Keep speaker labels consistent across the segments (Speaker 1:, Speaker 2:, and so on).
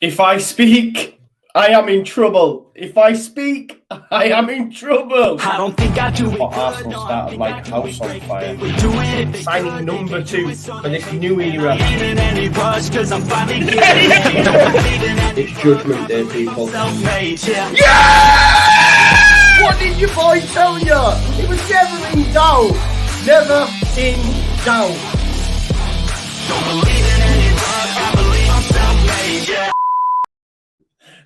Speaker 1: If I speak, I am in trouble. If I speak, I am in trouble.
Speaker 2: I don't think I do it.
Speaker 1: Arsenal started like house on fire. Signing number 2 for this new era. It's Judgment Day, people. Yeah! What did your boy tell you? It was never in doubt. Never in doubt. Don't believe in any luck. I believe I'm self-made, yeah.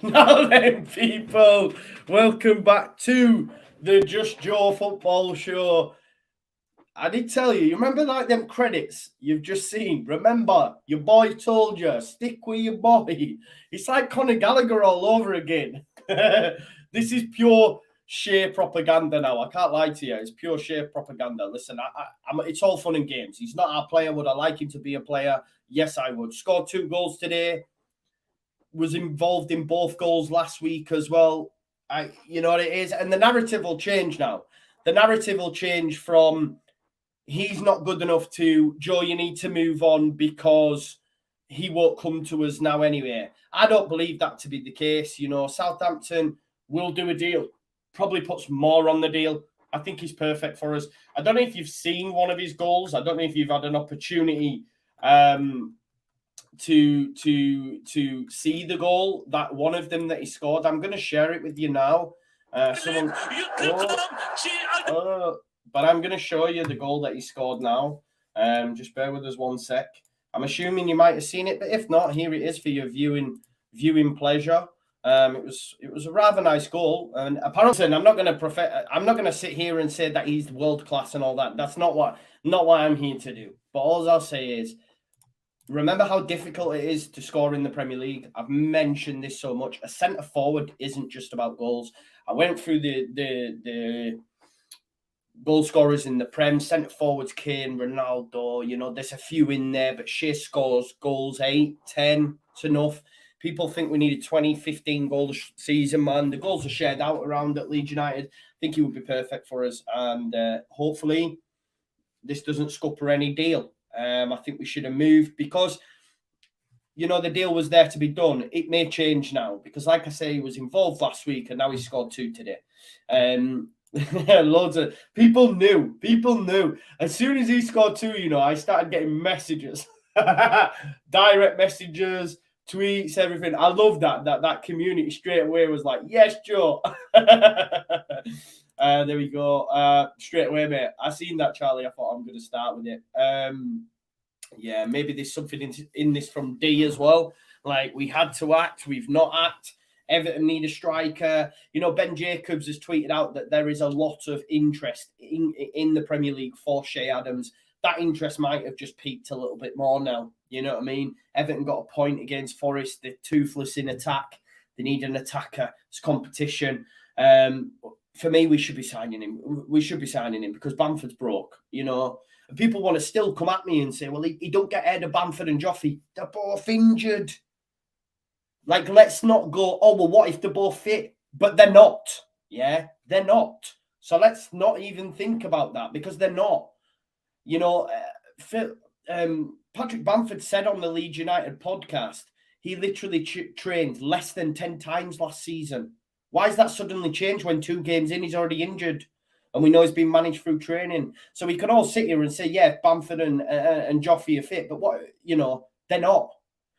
Speaker 1: Now then, people, welcome back to the Just Joe Football Show. I did tell you remember like them credits you've just seen? Remember, your boy told you, stick with your boy. It's like Conor Gallagher all over again. This is pure sheer propaganda now. I can't lie to you. It's pure sheer propaganda. Listen, it's all fun and games. He's not our player. Would I like him to be a player? Yes, I would. Scored 2 goals today. Was involved in both goals last week as well. You know what it is? And the narrative will change now. The narrative will change from he's not good enough to Joe, you need to move on because he won't come to us now anyway. I don't believe that to be the case. You know, Southampton will do a deal. Probably puts more on the deal. I think he's perfect for us. I don't know if you've seen one of his goals. I don't know if you've had an opportunity to see the goal, that one of them that he scored. I'm going to share it with you now. But I'm going to show you the goal that he scored now. Just bear with us one sec. I'm assuming you might have seen it, but if not, here it is for your viewing pleasure. It was a rather nice goal, and apparently I'm not going to sit here and say that he's world class and all that. That's not what I'm here to do. But all I'll say is, remember how difficult it is to score in the Premier League. I've mentioned this so much. A centre forward isn't just about goals. I went through the goal scorers in the Prem. Centre forwards, Kane, Ronaldo. You know, there's a few in there, but Shea scores goals 8, 10. It's enough. People think we need a 20, 15 goal season, man. The goals are shared out around at Leeds United. I think he would be perfect for us, and hopefully this doesn't scupper any deal. I think we should have moved because, you know, the deal was there to be done. It may change now because, like I say, he was involved last week and now he scored 2 today. Loads of people knew. As soon as he scored 2, you know, I started getting messages, direct messages, tweets, everything. I love that community straight away was like, yes, Joe. There we go. Straight away, mate. I seen that, Charlie. I thought I'm going to start with it. Yeah, maybe there's something in this from D as well. Like, we had to act. We've not act. Everton need a striker. You know, Ben Jacobs has tweeted out that there is a lot of interest in the Premier League for Shea Adams. That interest might have just peaked a little bit more now. You know what I mean? Everton got a point against Forest. They're toothless in attack. They need an attacker. It's competition. For me, we should be signing him. Because Bamford's broke, you know. And people want to still come at me and say, well, he don't get ahead of Bamford and Joffrey. They're both injured. Like, let's not go, oh, well, what if they're both fit? But they're not. Yeah, they're not. So let's not even think about that because they're not. You know, Patrick Bamford said on the Leeds United podcast, he literally trained less than 10 times last season. Why has that suddenly changed when 2 games in, he's already injured? And we know he's been managed through training. So we can all sit here and say, yeah, Bamford and Joffrey are fit. But what, you know, they're not.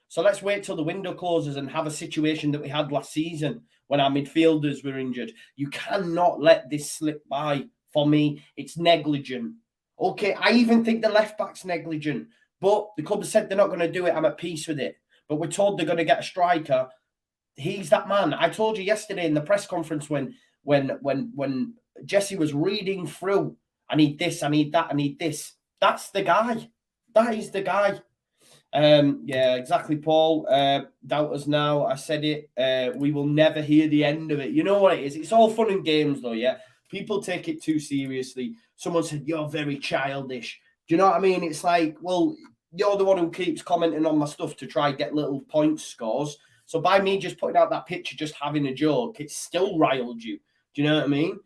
Speaker 1: So let's wait till the window closes and have a situation that we had last season when our midfielders were injured. You cannot let this slip by. For me, it's negligent. Okay, I even think the left back's negligent. But the club has said they're not going to do it. I'm at peace with it. But we're told they're going to get a striker. He's that man. I told you yesterday in the press conference when Jesse was reading through, I need this, I need that, I need this. That's the guy. That is the guy. Yeah, exactly, Paul. Doubt us now. I said it. We will never hear the end of it. You know what it is? It's all fun and games, though, yeah? People take it too seriously. Someone said, you're very childish. Do you know what I mean? It's like, well, you're the one who keeps commenting on my stuff to try and get little point scores. So by me just putting out that picture, just having a joke, it still riled you. Do you know what I mean?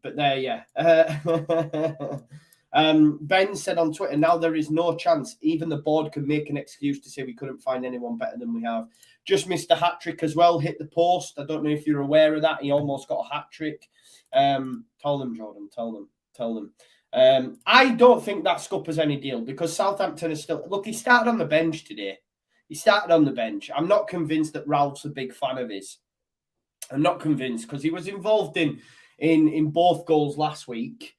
Speaker 1: But there, yeah. Ben said on Twitter, now there is no chance. Even the board can make an excuse to say we couldn't find anyone better than we have. Just missed a hat-trick as well, hit the post. I don't know if you're aware of that. He almost got a hat-trick. Tell them, Jordan, tell them. I don't think that scuppers any deal because Southampton is still... Look, he started on the bench today. He started on the bench. I'm not convinced that Ralph's a big fan of his. I'm not convinced because he was involved in both goals last week.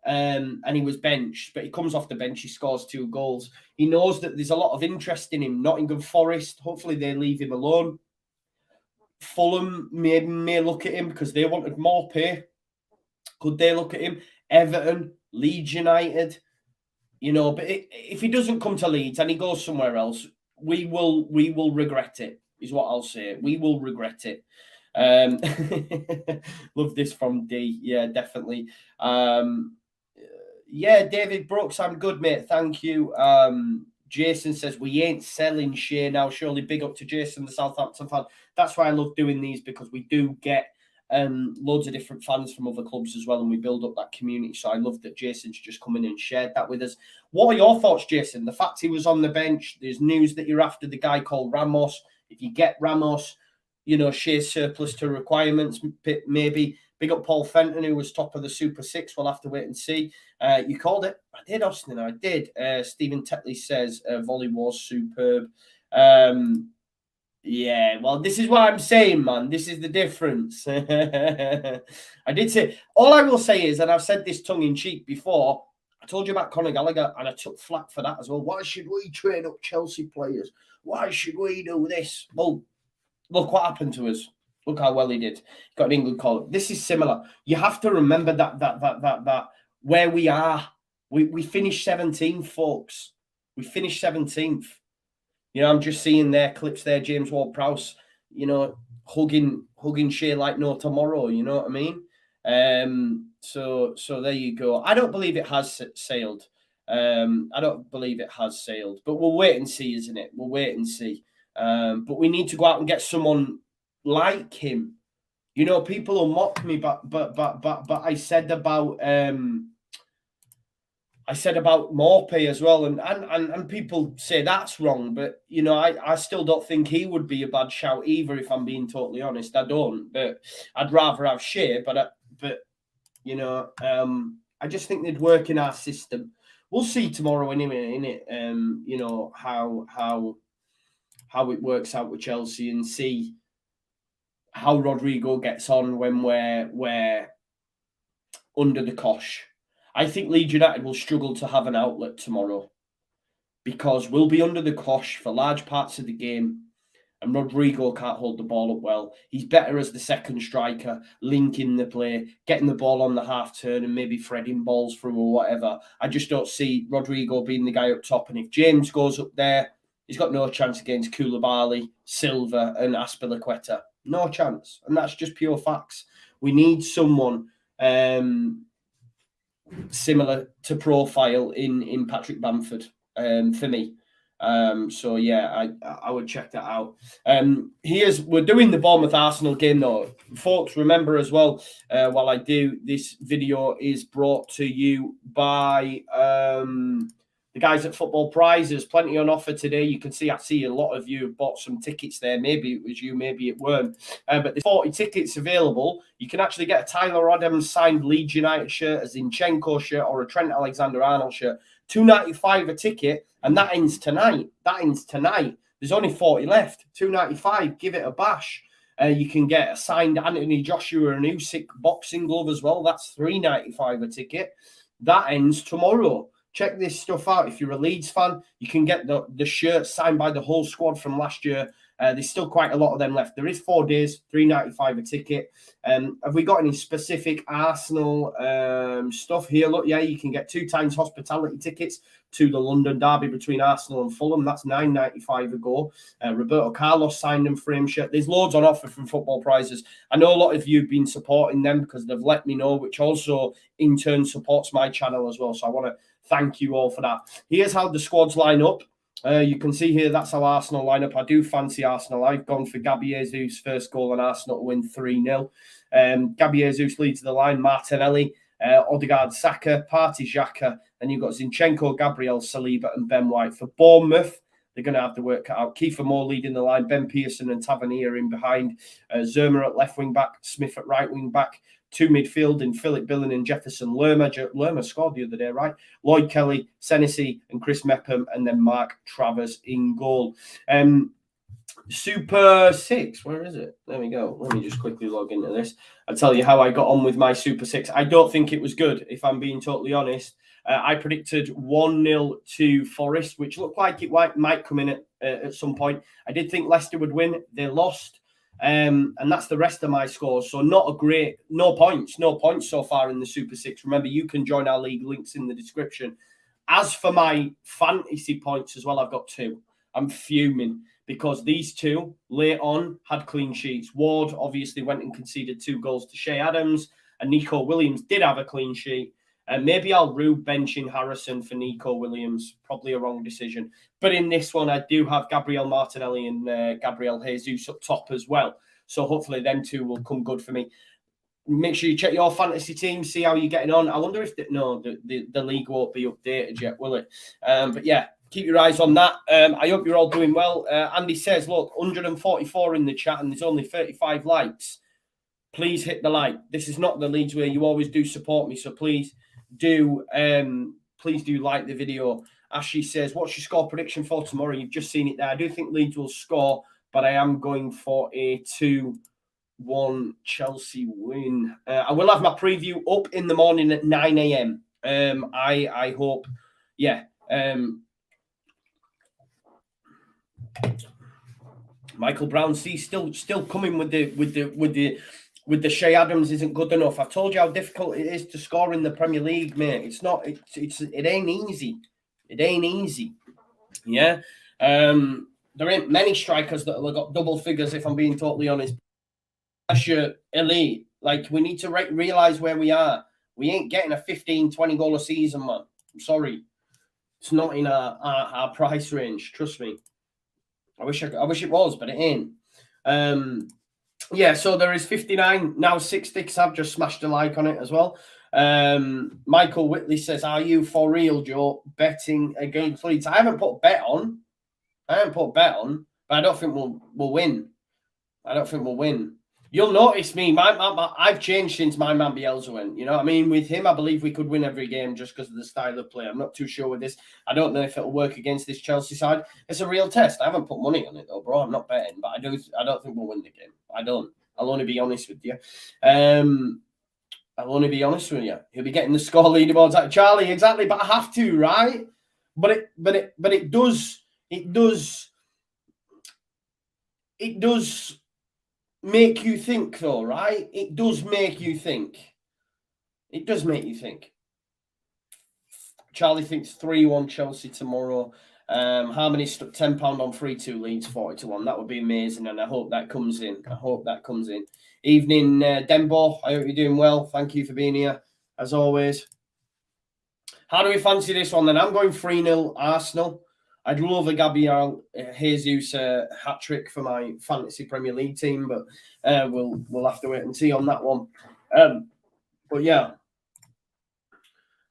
Speaker 1: And he was benched, but he comes off the bench, he scores 2 goals. He knows that there's a lot of interest in him. Nottingham Forest, hopefully they leave him alone. Fulham may look at him because they wanted more pay. Could they look at him? Everton, Leeds United, but if he doesn't come to Leeds and he goes somewhere else, we will regret it, is what I'll say. We will regret it. Love this from D. Yeah, definitely. Yeah, David Brooks, I'm good, mate. Thank you. Jason says, we ain't selling Shea now. Surely big up to Jason, the Southampton fan. That's why I love doing these because we do get loads of different fans from other clubs as well, and we build up that community. So I love that Jason's just come in and shared that with us. What are your thoughts, Jason? The fact he was on the bench, there's news that you're after the guy called Ramos. If you get Ramos, Shea's surplus to requirements, maybe. Big up Paul Fenton, who was top of the Super 6. We'll have to wait and see. You called it. I did, Austin. I did. Stephen Tetley says volley was superb. Yeah, well, this is what I'm saying, man. This is the difference. I did say, all I will say is, and I've said this tongue-in-cheek before, I told you about Conor Gallagher, and I took flack for that as well. Why should we train up Chelsea players? Why should we do this? Well, look what happened to us. Look how well he did. Got an England call. This is similar. You have to remember that where we are. We finished 17th, folks. We finished 17th. I'm just seeing their clips there. James Ward-Prowse, hugging Shea like no tomorrow. You know what I mean? So there you go. I don't believe it has sailed. I don't believe it has sailed. But we'll wait and see, isn't it? We'll wait and see. But we need to go out and get someone like him. People will mock me, but I said about Morpay as well, and people say that's wrong, but I still don't think he would be a bad shout either, if I'm being totally honest. I don't, but I'd rather have Shea, but I just think they'd work in our system. We'll see tomorrow anyway, innit? How it works out with Chelsea, and see how Rodrigo gets on when we're under the cosh. I think Leeds United will struggle to have an outlet tomorrow because we'll be under the cosh for large parts of the game, and Rodrigo can't hold the ball up well. He's better as the second striker, linking the play, getting the ball on the half turn and maybe threading balls through or whatever. I just don't see Rodrigo being the guy up top, and if James goes up there, he's got no chance against Koulibaly, Silva and Azpilicueta. No chance. And that's just pure facts. We need someone similar to profile in Patrick Bamford for me. So yeah, I would check that out. We're doing the Bournemouth Arsenal game though. Folks, remember as well, while I do, this video is brought to you by the guys at Football Prizes. Plenty on offer today. You can see, I see a lot of you have bought some tickets there. Maybe it was you, maybe it weren't. But there's 40 tickets available. You can actually get a Tyler Adams signed Leeds United shirt, a Zinchenko shirt, or a Trent Alexander-Arnold shirt. $2.95 a ticket, and that ends tonight. There's only 40 left. $2.95. Give it a bash. You can get a signed Anthony Joshua and Usyk boxing glove as well. That's $3.95 a ticket. That ends tomorrow. Check this stuff out. If you're a Leeds fan, you can get the shirt signed by the whole squad from last year. There's still quite a lot of them left. There is 4 days, $3.95 a ticket. Have we got any specific Arsenal stuff here? Look, yeah, you can get 2 times hospitality tickets to the London derby between Arsenal and Fulham. That's $9.95 a go. Roberto Carlos signed and frame shirt. There's loads on offer from Football Prizes. I know a lot of you have been supporting them because they've let me know, which also in turn supports my channel as well. So I want to thank you all for that. Here's how the squads line up. You can see here, that's how Arsenal line up. I do fancy Arsenal. I've gone for Gabby Jesus' first goal and Arsenal to win 3-0. Gabby Jesus leads the line. Martinelli, Odegaard, Saka, Partey, Xhaka. Then you've got Zinchenko, Gabriel, Saliba, and Ben White. For Bournemouth, they're going to have the work cut out. Kiefer Moore leading the line, Ben Pearson and Tavernier in behind. Zerma at left wing back, Smith at right wing back. Two midfield in Philip Billing and Jefferson Lerma. Lerma scored the other day, right? Lloyd Kelly, Senesi, and Chris Mepham, and then Mark Travers in goal. Super 6, where is it? There we go. Let me just quickly log into this. I'll tell you how I got on with my Super 6. I don't think it was good, if I'm being totally honest. I predicted 1-0 to Forest, which looked like it might come in at some point. I did think Leicester would win. They lost. And that's the rest of my scores. So not a great, no points so far in the Super 6. Remember, you can join our league, links in the description. As for my fantasy points as well, I've got 2. I'm fuming because these 2 late on had clean sheets. Ward obviously went and conceded 2 goals to Shea Adams, and Nico Williams did have a clean sheet. And maybe I'll rue benching Harrison for Nico Williams. Probably a wrong decision. But in this one, I do have Gabriel Martinelli and Gabriel Jesus up top as well. So hopefully them 2 will come good for me. Make sure you check your fantasy team, see how you're getting on. I wonder if the league won't be updated yet, will it? But yeah, keep your eyes on that. I hope you're all doing well. Andy says, look, 144 in the chat and there's only 35 likes. Please hit the like. This is not the Leeds way. You always do support me, so please do like the video. Ashley says, what's your score prediction for tomorrow? You've just seen it there. I do think Leeds will score, but I am going for a 2-1 Chelsea win. I will have my preview up in the morning at 9 a.m. I hope, yeah. Michael Brown, see, still coming with the Shea Adams isn't good enough. I've told you how difficult it is to score in the Premier League, mate. It's not. It ain't easy. It ain't easy. Yeah. There ain't many strikers that have got double figures, if I'm being totally honest. That's your elite. Like, we need to realize where we are. We ain't getting a 15, 20 goal a season, man. I'm sorry. It's not in our price range. Trust me. I wish it was, but it ain't. Yeah, so there is 59, now 60, because I've just smashed a like on it as well. Michael Whitley says, are you for real, Joe, betting against Leeds? I haven't put a bet on, but I don't think we'll win. I don't think we'll win. You'll notice me, I've changed since my man Bielsa went. You know what I mean? With him, I believe we could win every game just because of the style of play. I'm not too sure with this. I don't know if it'll work against this Chelsea side. It's a real test. I haven't put money on it, though, bro. I'm not betting, but I don't think we'll win the game. I don't. I'll only be honest with you. I'll only be honest with you. He'll be getting the score leaderboards like Charlie, exactly. But I have to, right? But it does make you think, though, right? It does make you think. It does make you think. Charlie thinks 3-1 Chelsea tomorrow. Harmony stuck £10 on 3-2 Leeds 40-1. That would be amazing, and I hope that comes in. Evening, Dembo. I hope you're doing well. Thank you for being here, as always. How do we fancy this one, then? I'm going 3-0 Arsenal. I'd love a Gabriel Jesus hat-trick for my fantasy Premier League team, but we'll have to wait and see on that one. But yeah,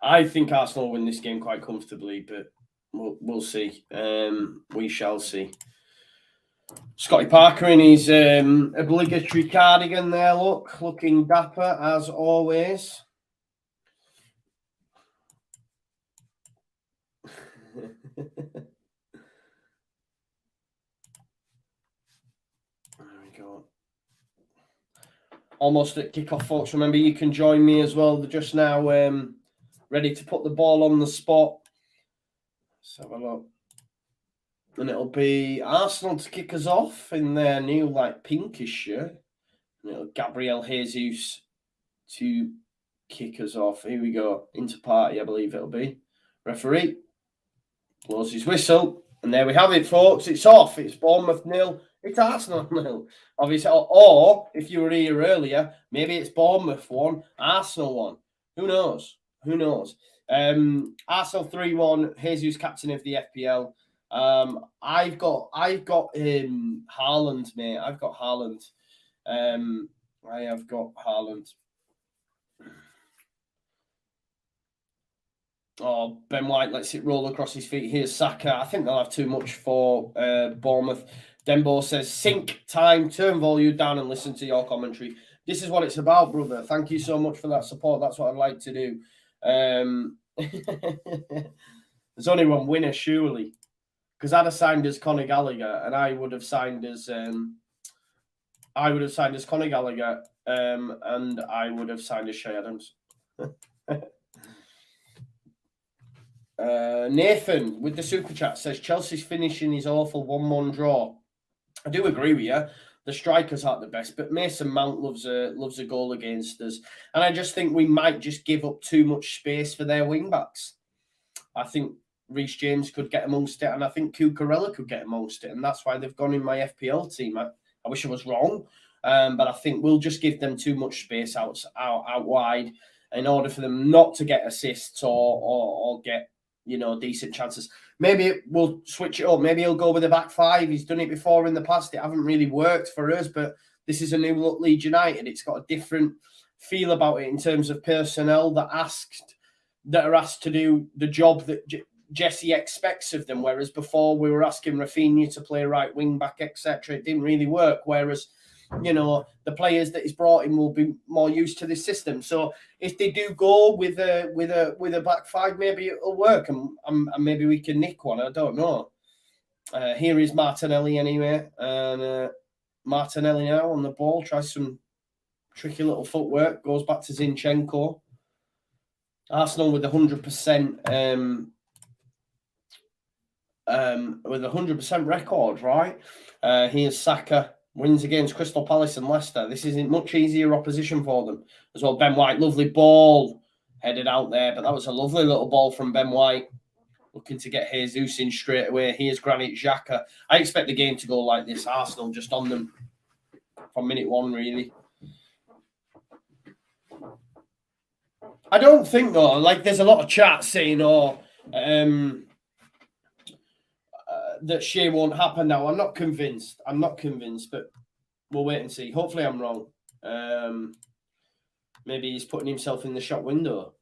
Speaker 1: I think Arsenal win this game quite comfortably, but we'll see. We shall see. Scotty Parker in his obligatory cardigan there, looking dapper as always. Almost at kickoff, folks. Remember, you can join me as well. They're just now ready to put the ball on the spot. Let's have a look. And it'll be Arsenal to kick us off in their new, pinkish shirt. And it'll Gabriel Jesus to kick us off. Here we go. Into party, I believe it'll be. Referee blows his whistle. And there we have it, folks. It's off. It's Bournemouth 0. It's Arsenal 0. Obviously, or if you were here earlier, maybe it's Bournemouth 1, Arsenal 1. Who knows? Arsenal 3-1. Jesus captain of the FPL. I've got Haaland, mate. I've got Haaland. Oh, Ben White lets it roll across his feet. Here's Saka. I think they'll have too much for Bournemouth. Dembo says, sync time, turn volume down and listen to your commentary. This is what it's about, brother. Thank you so much for that support. That's what I'd like to do. There's only one winner, surely. Because I'd have signed as Conor Gallagher, and I would have signed as Conor Gallagher, and I would have signed as Shay Adams. Nathan with the super chat says Chelsea's finishing is awful, 1-1 draw. I do agree with you. The strikers aren't the best, but Mason Mount loves a goal against us, and I just think we might just give up too much space for their wing backs. I think Reece James could get amongst it, and I think Cucurella could get amongst it, and that's why they've gone in my FPL team. I wish I was wrong, but I think we'll just give them too much space out wide in order for them not to get assists or get decent chances. Maybe we'll switch it up. Maybe he'll go with the back five. He's done it before in the past. It hasn't really worked for us, but this is a new look Leeds United. It's got a different feel about it in terms of personnel that are asked to do the job that Jesse expects of them. Whereas before we were asking Rafinha to play right wing back, etc. It didn't really work. Whereas the players that he's brought in will be more used to this system. So if they do go with a back five, maybe it'll work, and maybe we can nick one. I don't know. Here is Martinelli anyway, and Martinelli now on the ball tries some tricky little footwork, goes back to Zinchenko. Arsenal with 100%. With 100% record, right? Here's Saka. Wins against Crystal Palace and Leicester. This isn't much easier opposition for them as well. Ben White, lovely ball headed out there, but that was a lovely little ball from Ben White. Looking to get Jesus in straight away. Here's Granit Xhaka. I expect the game to go like this. Arsenal just on them from minute one, really. I don't think, though, there's a lot of chat saying, that Shea won't happen now. I'm not convinced, but we'll wait and see. Hopefully I'm wrong. Maybe he's putting himself in the shop window.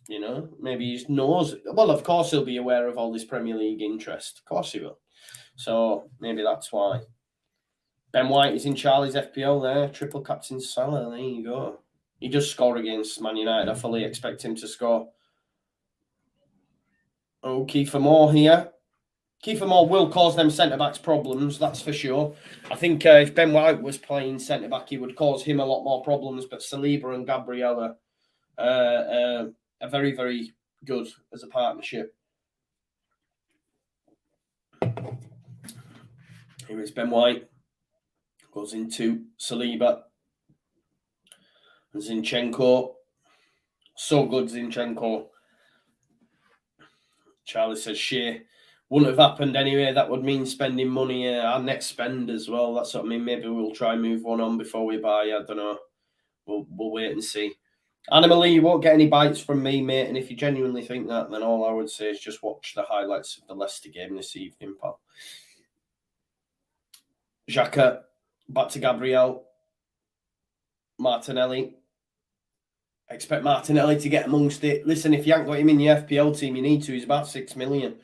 Speaker 1: Maybe he just knows. Well, of course he'll be aware of all this Premier League interest. Of course he will. So maybe that's why. Ben White is in Charlie's FPL there. Triple captain Salah. There you go. He does score against Man United. I fully expect him to score. Oh, Kiefer Moore here. Kiefer Moore will cause them centre-backs problems, that's for sure. I think if Ben White was playing centre-back, he would cause him a lot more problems, but Saliba and Gabriella are very, very good as a partnership. Here is Ben White. Goes into Saliba. And Zinchenko. So good, Zinchenko. Charlie says, Shea. Wouldn't have happened anyway. That would mean spending money. Our next spend as well. That's what I mean. Maybe we'll try and move one on before we buy. I don't know. We'll wait and see. Animalee, you won't get any bites from me, mate. And if you genuinely think that, then all I would say is just watch the highlights of the Leicester game this evening, pal. Xhaka, back to Gabriel. Martinelli. I expect Martinelli to get amongst it. Listen, if you haven't got him in your FPL team, you need to. He's about 6 million.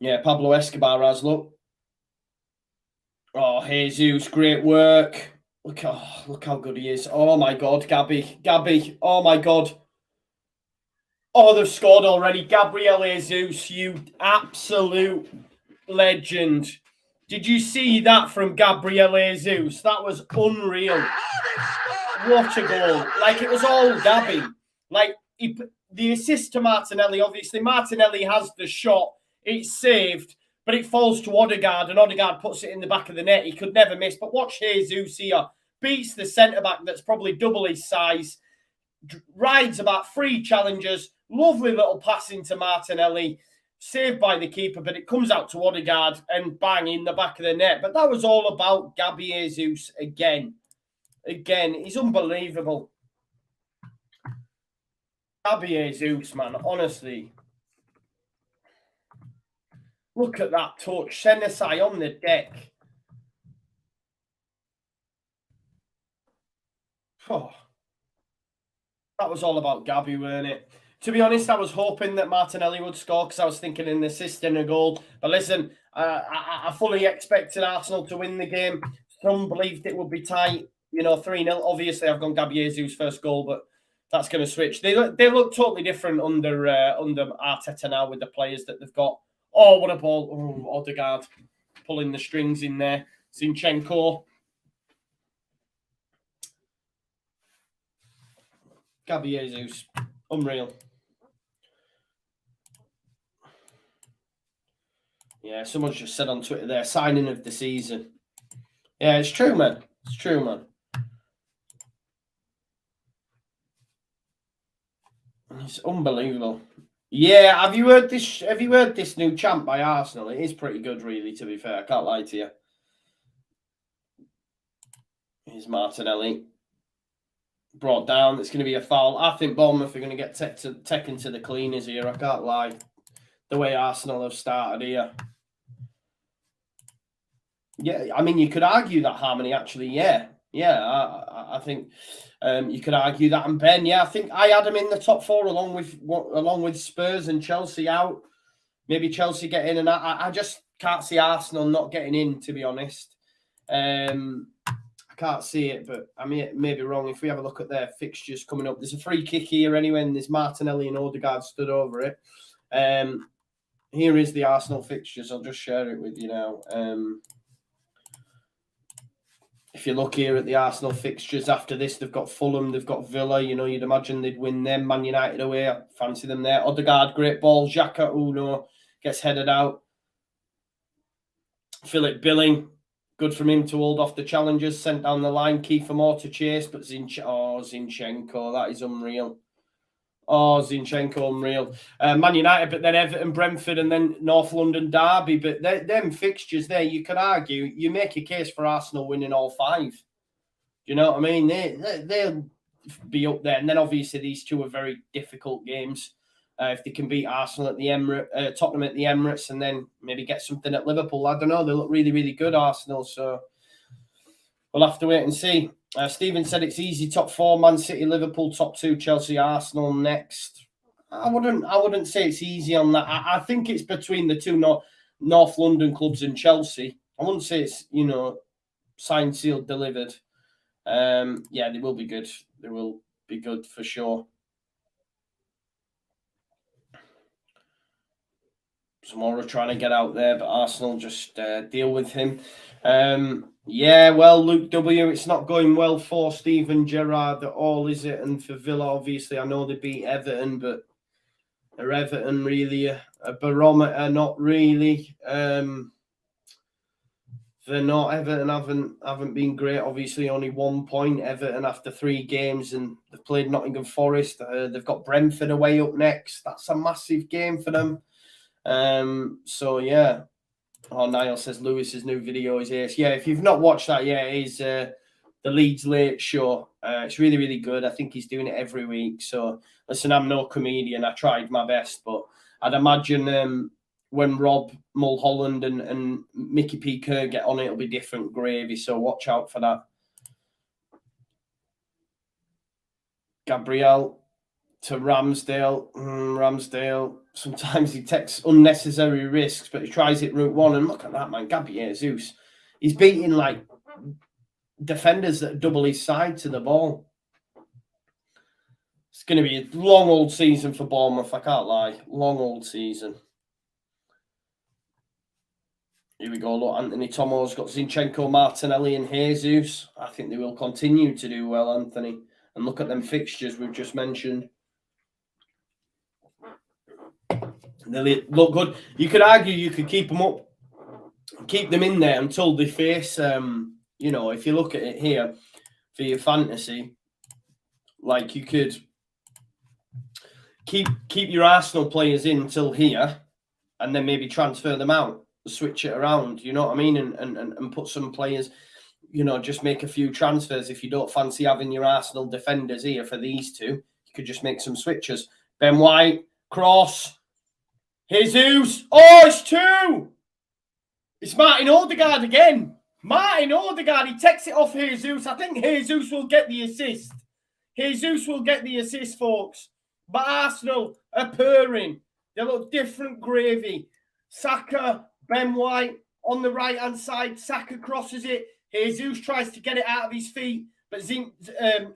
Speaker 1: Yeah, Pablo Escobar has, look. Oh, Jesus, great work. Look how good he is. Oh, my God, Gabby. Oh, my God. Oh, they've scored already. Gabriel Jesus, you absolute legend. Did you see that from Gabriel Jesus? That was unreal. What a goal. It was all Gabby. The assist to Martinelli, obviously. Martinelli has the shot. It's saved, but it falls to Odegaard, and Odegaard puts it in the back of the net. He could never miss. But watch Jesus here. Beats the centre-back that's probably double his size. Rides about 3 challengers. Lovely little pass into Martinelli. Saved by the keeper, but it comes out to Odegaard and bang in the back of the net. But that was all about Gabby Jesus again. He's unbelievable. Gabby Jesus, man, honestly. Look at that touch. Senesi on the deck. Oh. That was all about Gabby, weren't it? To be honest, I was hoping that Martinelli would score because I was thinking an assist and a goal. But listen, I fully expected Arsenal to win the game. Some believed it would be tight, 3-0. Obviously, I've gone Gabby Jesus' first goal, but that's going to switch. They look totally different under Arteta now with the players that they've got. Oh, what a ball. Oh, Odegaard pulling the strings in there. Zinchenko. Gabby Jesus. Unreal. Yeah, someone's just said on Twitter there, signing of the season. Yeah, it's true, man. It's true, man. It's unbelievable. Yeah, have you heard this new chant by Arsenal? It is pretty good, really, to be fair. I can't lie to you. Here's Martinelli. Brought down. It's going to be a foul. I think Bournemouth are going to get taken to the cleaners here. I can't lie. The way Arsenal have started here. Yeah, I mean, you could argue that Harmony actually, yeah, I think you could argue that. And Ben, yeah, I think I had him in the top four along with Spurs and Chelsea out. Maybe Chelsea get in, and I just can't see Arsenal not getting in, to be honest. I can't see it, but I may be wrong. If we have a look at their fixtures coming up, there's a free kick here anyway, and there's Martinelli and Odegaard stood over it. Here is the Arsenal fixtures. I'll just share it with you now. If you look here at the Arsenal fixtures after this, they've got Fulham, they've got Villa. You'd imagine they'd win them. Man United away, I fancy them there. Odegaard, great ball. Xhaka, no, gets headed out. Philip Billing, good from him to hold off the challengers. Sent down the line. Kiefer Moore to chase, but Zinchenko, that is unreal. Oh, Zinchenko, unreal. Man United, but then Everton, Brentford, and then North London Derby. But them fixtures there, you could argue, you make a case for Arsenal winning all 5. Do you know what I mean? They'll be up there. And then obviously these two are very difficult games. If they can beat Arsenal at the Emirates, Tottenham at the Emirates, and then maybe get something at Liverpool. I don't know. They look really, really good, Arsenal. So we'll have to wait and see. Stephen said it's easy top 4, Man City, Liverpool, top 2, Chelsea, Arsenal next. I wouldn't say it's easy on that. I think it's between the two North London clubs and Chelsea. I wouldn't say it's, signed, sealed, delivered. Yeah, they will be good. They will be good for sure. Zamora trying to get out there, but Arsenal just deal with him. Yeah, well, Luke W., it's not going well for Steven Gerrard at all, is it? And for Villa, obviously, I know they beat Everton, but are Everton really a barometer? Not really. They're not. Everton haven't been great. Obviously, only 1 point. Everton after 3 games, and they've played Nottingham Forest. They've got Brentford away up next. That's a massive game for them. So yeah. Oh, Niall says Lewis's new video is ace. Yeah, if you've not watched that yet, it is the Leeds Late Show. It's really, really good. I think he's doing it every week. So listen, I'm no comedian. I tried my best, but I'd imagine when Rob Mulholland and Mickey P. Kerr get on it, it'll be different gravy. So watch out for that. Gabriel to Ramsdale. Ramsdale. Sometimes he takes unnecessary risks, but he tries it route 1. And look at that, man. Gabby Jesus. He's beating, defenders that double his side to the ball. It's going to be a long old season for Bournemouth. I can't lie. Long old season. Here we go. Look, Anthony Tomo's got Zinchenko, Martinelli and Jesus. I think they will continue to do well, Anthony. And look at them fixtures we've just mentioned. They look good. You could argue you could keep them up, keep them in there until they face, if you look at it here for your fantasy, you could keep your Arsenal players in until here and then maybe transfer them out, switch it around, you know what I mean? And put some players, just make a few transfers. If you don't fancy having your Arsenal defenders here for these two, you could just make some switches. Ben White, Cross, Jesus. Oh, it's 2. It's Martin Odegaard again. Martin Odegaard. He takes it off Jesus. I think Jesus will get the assist. Jesus will get the assist, folks. But Arsenal are purring. They look different gravy. Saka, Ben White on the right-hand side. Saka crosses it. Jesus tries to get it out of his feet. But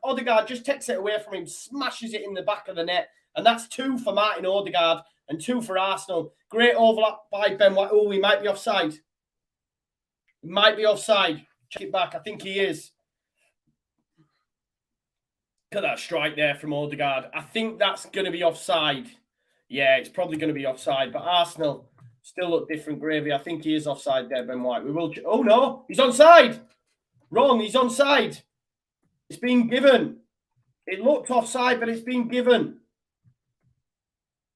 Speaker 1: Odegaard just takes it away from him, smashes it in the back of the net. And that's 2 for Martin Odegaard and 2 for Arsenal. Great overlap by Ben White. Oh, he might be offside. He might be offside. Check it back. I think he is. Look at that strike there from Odegaard. I think that's going to be offside. Yeah, it's probably going to be offside. But Arsenal still look different gravy. I think he is offside there, Ben White. We will. Oh, no. He's onside. Wrong. He's onside. It's been given. It looked offside, but it's been given.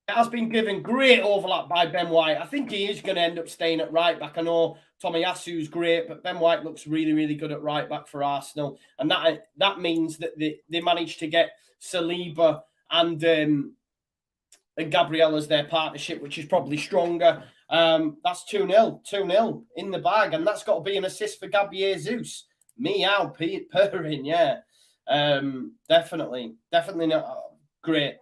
Speaker 1: It has been given. Great overlap by Ben White. I think he is going to end up staying at right back. I know Tomiyasu's great, but Ben White looks really, really good at right back for Arsenal. And that means that they managed to get Saliba and Gabriel as their partnership, which is probably stronger. That's 2-0. 2-0 in the bag. And that's got to be an assist for Gabriel Jesus. Meow, purring, yeah. Definitely not great.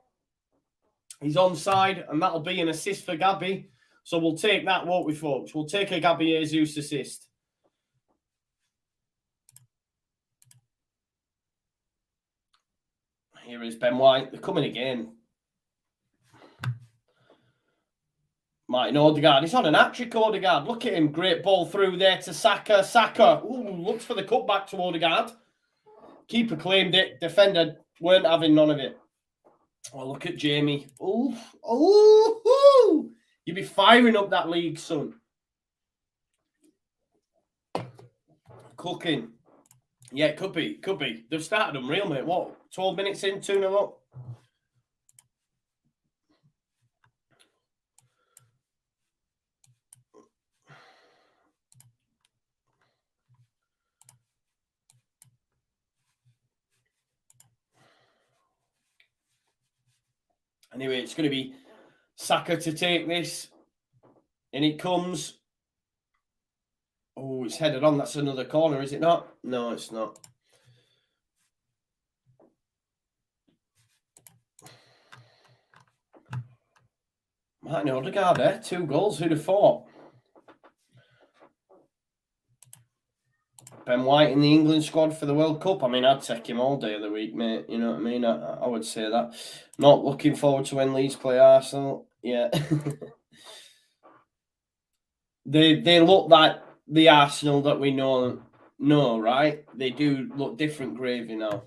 Speaker 1: He's onside, and that'll be an assist for Gabby. So we'll take that, won't we, folks? We'll take a Gabriel Jesus assist. Here is Ben White. They're coming again. Martin Odegaard. He's on an hat-trick, Odegaard. Look at him. Great ball through there to Saka. Saka. Ooh, looks for the cutback to Odegaard. Keeper claimed it. Defender weren't having none of it. Oh, look at Jamie. Ooh. Ooh. You'll be firing up that league, son. Cooking. Yeah, it could be. Could be. They've started unreal, mate. What? 12 minutes in, 2-0 up. Anyway, it's going to be Saka to take this. And it comes. Oh, it's headed on. That's another corner, is it not? No, it's not. Martin Odegaard there. 2 goals. Who'd have thought? Ben White in the England squad for the World Cup. I mean, I'd take him all day of the week, mate. You know what I mean? I would say that. Not looking forward to when Leeds play Arsenal. Yeah. They look like the Arsenal that we know, right? They do look different gravy now.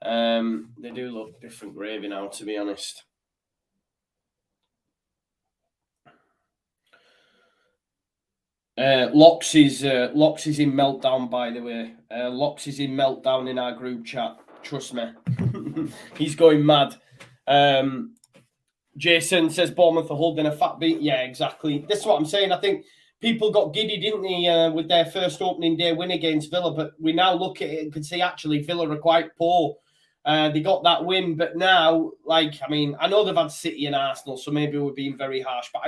Speaker 1: They do look different gravy now, to be honest. Locks is in meltdown, by the way. Locks is in meltdown in our group chat. Trust me. He's going mad. Jason says Bournemouth are holding a fat beat. Yeah, exactly. This is what I'm saying. I think people got giddy, didn't they, with their first opening day win against Villa. But we now look at it and can see actually Villa are quite poor. They got that win, but now, I know they've had City and Arsenal, so maybe we're being very harsh. But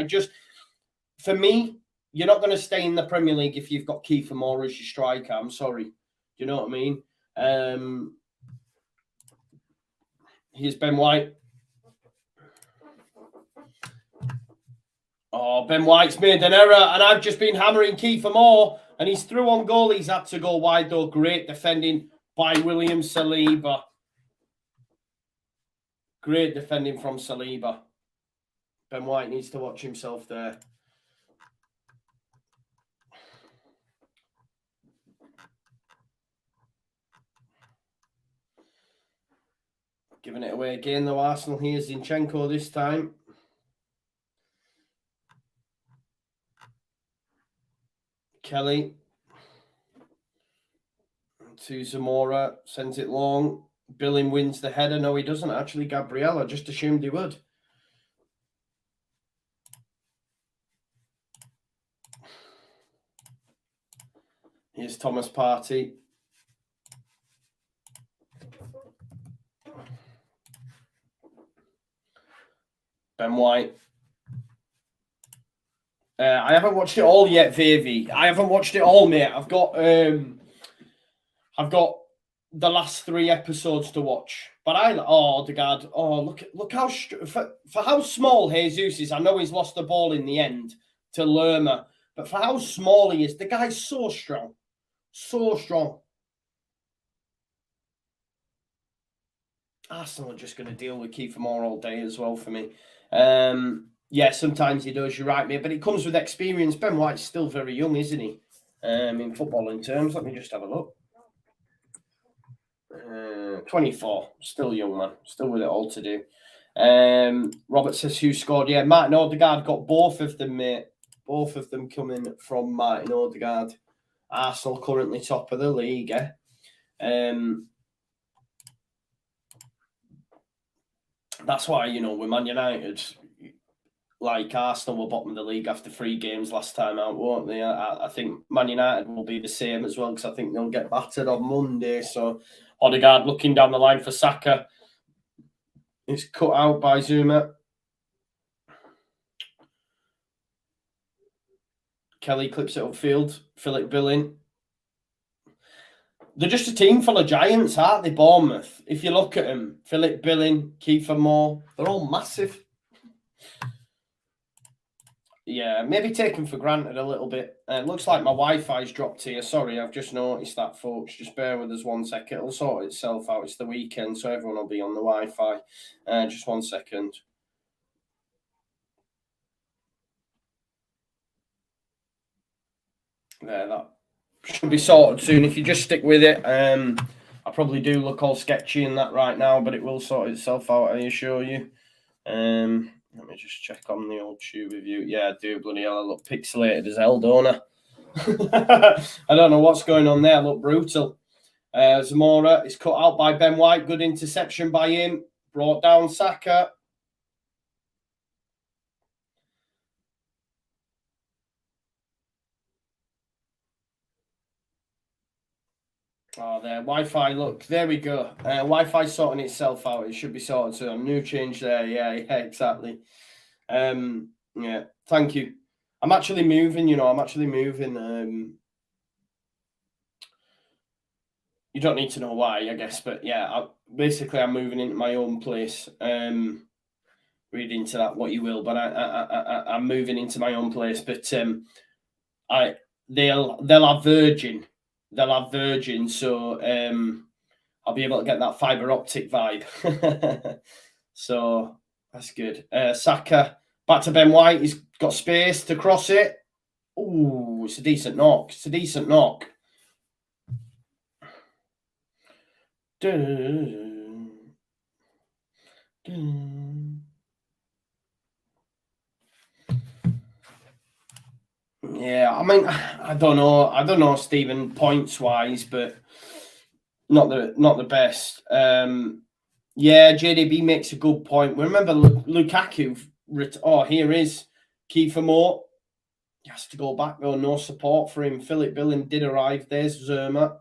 Speaker 1: for me, you're not going to stay in the Premier League if you've got Kiefer Moore as your striker. I'm sorry. Do you know what I mean? Here's Ben White. Oh, Ben White's made an error, and I've just been hammering Kiefer Moore, and he's through on goal. He's had to go wide, though. Great defending by William Saliba. Great defending from Saliba. Ben White needs to watch himself there. Giving it away again, though, Arsenal. Here's Zinchenko this time. Kelly. To Zamora. Sends it long. Billing wins the header. No, he doesn't. Actually, Gabriel. I just assumed he would. Here's Thomas Partey. Ben White. I haven't watched it all yet, Vavi. I haven't watched it all, mate. I've got the last 3 episodes to watch. But Odegaard. Oh, look how for how small Jesus is. I know he's lost the ball in the end to Lerma, but for how small he is, the guy's so strong, so strong. Arsenal are just going to deal with Kiefer Moore all day as well for me. Yeah, sometimes he does. You're right, mate, but it comes with experience. Ben White's still very young, isn't he? In footballing terms, let me just have a look. 24, still young, man, still with it all to do. Robert says who scored? Yeah, Martin Odegaard got both of them, mate. Both of them coming from Martin Odegaard. Arsenal currently top of the league. That's why, you know, with Man United, like Arsenal were bottom of the league after 3 games last time out, won't they? I think Man United will be the same as well, because I think they'll get battered on Monday. So Odegaard looking down the line for Saka. It's cut out by Zuma. Kelly clips it upfield. Philip Billing. They're just a team full of giants, aren't they, Bournemouth? If you look at them, Philip Billing, Kiefer Moore, they're all massive. Yeah, maybe taken for granted a little bit. It looks like my Wi-Fi's dropped here. Sorry, I've just noticed that, folks. Just bear with us 1 second. It'll sort itself out. It's the weekend, so everyone will be on the Wi-Fi. Just 1 second. There, that should be sorted soon. If you just stick with it. I probably do look all sketchy in that right now, but it will sort itself out, I assure you. Let me just check on the old tube review. Yeah, I do, bloody hell. I look pixelated as hell, don't I? I don't know what's going on there. I look brutal. Zamora is cut out by Ben White. Good interception by him. Brought down Saka. Oh, there. Wi-Fi, look. There we go. Wi-Fi sorting itself out. It should be sorted soon. New change there. Yeah, exactly. Yeah, thank you. I'm actually moving, you know. I'm actually moving. You don't need to know why, I guess. But yeah, basically, I'm moving into my own place. Read into that what you will. But I'm moving into my own place. But they'll have Virgin. They'll have Virgin, so I'll be able to get that fiber optic vibe. So that's good. Saka back to Ben White. He's got space to cross it. Ooh, it's a decent knock. It's a decent knock. Yeah, I mean, I don't know, Stephen, points wise, but not the best. Yeah, JDB makes a good point. Remember Lukaku. Here is Kiefer Moore. He has to go back though. No support for him. Philip Billing did arrive. There's Zerma.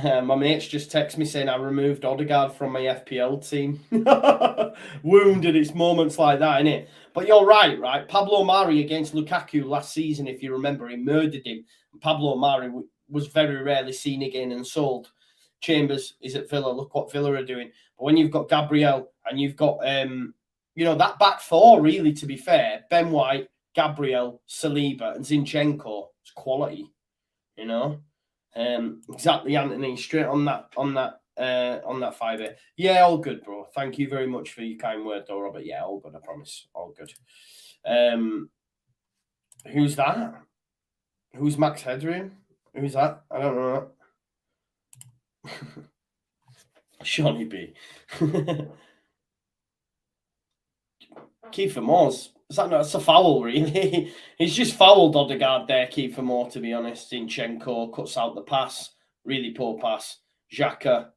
Speaker 1: My mates just text me saying I removed Odegaard from my FPL team. Wounded. It's moments like that, innit? But you're right? Pablo Mari against Lukaku last season, if you remember, he murdered him. Pablo Mari was very rarely seen again and sold. Chambers is at Villa. Look what Villa are doing. But when you've got Gabriel and you've got, that back four, really, to be fair, Ben White, Gabriel, Saliba, and Zinchenko, it's quality, you know. Exactly, Anthony. Straight on that fiber. Yeah, all good, bro. Thank you very much for your kind word, though, Robert. Yeah, all good. I promise. All good. Who's that? Who's Max Headroom? Who's that? I don't know. Shawnee B. Kiefer Moore's. That's a foul, really. He's just fouled Odegaard there, Kiefer Moore, to be honest. Zinchenko cuts out the pass. Really poor pass. Xhaka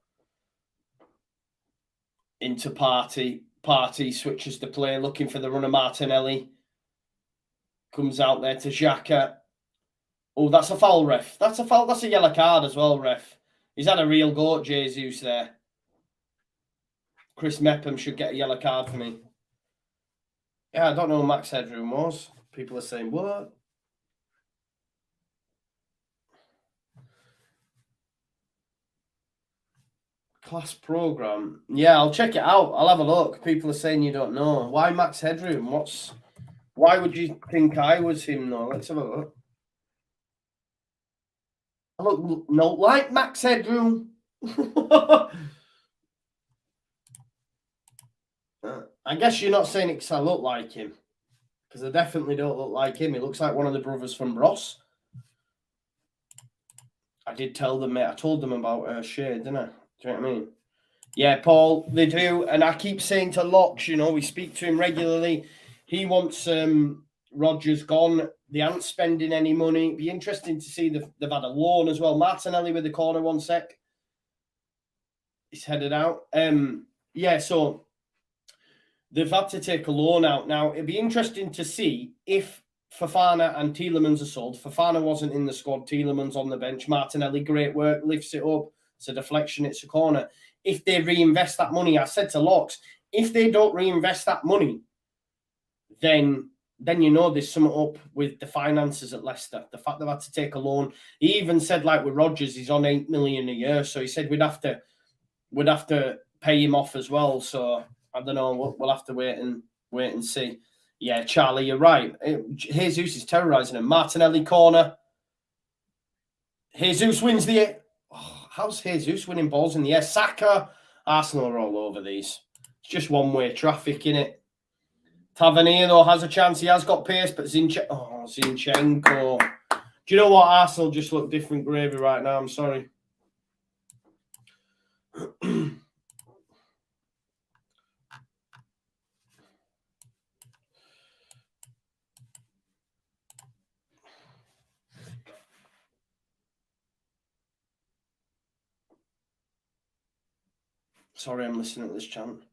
Speaker 1: into Party. Party switches the play, looking for the runner Martinelli. Comes out there to Xhaka. Oh, that's a foul, ref. That's a foul. That's a yellow card as well, ref. He's had a real go at Jesus there. Chris Mepham should get a yellow card for me. Yeah, I don't know who Max Headroom was. People are saying, what? Class program. Yeah, I'll check it out. I'll have a look. People are saying you don't know. Why Max Headroom? Why would you think I was him though? Let's have a look. I look no like Max Headroom. I guess you're not saying it because I look like him. Because I definitely don't look like him. He looks like one of the brothers from Ross. I did tell them, mate. I told them about Shade, didn't I? Do you know what I mean? Yeah, Paul, they do. And I keep saying to Locks, you know, we speak to him regularly. He wants Rodgers gone. They aren't spending any money. It'd be interesting to see they've had a loan as well. Martinelli with the corner, 1 sec. He's headed out. Yeah, so they've had to take a loan out. Now, it'd be interesting to see if Fofana and Tielemans are sold. Fofana wasn't in the squad. Tielemans on the bench. Martinelli, great work, lifts it up. It's a deflection. It's a corner. If they reinvest that money, I said to Locks, if they don't reinvest that money, then you know there's something up with the finances at Leicester. The fact they've had to take a loan. He even said, like with Rodgers, he's on 8 million a year. So he said we'd have to pay him off as well. So I don't know. We'll have to wait and see. Yeah, Charlie, you're right. Jesus is terrorising him. Martinelli corner. Jesus wins the... Oh, how's Jesus winning balls in the air? Saka. Arsenal are all over these. It's just one-way traffic, innit? Tavernier, though, has a chance. He has got pace, but Zinchenko. Do you know what? Arsenal just look different gravy right now. I'm sorry. Sorry, I'm listening to this chant.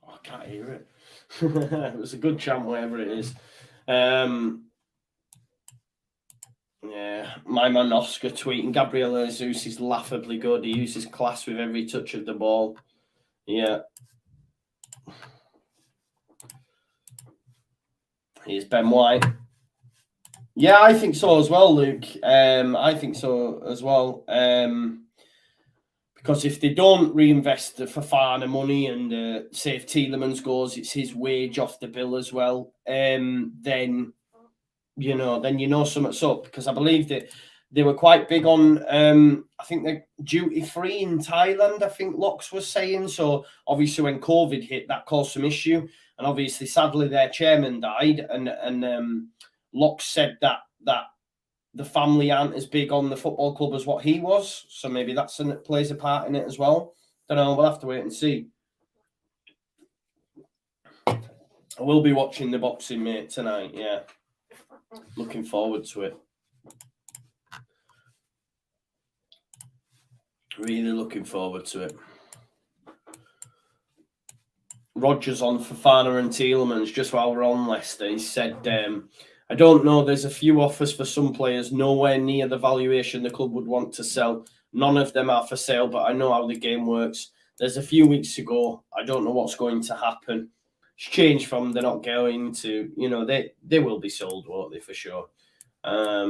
Speaker 1: Oh, I can't hear it. It was a good chant, whatever it is. Yeah, my man Oscar tweeting, Gabriel Jesus is laughably good. He uses class with every touch of the ball. Yeah. Here's Ben White. Yeah, I think so as well, Luke. I think so as well. Because if they don't reinvest the Fofana money and say if Tielemans goes, it's his wage off the bill as well. Then you know something's up. Because I believe that they were quite big on. I think they're duty free in Thailand. I think Locks was saying. So obviously when COVID hit, that caused some issue. And obviously, sadly, their chairman died, and Locks said that the family aren't as big on the football club as what he was. So maybe that plays a part in it as well. Don't know. We'll have to wait and see. I will be watching the boxing, mate, tonight. Yeah. Looking forward to it. Really looking forward to it. Rodgers on Fofana and Tielemans, just while we're on Leicester, he said, I don't know, there's a few offers for some players, nowhere near the valuation the club would want to sell. None of them are for sale, but I know how the game works. There's a few weeks to go. I don't know what's going to happen. It's changed from they're not going to, you know, they will be sold, won't they, for sure. Let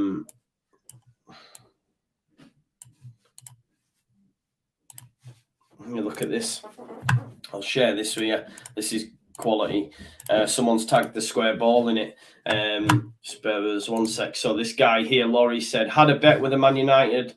Speaker 1: me look at this. I'll share this with you. This is quality. Someone's tagged the square ball in it. Spare us 1 sec. So this guy here, Laurie, said, had a bet with a Man United,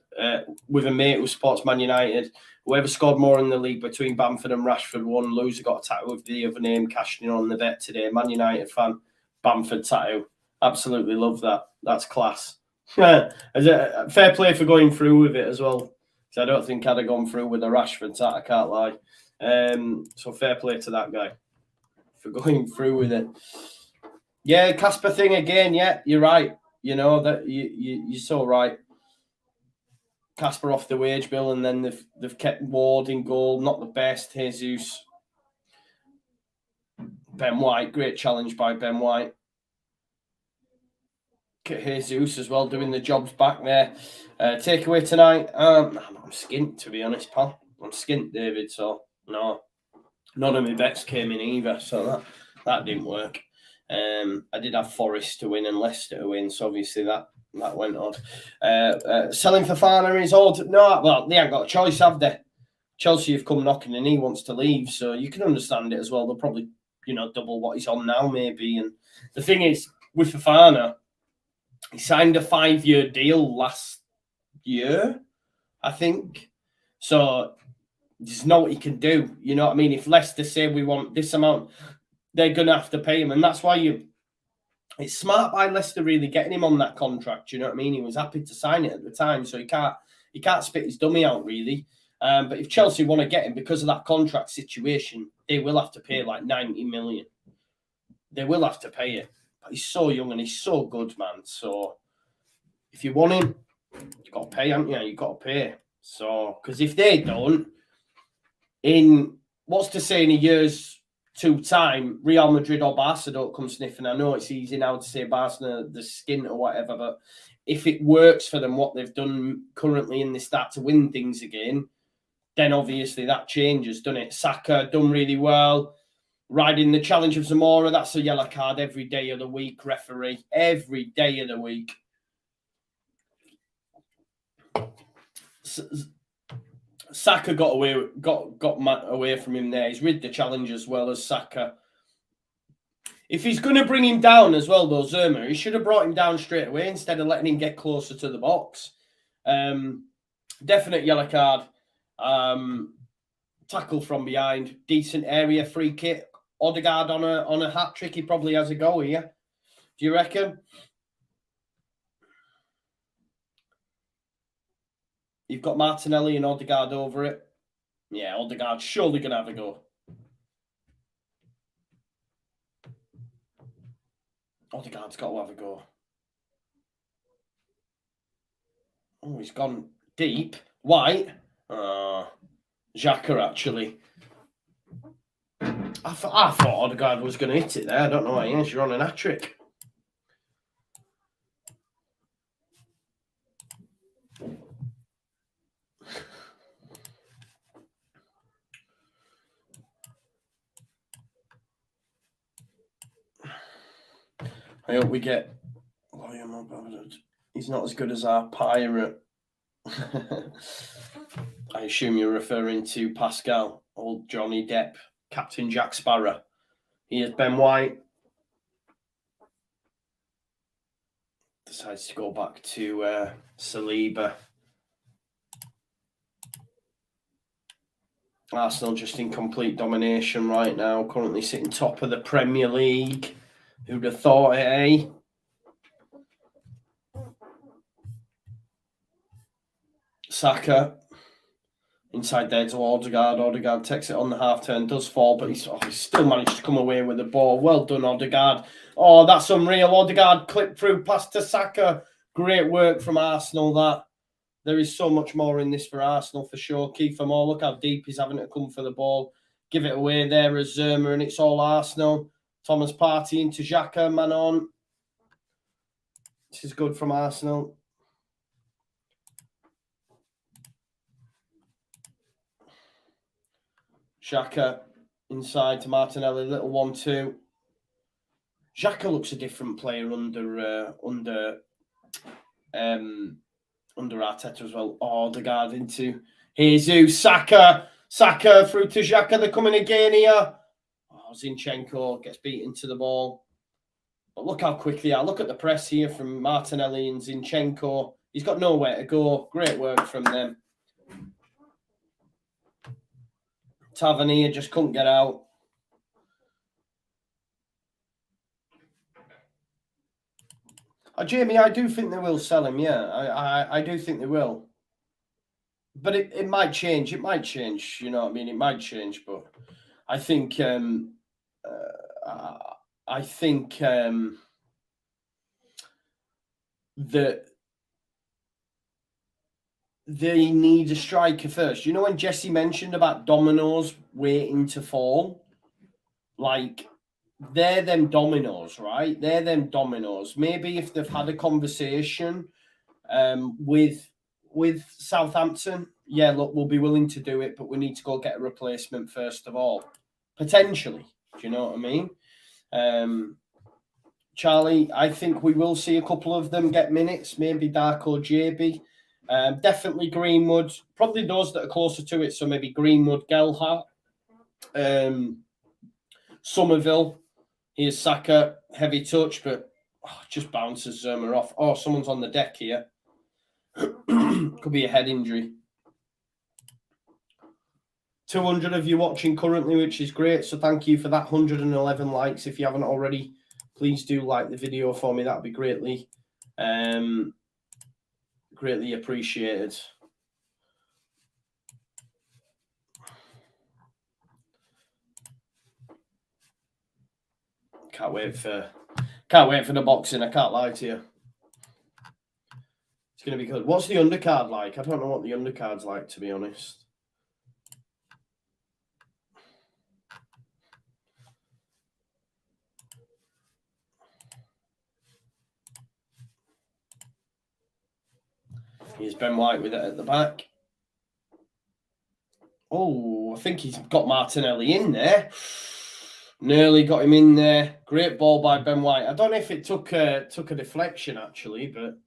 Speaker 1: with a mate who supports Man United. Whoever scored more in the league between Bamford and Rashford won. Loser got a tattoo with the other name, cashing in on the bet today. Man United fan, Bamford tattoo. Absolutely love that. That's class. Fair play for going through with it as well. Because I don't think I'd have gone through with a Rashford tat, I can't lie. So fair play to that guy for going through with it. Yeah, Casper thing again. Yeah, you're right. You know that you're so right. Casper off the wage bill, and then they've kept Ward in goal. Not the best. Jesus, Ben White, great challenge by Ben White. Jesus as well, doing the jobs back there. Takeaway tonight. I'm skint, to be honest, pal. I'm skint, David. So no, none of my bets came in either. So that didn't work. I did have Forest to win and Leicester to win. So obviously that That went odd. Selling Fofana is odd. No, well, they ain't got a choice, have they? Chelsea have come knocking and he wants to leave, so you can understand it as well. They'll probably, double what he's on now, maybe. And the thing is, with Fofana, he signed a 5-year deal last year, I think. So there's no what he can do. You know what I mean? If Leicester say we want this amount, they're going to have to pay him. And that's why it's smart by Leicester really getting him on that contract. You know what I mean? He was happy to sign it at the time, so he can't spit his dummy out really. But if Chelsea want to get him because of that contract situation, they will have to pay like 90 million. They will have to pay it. But he's so young and he's so good, man. So if you want him, you've got to pay, haven't you? You've got to pay. So, because if they don't, what's to say in a year's 2 time, Real Madrid or Barca don't come sniffing. I know it's easy now to say Barca, the skin or whatever, but if it works for them, what they've done currently and they start to win things again, then obviously that changes, doesn't it? Saka done really well. Riding the challenge of Zamora, that's a yellow card every day of the week, referee. Every day of the week. Saka got away from him there. He's rid the challenge as well as Saka. If he's going to bring him down as well, though, Zerma, he should have brought him down straight away instead of letting him get closer to the box. Definite yellow card. Tackle from behind. Decent area. Free kick. Odegaard on a hat-trick. He probably has a go here. Do you reckon? You've got Martinelli and Odegaard over it. Yeah, Odegaard's surely going to have a go. Odegaard's got to have a go. Oh, he's gone deep. White. Xhaka, actually. I thought Odegaard was going to hit it there. I don't know why he is. You're on an hat-trick. I hope we get... He's not as good as our pirate. I assume you're referring to Pascal, old Johnny Depp, Captain Jack Sparrow. Here's Ben White. Decides to go back to Saliba. Arsenal just in complete domination right now, currently sitting top of the Premier League. Who'd have thought it, eh? Saka inside there to Odegaard. Odegaard takes it on the half turn, does fall, but he's still managed to come away with the ball. Well done, Odegaard. Oh, that's unreal. Odegaard clipped through past to Saka. Great work from Arsenal, that. There is so much more in this for Arsenal, for sure. Kiefer Moore, look how deep he's having to come for the ball. Give it away there as Zerma, and it's all Arsenal. Thomas Partey into Xhaka, man on. This is good from Arsenal. Xhaka inside to Martinelli, little 1-2. Xhaka looks a different player under Arteta as well. Odegaard into Jesus. Saka through to Xhaka. They're coming again here. Zinchenko gets beaten to the ball. But look how quick they are. Look at the press here from Martinelli and Zinchenko. He's got nowhere to go. Great work from them. Tavernier just couldn't get out. Jamie, I do think they will sell him, yeah. I do think they will. But it might change. It might change, you know what I mean? It might change, but I think that they need a striker first. You know when Jesse mentioned about dominoes waiting to fall? Like, they're them dominoes, right? They're them dominoes. Maybe if they've had a conversation with Southampton, yeah, look, we'll be willing to do it, but we need to go get a replacement first of all. Potentially. Do you know what I mean? Charlie, I think we will see a couple of them get minutes, maybe Darko JB. Definitely Greenwood, probably those that are closer to it, so maybe Greenwood, Gelhardt, Somerville. Here's Saka, heavy touch, but just bounces Zerma off. Oh, someone's on the deck here. Could be a head injury. 200 of you watching currently, which is great. So thank you for that. 111 likes. If you haven't already, please do like the video for me. That'd be greatly appreciated. Can't wait for the boxing. I can't lie to you. It's going to be good. What's the undercard like? I don't know what the undercard's like, to be honest. Here's Ben White with it at the back. Oh, I think he's got Martinelli in there. Nearly got him in there. Great ball by Ben White. I don't know if it took a deflection, actually, but...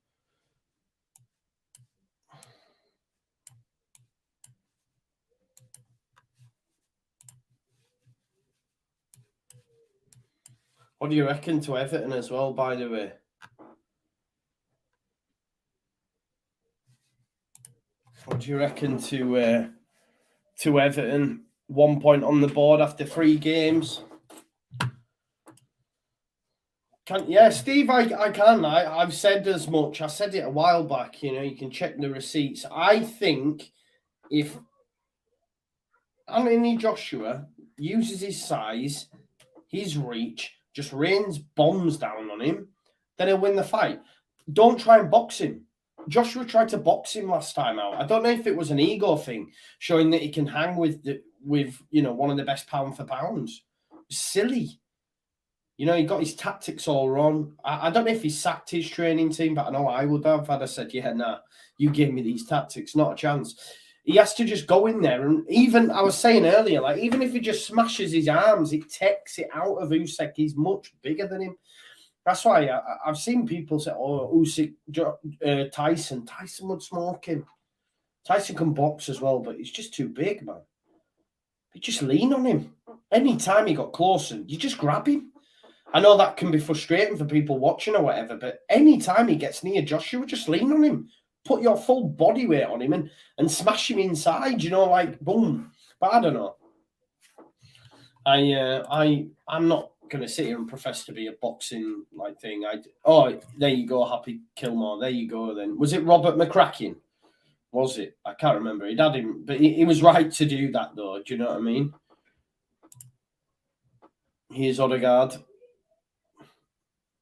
Speaker 1: What do you reckon to Everton as well, by the way? What do you reckon to Everton? 1 point on the board after 3 games. Yeah, Steve, I can. I've said as much. I said it a while back. You know, you can check the receipts. I think if Anthony Joshua uses his size, his reach, just rains bombs down on him, then he'll win the fight. Don't try and box him. Joshua tried to box him last time out. I don't know if it was an ego thing, showing that he can hang with you know, one of the best pound for pounds. Silly. You know, he got his tactics all wrong. I don't know if he sacked his training team, but I know I would have. I'd have said, yeah, nah, you gave me these tactics, not a chance. He has to just go in there. And even, I was saying earlier, like, even if he just smashes his arms, it takes it out of Usyk. He's much bigger than him. That's why I've seen people say, oh, Usyk, Tyson. Tyson would smoke him. Tyson can box as well, but he's just too big, man. You just lean on him. Any time he got closer, you just grab him. I know that can be frustrating for people watching or whatever, but any time he gets near Joshua, just lean on him. Put your full body weight on him and smash him inside, you know, like, boom. But I don't know. I'm not going to sit here and profess to be a boxing like thing. Oh, there you go, Happy Kilmore. There you go then. Was it Robert McCracken? Was it? I can't remember. He'd had him, but he was right to do that, though. Do you know what I mean? Here's Odegaard.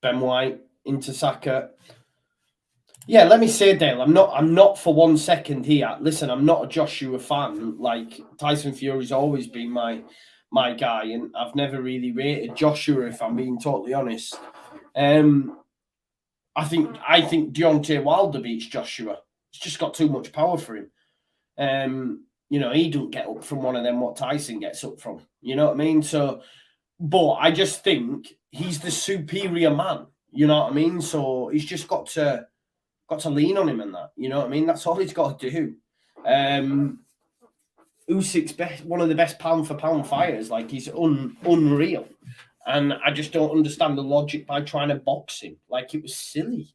Speaker 1: Ben White into Saka. Yeah, let me say, Dale, I'm not for 1 second here. Listen, I'm not a Joshua fan. Like, Tyson Fury's always been my guy, and I've never really rated Joshua, if I'm being totally honest. I think Deontay Wilder beats Joshua. He's just got too much power for him. You know, he don't get up from one of them what Tyson gets up from. You know what I mean? So, but I just think he's the superior man. You know what I mean? So he's just got to lean on him and that. You know what I mean? That's all he's got to do. Usyk's one of the best pound for pound fighters. Like, he's unreal. And I just don't understand the logic by trying to box him. Like, it was silly.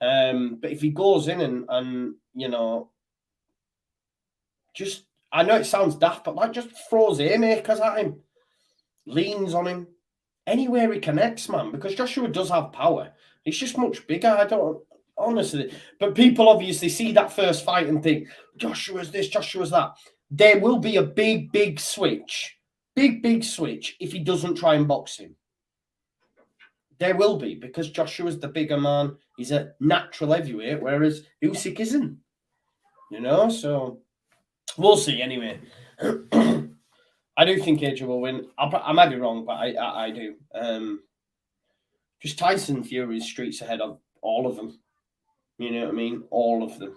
Speaker 1: But if he goes in and you know, just, I know it sounds daft, but like, just throws haymakers at him, leans on him, anywhere he connects, man, because Joshua does have power. He's just much bigger. I don't, honestly, but people obviously see that first fight and think, Joshua's this, Joshua's that. There will be a big switch, big switch if he doesn't try and box him. There will be, because Joshua's the bigger man. He's a natural heavyweight, whereas Usyk isn't. You know, so we'll see anyway. I do think AJ will win. I might be wrong, but I do. Just Tyson Fury is streets ahead of all of them. You know what I mean? All of them.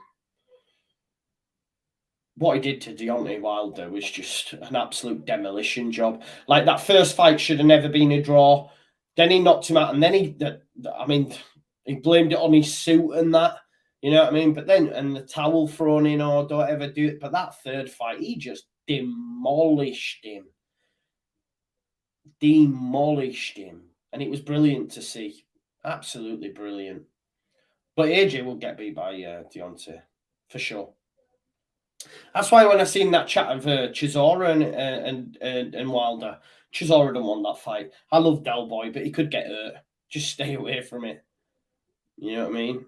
Speaker 1: What he did to Deontay Wilder was just an absolute demolition job. Like, that first fight should have never been a draw. Then he knocked him out, and then he blamed it on his suit and that. You know what I mean? But then, and the towel thrown in or don't ever do it. But that third fight, he just demolished him. And it was brilliant to see. Absolutely brilliant. But AJ will get beat by Deontay, for sure. That's why when I seen that chat of Chisora and Wilder, Chisora done won that fight. I love Del Boy, but he could get hurt. Just stay away from it. You know what I mean?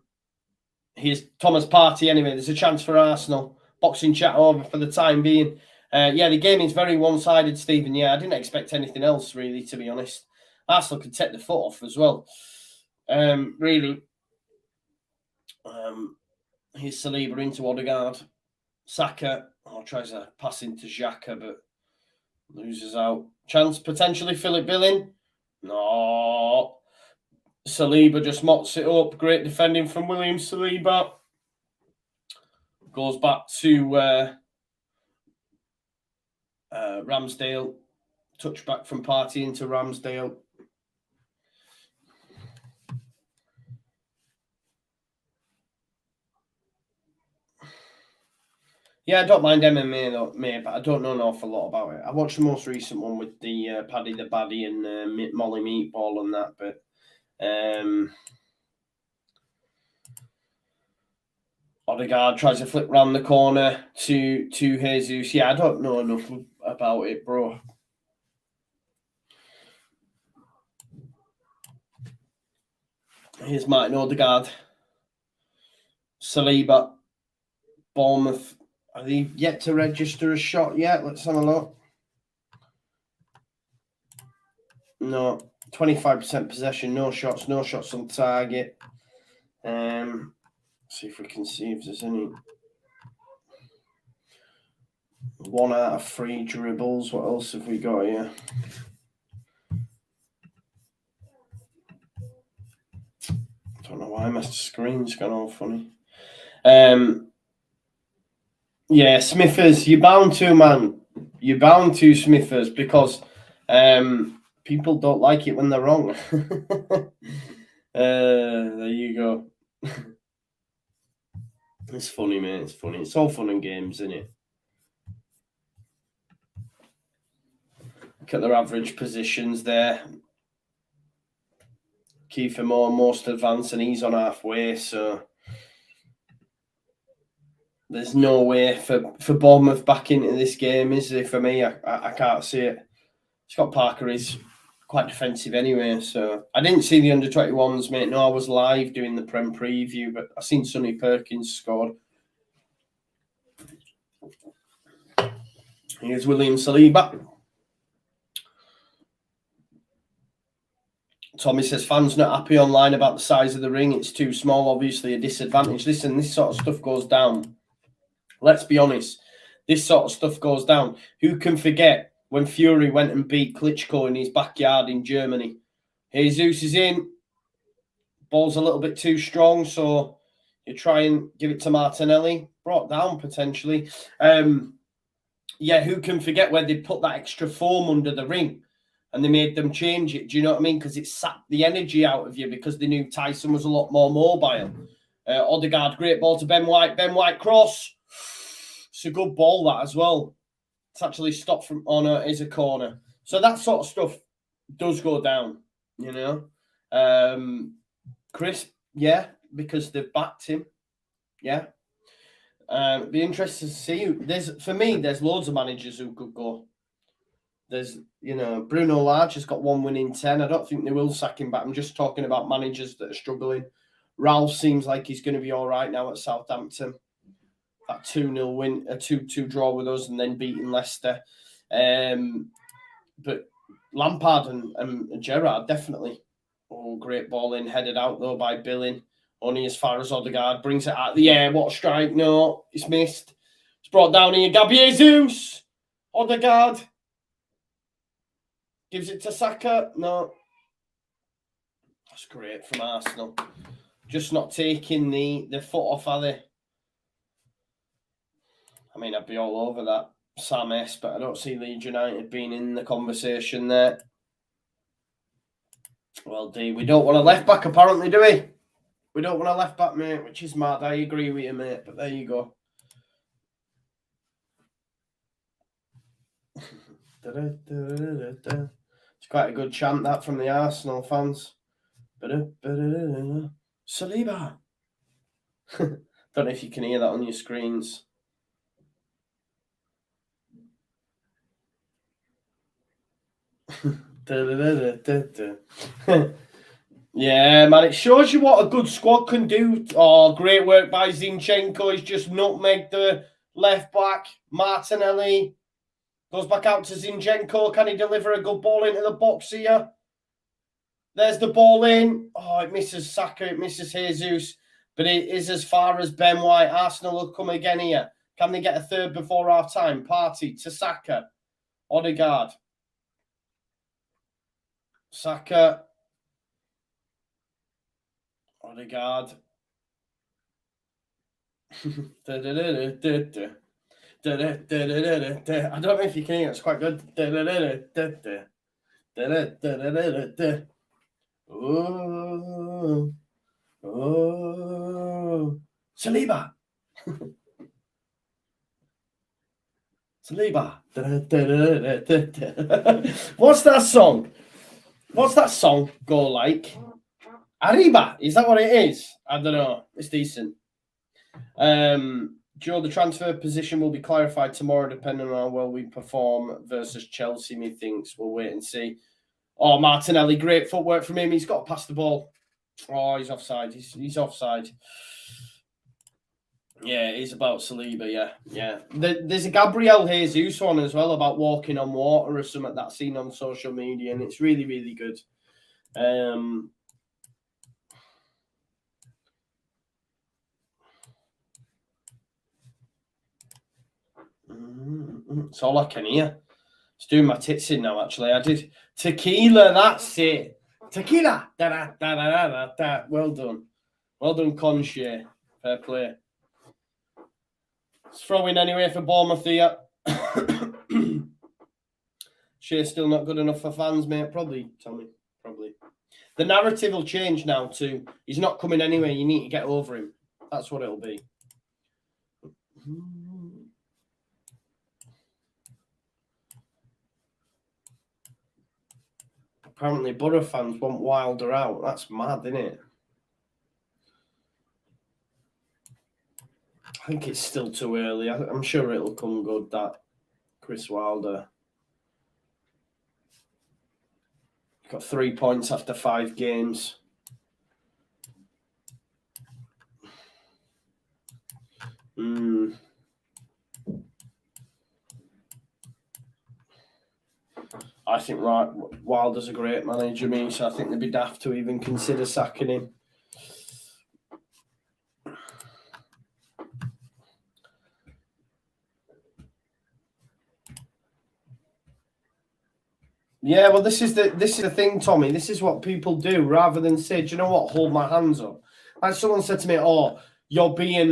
Speaker 1: Here's Thomas Partey anyway. There's a chance for Arsenal. Boxing chat over for the time being. Yeah, the game is very one-sided, Stephen. Yeah, I didn't expect anything else, really, to be honest. Arsenal could take the foot off as well. Really. Here's Saliba into Odegaard. Saka tries a pass into Xhaka, but loses out. Chance potentially Philip Billing. No. Saliba just mots it up. Great defending from William Saliba. Goes back to Ramsdale. Touchback from Partey into Ramsdale. Yeah, I don't mind MMA though, mate, but I don't know an awful lot about it. I watched the most recent one with the Paddy the Baddy and Molly Meatball and that, but Odegaard tries to flip round the corner to Jesus. Yeah, I don't know enough about it, bro. Here's Martin Odegaard. Saliba. Bournemouth. Are they yet to register a shot yet? Let's have a look. No. 25% possession. No shots. No shots on target. See if we can see if there's any. 1 out of 3 dribbles. What else have we got here? Don't know why my screen's gone all funny. Yeah, Smithers, you're bound to, man. You're bound to, Smithers, because people don't like it when they're wrong. There you go. It's funny, mate. It's funny. It's all fun and games, isn't it? Look at their average positions there. Kiefer Moore most advanced, and he's on halfway, so there's no way for Bournemouth back into this game, is there? For me, I can't see it. Scott Parker is quite defensive anyway, so I didn't see the under-21s, mate. No, I was live doing the Prem preview, but I seen Sonny Perkins scored. Here's William Saliba. Tommy says fans not happy online about the size of the ring. It's too small, obviously a disadvantage. Listen, this sort of stuff goes down. Let's be honest. This sort of stuff goes down. Who can forget when Fury went and beat Klitschko in his backyard in Germany? Jesus is in. Ball's a little bit too strong, so you try and give it to Martinelli. Brought down potentially. Yeah, who can forget where they put that extra foam under the ring? And they made them change it. Do you know what I mean? Because it sapped the energy out of you because they knew Tyson was a lot more mobile. Odegaard, great ball to Ben White. Ben White cross. It's a good ball, that as well. It's actually stopped from is a corner. So that sort of stuff does go down, you know. Chris, yeah, because they've backed him. Yeah. It'd be interesting to see. For me, there's loads of managers who could go. There's, Bruno Lage has got 1 win in 10. I don't think they will sack him back. I'm just talking about managers that are struggling. Ralph seems like he's going to be all right now at Southampton. That 2-0 win, a 2-2 draw with us and then beating Leicester. But Lampard and Gerrard, definitely. Oh, great ball in, headed out though by Billing. Only as far as Odegaard. Brings it out of the air. What a strike. No, it's missed. It's brought down here. Gabriel Jesus. Odegaard. Gives it to Saka. No. That's great from Arsenal. Just not taking the foot off, are they? I mean, I'd be all over that Sam S, but I don't see Leeds United being in the conversation there. Well, D, we don't want a left back apparently, do we? We don't want a left back, mate, which is mad. I agree with you, mate, but there you go. It's quite a good chant, that, from the Arsenal fans. Saliba. Don't know if you can hear that on your screens. Yeah, man, it shows you what a good squad can do. Oh, great work by Zinchenko. He's just nutmegged the left back. Martinelli goes back out to Zinchenko. Can he deliver a good ball into the box here? There's the ball in. Oh, it misses Saka. It misses Jesus. But it is as far as Ben White. Arsenal will come again here. Can they get a third before half-time? Partey to Saka. Odegaard. Saka. Odegaard. I don't know if you can hear it. It's quite good. Oh, Saliba. Saliba. What's that song? What's that song go like? Arriba. Is that what it is? I don't know. It's decent. Joe, the transfer position will be clarified tomorrow depending on how well we perform versus Chelsea, methinks. We'll wait and see. Oh, Martinelli, great footwork from him. He's got to pass the ball. Oh, he's offside. He's offside. Yeah, he's about Saliba, yeah. There's a Gabriel Jesus one as well about walking on water or something that's seen on social media, and it's really, really good. It's all I can hear. It's doing my tits in now, actually. I did tequila, that's it. Tequila. Da, da, da, da, da, da. Well done. Well done, Conche. Fair play. It's throwing anyway for Bournemouth here. Shea's still not good enough for fans, mate. Probably, Tommy. Probably. The narrative will change now to he's not coming anyway. You need to get over him. That's what it'll be. Apparently, Borough fans want Wilder out. That's mad, isn't it? I think it's still too early. I'm sure it'll come good, that Chris Wilder. Got 3 points after 5 games. I think Wilder's a great manager, me, so I think they'd be daft to even consider sacking him. Yeah, well, this is the thing, Tommy. This is what people do rather than say, do you know what? Hold my hands up. Like someone said to me, "Oh, you're being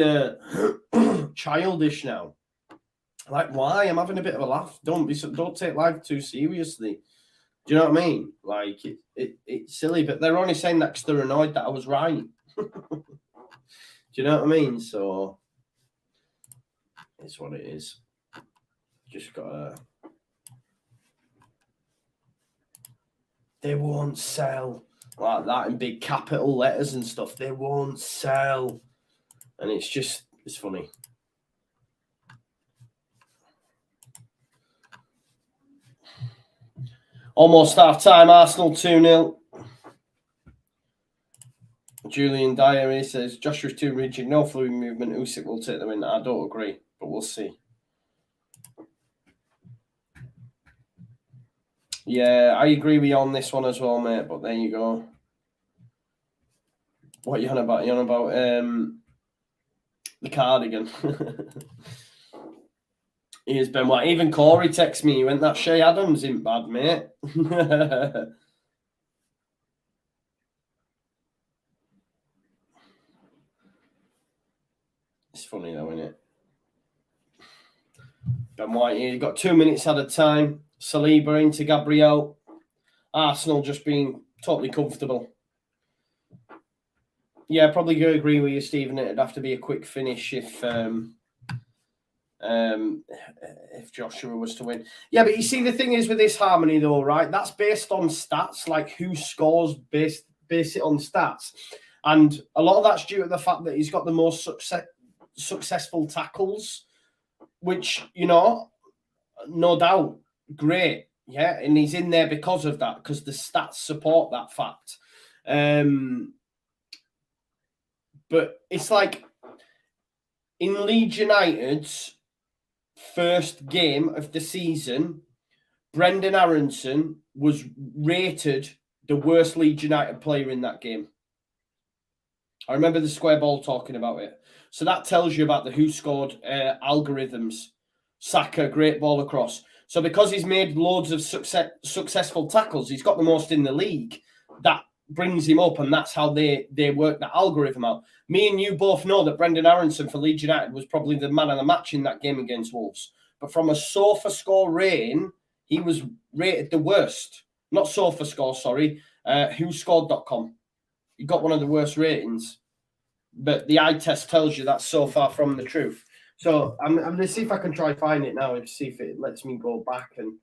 Speaker 1: childish now." Like, why? I'm having a bit of a laugh. Don't take life too seriously. Do you know what I mean? Like, it's silly, but they're only saying that because they're annoyed that I was right. Do you know what I mean? So it's what it is. Just gotta. They won't sell like that in big capital letters and stuff. They won't sell, and it's funny. Almost half time, Arsenal 2-0. Julian Diary says, Joshua's too rigid, no fluid movement. Usyk will take the win. I don't agree, but we'll see. Yeah, I agree with you on this one as well, mate, but there you go. What are you on about? You're on about the cardigan. Here's Ben White. Even Corey texts me. He went, that Shay Adams isn't bad, mate. It's funny though, isn't it? Ben White here. You've got 2 minutes at a time. Saliba into Gabriel. Arsenal just being totally comfortable. Yeah, I probably agree with you, Stephen. It'd have to be a quick finish if Joshua was to win. Yeah, but you see, the thing is with this harmony, though, right? That's based on stats, like who scores, base it on stats. And a lot of that's due to the fact that he's got the most successful tackles, which, you know, no doubt, great. Yeah, and he's in there because of that, because the stats support that fact. But it's like in Leeds United's first game of the season, Brendan Aronson was rated the worst Leeds United player in that game. I remember the Square Ball talking about it. So that tells you about the who scored algorithms. Saka, great ball across. So because he's made loads of successful tackles, he's got the most in the league. That brings him up, and that's how they work the algorithm out. Me and you both know that Brendan Aronson for Leeds United was probably the man of the match in that game against Wolves. But from a sofa score rating, he was rated the worst. Not sofa score, sorry. WhoScored.com. He got one of the worst ratings. But the eye test tells you that's so far from the truth. So I'm going to see if I can try find it now and see if it lets me go back and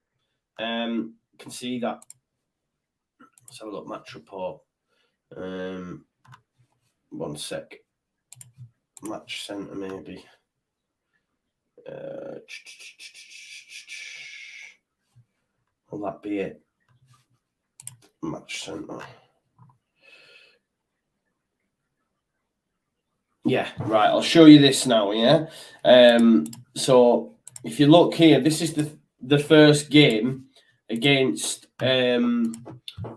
Speaker 1: can see that. Let's have a look. Match report. 1 sec. Match centre, maybe. Will that be it? Match centre. Yeah, right. I'll show you this now, yeah? So if you look here, this is the first game against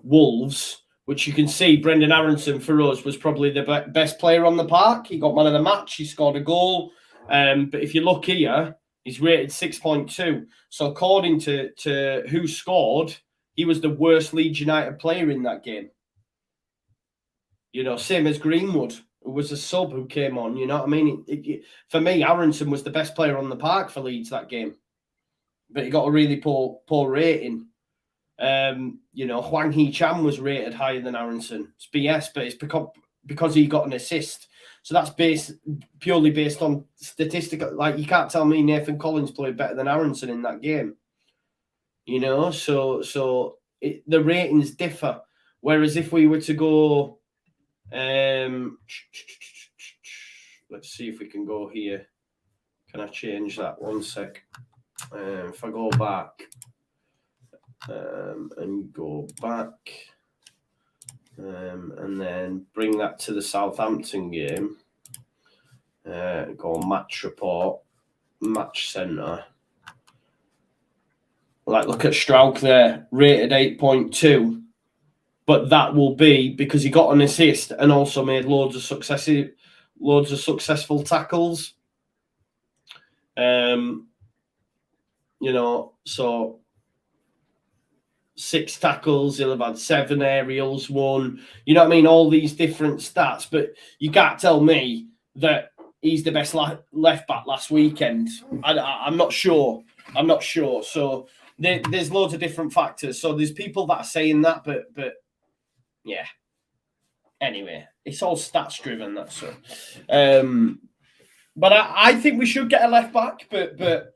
Speaker 1: Wolves, which you can see Brendan Aronson for us was probably the best player on the park. He got man of the match. He scored a goal. But if you look here, he's rated 6.2. So according to who scored, he was the worst Leeds United player in that game. You know, same as Greenwood, who was a sub who came on. You know what I mean? For me, Aronson was the best player on the park for Leeds that game. But he got a really poor rating. You know, Hwang Hee-chan was rated higher than Aronson. It's BS, but it's because he got an assist. So that's purely based on statistical. Like, you can't tell me Nathan Collins played better than Aronson in that game. You know, so the ratings differ. Whereas if we were to go, let's see if we can go here. Can I change that? 1 sec. If I go back and go back and then bring that to the Southampton game, go match report, match centre. Like, look at Strauch there, rated 8.2, but that will be because he got an assist and also made loads of successful tackles. You know, so 6 tackles, he'll have had 7 aerials, 1. You know what I mean? All these different stats, but you can't tell me that he's the best left back last weekend. I'm not sure. So there's loads of different factors. So there's people that are saying that, but yeah. Anyway, it's all stats driven. That's so. But I think we should get a left back, but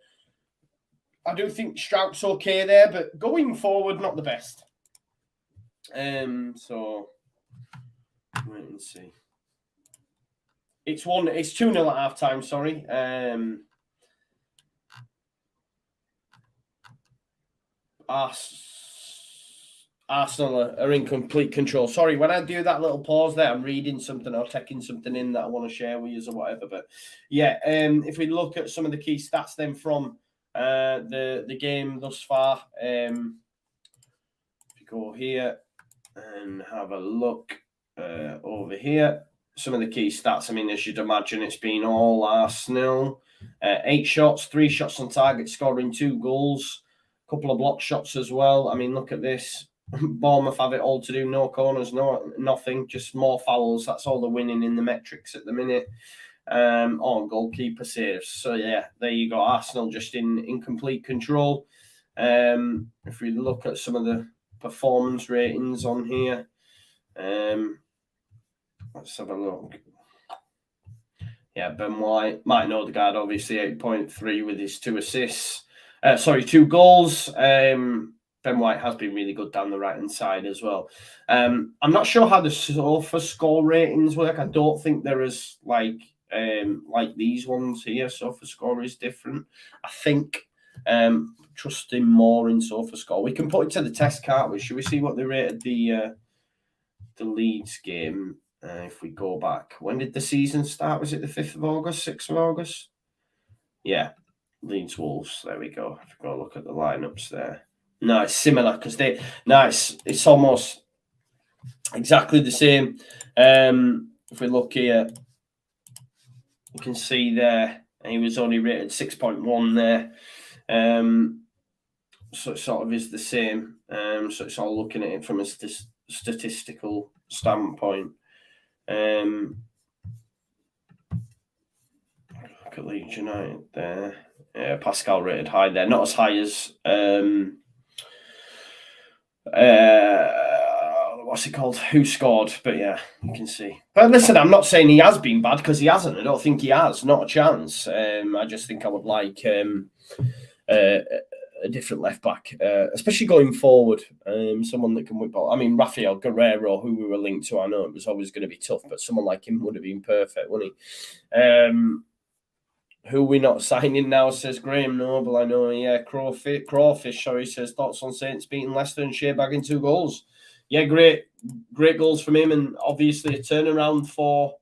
Speaker 1: I do think Strauch's okay there, but going forward, not the best. So wait and see. It's 2-0 at half time, sorry. Arsenal are in complete control. Sorry, when I do that little pause there, I'm reading something or taking something in that I want to share with you or whatever. But yeah, if we look at some of the key stats then from the game thus far, if you go here and have a look over here, some of the key stats. I mean, as you'd imagine, it's been all Arsenal. 8 shots, 3 shots on target, scoring 2 goals, a couple of block shots as well. I mean, look at this. Bournemouth have it all to do. No corners, nothing, just more fouls. That's all the winning in the metrics at the minute. Goalkeeper saves. So yeah, there you go. Arsenal just in complete control. If we look at some of the performance ratings on here, Let's have a look. Yeah, Ben White, Martin Odegaard, obviously 8.3 with his 2 assists. 2 goals. Ben White has been really good down the right-hand side as well. I'm not sure how the sofa score ratings work. I don't think they're as like these ones here. Sofa score is different. I think trusting more in sofa score. We can put it to the test, can't we? Should we see what they rated the Leeds game? If we go back, when did the season start? Was it the 5th of August, 6th of August? Yeah, Leeds Wolves. There we go. If we go look at the lineups there. No, it's similar because it's almost exactly the same. If we look here, you can see there he was only rated 6.1 there. So it sort of is the same. So it's all looking at it from a statistical standpoint. Look at Leeds United there. Yeah, Pascal rated high there, not as high as what's it called? Who scored? But yeah, you can see. But listen, I'm not saying he has been bad because he hasn't. I don't think he has. Not a chance. I just think I would like a different left back, especially going forward. Someone that can whip ball. I mean, Rafael Guerrero, who we were linked to, I know it was always going to be tough, but someone like him would have been perfect, wouldn't he? Who are we not signing now, says Graham Noble. I know, yeah. Crawfish, sorry, says thoughts on Saints beating Leicester and Shea bagging 2 goals. Yeah, great goals from him, and obviously a turnaround for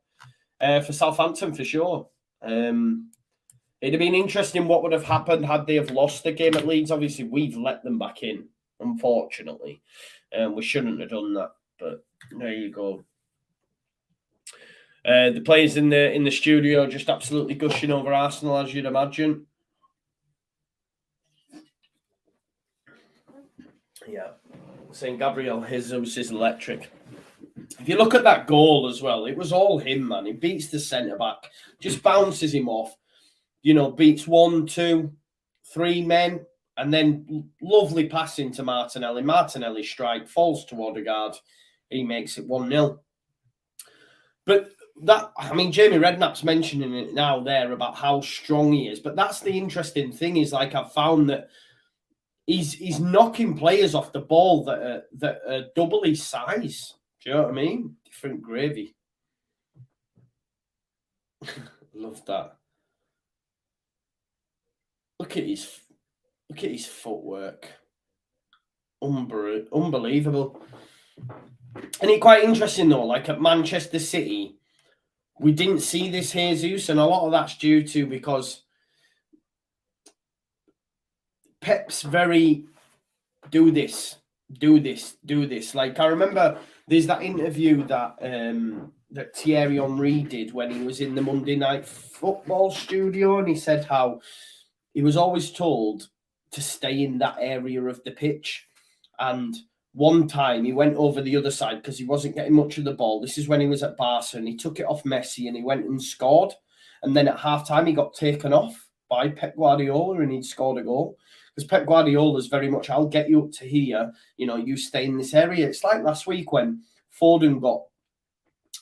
Speaker 1: Southampton for sure. It'd have been interesting what would have happened had they have lost the game at Leeds. Obviously, we've let them back in, unfortunately. We shouldn't have done that, but there you go. The players in the studio just absolutely gushing over Arsenal, as you'd imagine. Yeah. Saying Gabriel Jesus is electric. If you look at that goal as well, it was all him, man. He beats the centre-back, just bounces him off. Beats 1, 2, 3 men, and then lovely passing to Martinelli. Martinelli strike, falls to Odegaard. He makes it 1-0. But Jamie Redknapp's mentioning it now there about how strong he is. But that's the interesting thing is, like, I've found that he's knocking players off the ball that are double his size. Do you know what I mean? Different gravy. Love that. Look at his footwork. Unbelievable. And it's quite interesting though, like at Manchester City, we didn't see this Jesus, and a lot of that's due to because Pep's very do this. Like I remember there's that interview that Thierry Henry did when he was in the Monday Night Football studio, and he said how he was always told to stay in that area of the pitch. And one time he went over the other side because he wasn't getting much of the ball. This is when he was at Barca, and he took it off Messi and he went and scored. And then at halftime he got taken off by Pep Guardiola and he'd scored a goal. Because Pep Guardiola is very much, I'll get you up to here, you stay in this area. It's like last week when Foden got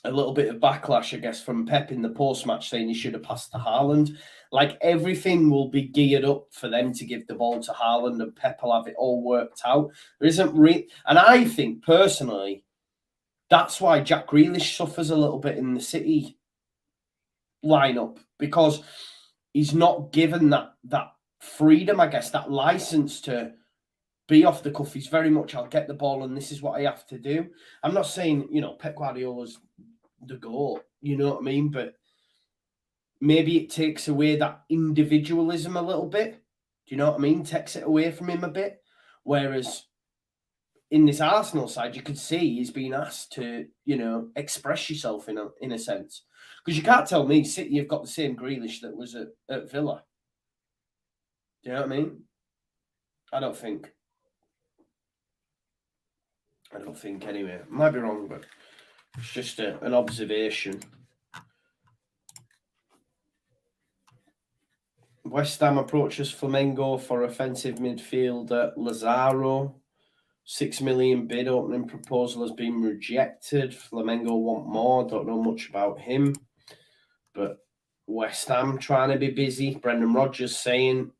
Speaker 1: a little bit of backlash, I guess, from Pep in the post-match saying he should have passed to Haaland. Like, everything will be geared up for them to give the ball to Haaland, and Pep will have it all worked out. There isn't and I think, personally, that's why Jack Grealish suffers a little bit in the City lineup, because he's not given that freedom, I guess, that license to be off the cuff. He's very much, I'll get the ball and this is what I have to do. I'm not saying, Pep Guardiola's the GOAT, you know what I mean? But maybe it takes away that individualism a little bit. Do you know what I mean? Takes it away from him a bit. Whereas in this Arsenal side, you could see he's been asked to, express yourself in a sense. Because you can't tell me City have got the same Grealish that was at Villa. Do you know what I mean? I don't think anyway. I might be wrong, but it's just an observation. West Ham approaches Flamengo for offensive midfielder Lazaro. 6 million bid opening proposal has been rejected. Flamengo want more. Don't know much about him. But West Ham trying to be busy. Brendan Rodgers saying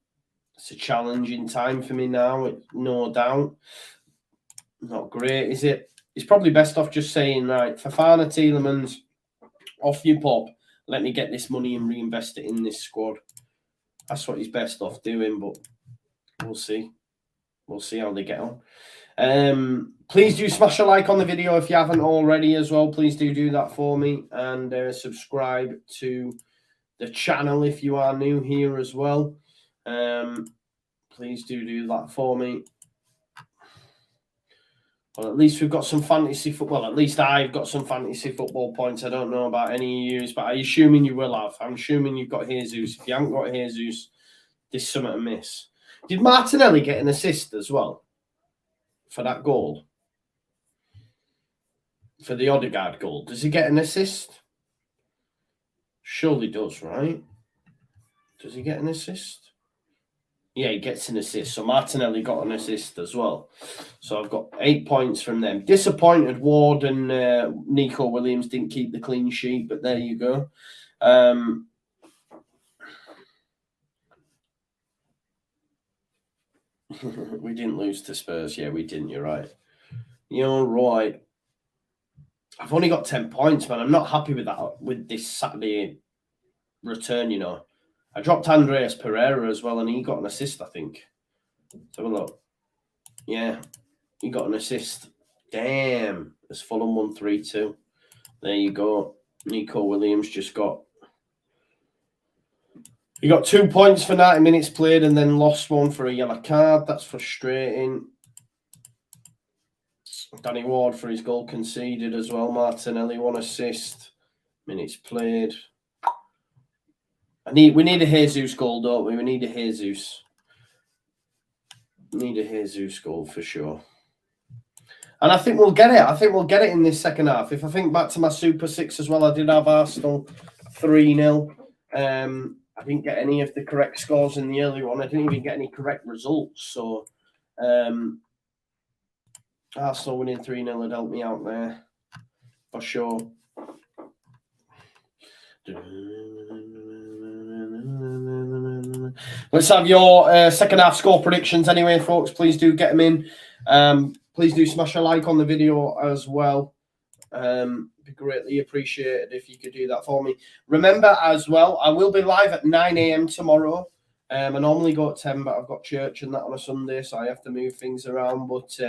Speaker 1: it's a challenging time for me now, no doubt. Not great, is it? It's probably best off just saying, right, Fofana, Tielemans, off you pop. Let me get this money and reinvest it in this squad. That's what he's best off doing, but we'll see. We'll see how they get on. Please do smash a like on the video if you haven't already as well. Please do that for me. And subscribe to the channel if you are new here as well. Please do that for me. Well, at least we've got some fantasy football. At least I've got some fantasy football points. I don't know about any of you, but I'm assuming you will have. I'm assuming you've got Jesus. If you haven't got Jesus, there's something to miss. Did Martinelli get an assist as well for that goal? For the Odegaard goal? Does he get an assist? Surely does, right? Does he get an assist? Yeah, he gets an assist. So Martinelli got an assist as well. So I've got 8 points from them. Disappointed Ward and Nico Williams didn't keep the clean sheet, but there you go. We didn't lose to Spurs. Yeah, we didn't. You're right. You're right. I've only got 10 points, man. I'm not happy with that, with this Saturday return, you know. I dropped Andreas Pereira as well, and he got an assist, I think. Let's have a look. Yeah, he got an assist. Damn. It's Fulham 1-3-2. There you go. Nico Williams just got... He got 2 points for 90 minutes played and then lost one for a yellow card. That's frustrating. Danny Ward for his goal conceded as well. Martinelli, 1 assist. Minutes played. We need a Jesus goal, don't we? We need a Jesus. We need a Jesus goal for sure. And I think we'll get it. I think we'll get it in this second half. If I think back to my Super 6 as well, I did have Arsenal 3-0. I didn't get any of the correct scores in the early one. I didn't even get any correct results. So Arsenal winning 3-0 would help me out there for sure. Let's have your second half score predictions anyway, folks. Please do get them in. Please do smash a like on the video as well. Be greatly appreciated if you could do that for me. Remember as well, I will be live at 9 a.m. tomorrow. I normally go at 10, but I've got church and that on a Sunday, so I have to move things around. But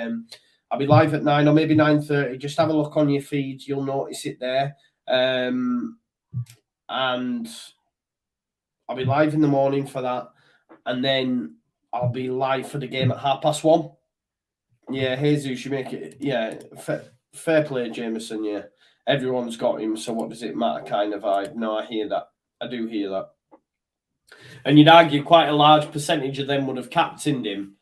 Speaker 1: I'll be live at 9 or maybe 9:30. Just have a look on your feeds. You'll notice it there. And I'll be live in the morning for that. And then I'll be live for the game at 1:30. Yeah, Jesus, you make it. Yeah, fair play, Jameson. Yeah, everyone's got him. So what does it matter? Kind of vibe. No, I hear that. I do hear that. And you'd argue quite a large percentage of them would have captained him.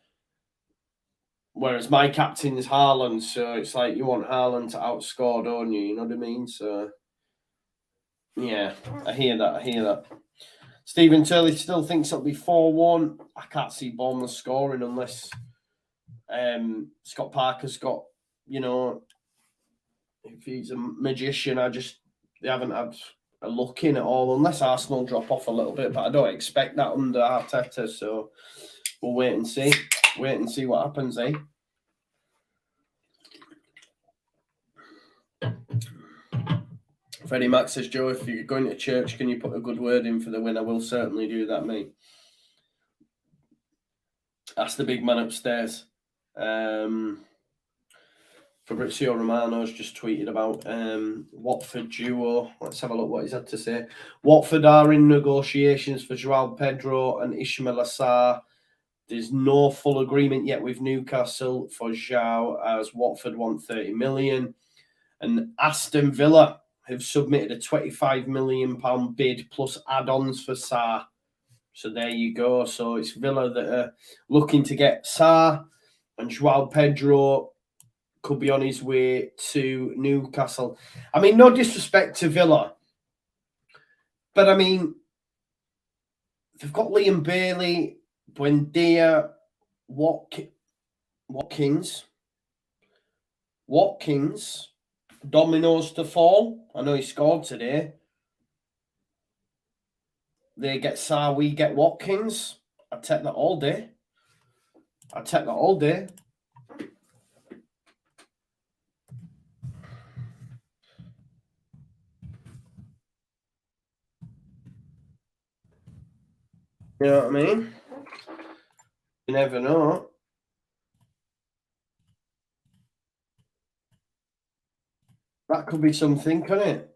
Speaker 1: Whereas my captain is Haaland. So it's like you want Haaland to outscore, don't you? You know what I mean? So yeah, I hear that. I hear that. Stephen Turley still thinks it'll be 4-1. I can't see Bournemouth scoring unless Scott Parker's got, you know, if he's a magician. They haven't had a look in at all, unless Arsenal drop off a little bit, but I don't expect that under Arteta, so we'll wait and see. Wait and see what happens, eh? Freddie Mac says, Joe, if you're going to church, can you put a good word in for the win? I will certainly do that, mate. That's the big man upstairs. Fabrizio Romano's just tweeted about Watford duo. Let's have a look what he's had to say. Watford are in negotiations for Joao Pedro and Ismail Assar. There's no full agreement yet with Newcastle for Joao, as Watford want 30 million. And Aston Villa have submitted a £25 million bid plus add-ons for Sarr. So there you go. So it's Villa that are looking to get Sarr, and Joao Pedro could be on his way to Newcastle. I mean, no disrespect to Villa, but I mean, they've got Liam Bailey, Buendia, Watkins. Watkins, dominoes to fall. I know he scored today. They get Saar, we get Watkins. I'd take that all day. I'd take that all day. You know what I mean? You never know. That could be something, couldn't it?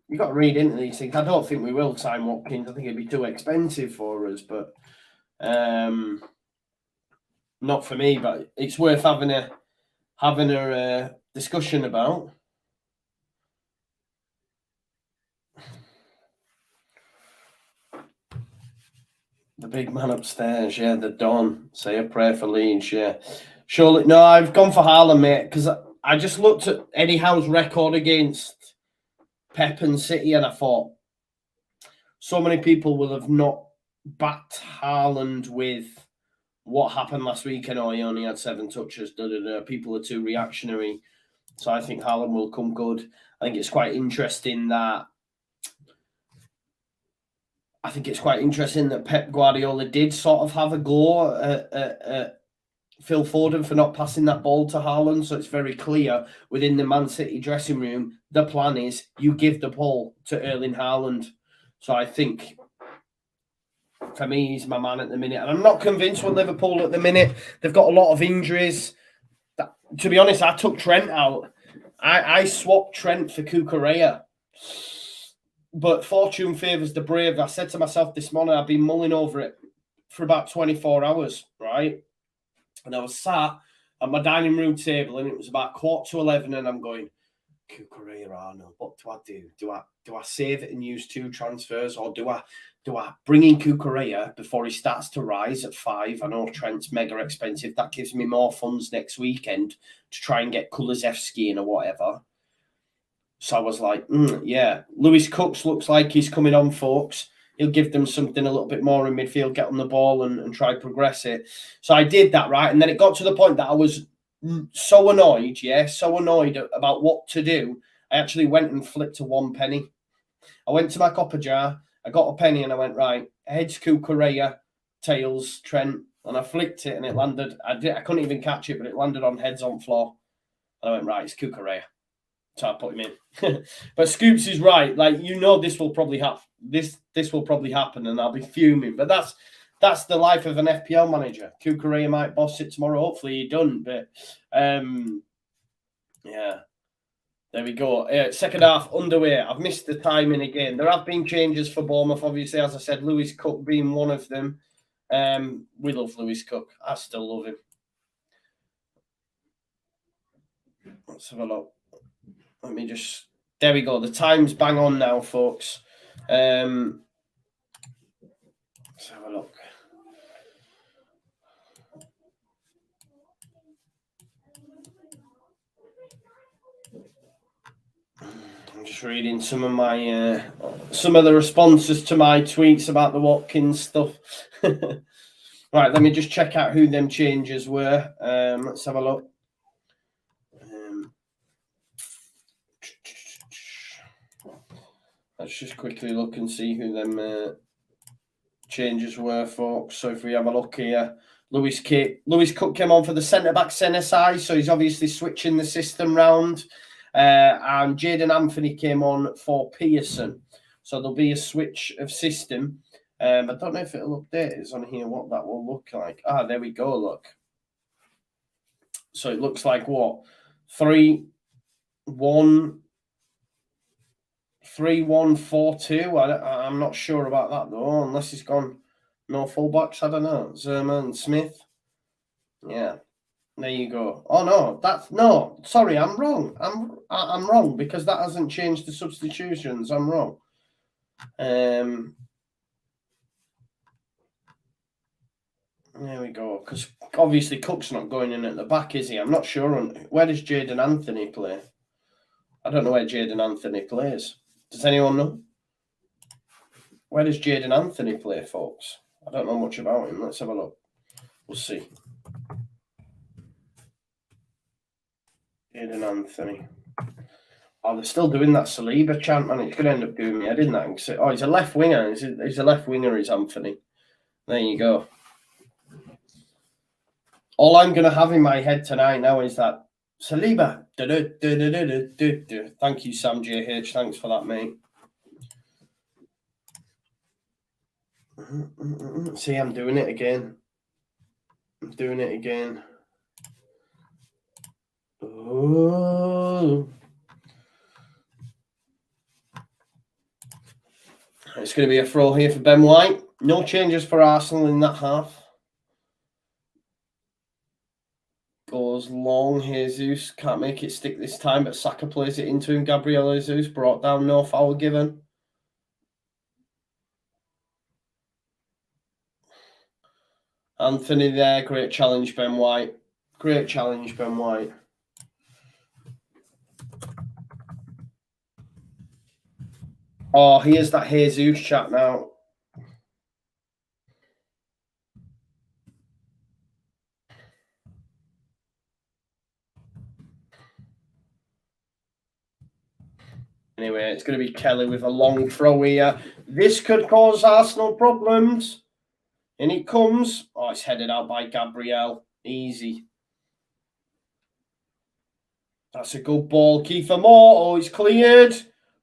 Speaker 1: You've got to read into these things. I don't think we will sign Watkins. I think it'd be too expensive for us, but not for me. But it's worth having a discussion about. The big man upstairs, yeah, the Don. Say a prayer for Leeds, yeah. Surely, no, I've gone for Haaland, mate, because I just looked at Eddie Howe's record against Pep and City, and I thought so many people will have not backed Haaland with what happened last week. I know he only had 7 touches. People are too reactionary. So I think Haaland will come good. I think it's quite interesting that Pep Guardiola did sort of have a go at Phil Foden for not passing that ball to Haaland. So it's very clear within the Man City dressing room, the plan is you give the ball to Erling Haaland. So I think, for me, he's my man at the minute. And I'm not convinced with Liverpool at the minute. They've got a lot of injuries. To be honest, I took Trent out. I swapped Trent for Cucurella. But fortune favours the brave. I said to myself this morning, I've been mulling over it for about 24 hours, right? And I was sat at my dining room table, and it was about 11:15, and I'm going, Cucurella, Arnold, what do I do? Do I save it and use 2 transfers, or do I bring in Cucurella before he starts to rise at 5? I know Trent's mega expensive. That gives me more funds next weekend to try and get Kulusevski in or whatever. So I was like, yeah. Lewis Cooks looks like he's coming on, folks. He'll give them something a little bit more in midfield, get on the ball and try progress it. So I did that, right? And then it got to the point that I was so annoyed, about what to do. I actually went and flipped to 1 penny. I went to my copper jar, I got a penny, and I went, right, heads Cucurella, tails Trent, and I flicked it, and it landed. I couldn't even catch it, but it landed on heads on floor. And I went, right, it's Cucurella. So I put him in. But Scoops is right. Like, this will probably happen. This will probably happen, and I'll be fuming. But that's the life of an FPL manager. Cucurella might boss it tomorrow. Hopefully he doesn't. But yeah, there we go. Second half underway. I've missed the timing again. There have been changes for Bournemouth, obviously, as I said. Lewis Cook being one of them. We love Lewis Cook. I still love him. Let's have a look. Let me just... There we go. The time's bang on now, folks. Let's have a look. I'm just reading some of the responses to my tweets about the Watkins stuff. Right, let me just check out who them changes were. Let's have a look. Let's just quickly look and see who them changes were, folks. So if we have a look here, Lewis Cook came on for the centre-back centre side, so he's obviously switching the system round. And Jaden Anthony came on for Pearson. So there'll be a switch of system. I don't know if it'll update us on here what that will look like. Ah, there we go, look. So it looks like what? 3-1-4-2. I'm not sure about that though, unless it's gone no fullbacks. I don't know. Zerman, Smith. Yeah, there you go. Oh no, sorry, I'm wrong. I'm wrong because that hasn't changed the substitutions. I'm wrong. There we go. Because obviously Cook's not going in at the back, is he? I'm not sure. Where does Jaden Anthony play? I don't know where Jaden Anthony plays. Does anyone know? Where does Jaden Anthony play, folks? I don't know much about him. Let's have a look. We'll see. Aiden Anthony. Oh, they're still doing that Saliba chant, man. It's going to end up doing me head in that. Oh, he's a left winger. He's a left winger, is Anthony. There you go. All I'm going to have in my head tonight now is that Saliba. Thank you, Sam JH. Thanks for that, mate. See, I'm doing it again. Oh. It's going to be a throw here for Ben White. No changes for Arsenal in that half. Goes long. Jesus can't make it stick this time, but Saka plays it into him. Gabriel Jesus brought down, no foul given. Anthony there, great challenge, Ben White. Great challenge, Ben White. Oh, here's that Jesus chat now. Anyway, it's going to be Kelly with a long throw here. This could cause Arsenal problems. And it comes. Oh, it's headed out by Gabriel. Easy. That's a good ball. Kiefer Moore. Oh, he's cleared.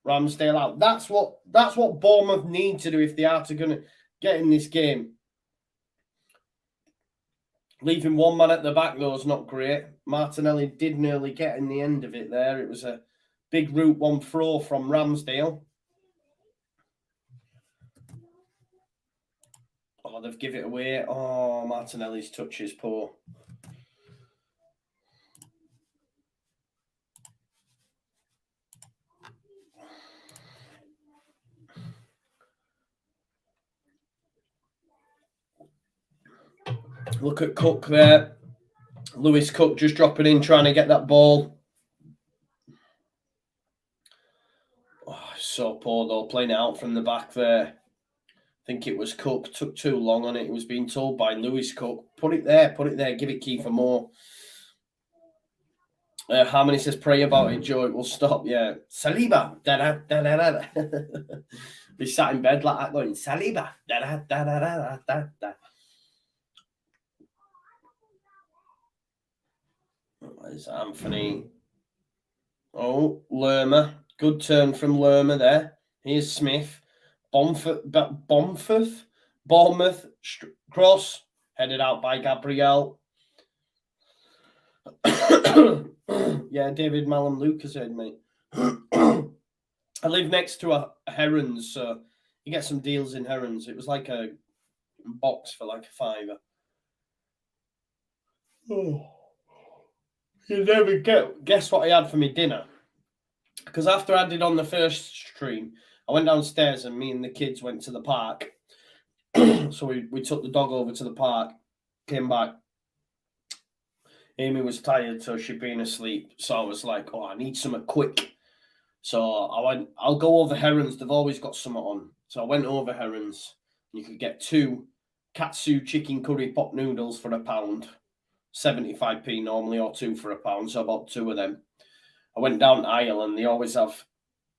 Speaker 1: Ramsdale out. That's what Bournemouth need to do if they are going to get in this game. Leaving one man at the back, though, is not great. Martinelli did nearly get in the end of it there. It was a big route one throw from Ramsdale. Oh, they've given it away. Oh, Martinelli's touch is poor. Look at Cook there. Lewis Cook just dropping in, trying to get that ball. Oh, so poor, though, playing it out from the back there. I think it was Cook. Took too long on it. It was being told by Lewis Cook. Put it there. Give it Kiefer Moore. Harmony says, pray about it, Joe. It will stop. Yeah. Saliba. Da-da-da-da-da. He sat in bed like that going, Saliba. Da-da-da-da-da-da-da. There's Anthony. Oh, Lerma. Good turn from Lerma there. Here's Smith. Bournemouth. Cross. Headed out by Gabriel. Yeah, David Mallam Lucas said, mate. I live next to a Herons, so you get some deals in Herons. It was like a box for like a £5. Oh. You never guess what I had for me dinner. Because after I did on the first stream, I went downstairs and me and the kids went to the park. So we took the dog over to the park, came back. Amy was tired, so she'd been asleep. So I was like, oh, I need something quick. So I went, I'll go over Herons. They've always got something on. So I went over Herons. You could get 2 katsu chicken curry pot noodles for £1. 75p normally, or 2 for £1. So I bought 2 of them. I went down to aisle and they always have,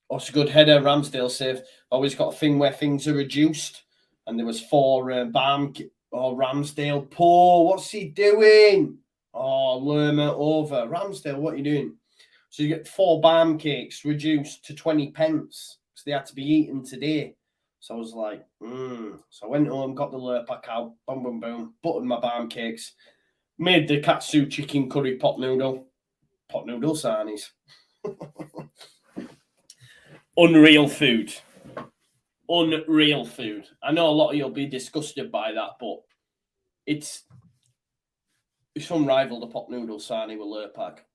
Speaker 1: oh, it's a good header, Ramsdale save. Always got a thing where things are reduced. And there was 4 Ramsdale. Poor, what's he doing? Oh, Lerma over. Ramsdale, what are you doing? So you get 4 barm cakes reduced to 20 pence because they had to be eaten today. So I was like, So I went home, got the lure pack out, boom, boom, boom, buttered my barm cakes, made the katsu chicken curry pot noodle sarnies. Unreal food. Unreal food. I know a lot of you'll be disgusted by that, but it's unrivaled, the pot noodle sarnie with lure pack.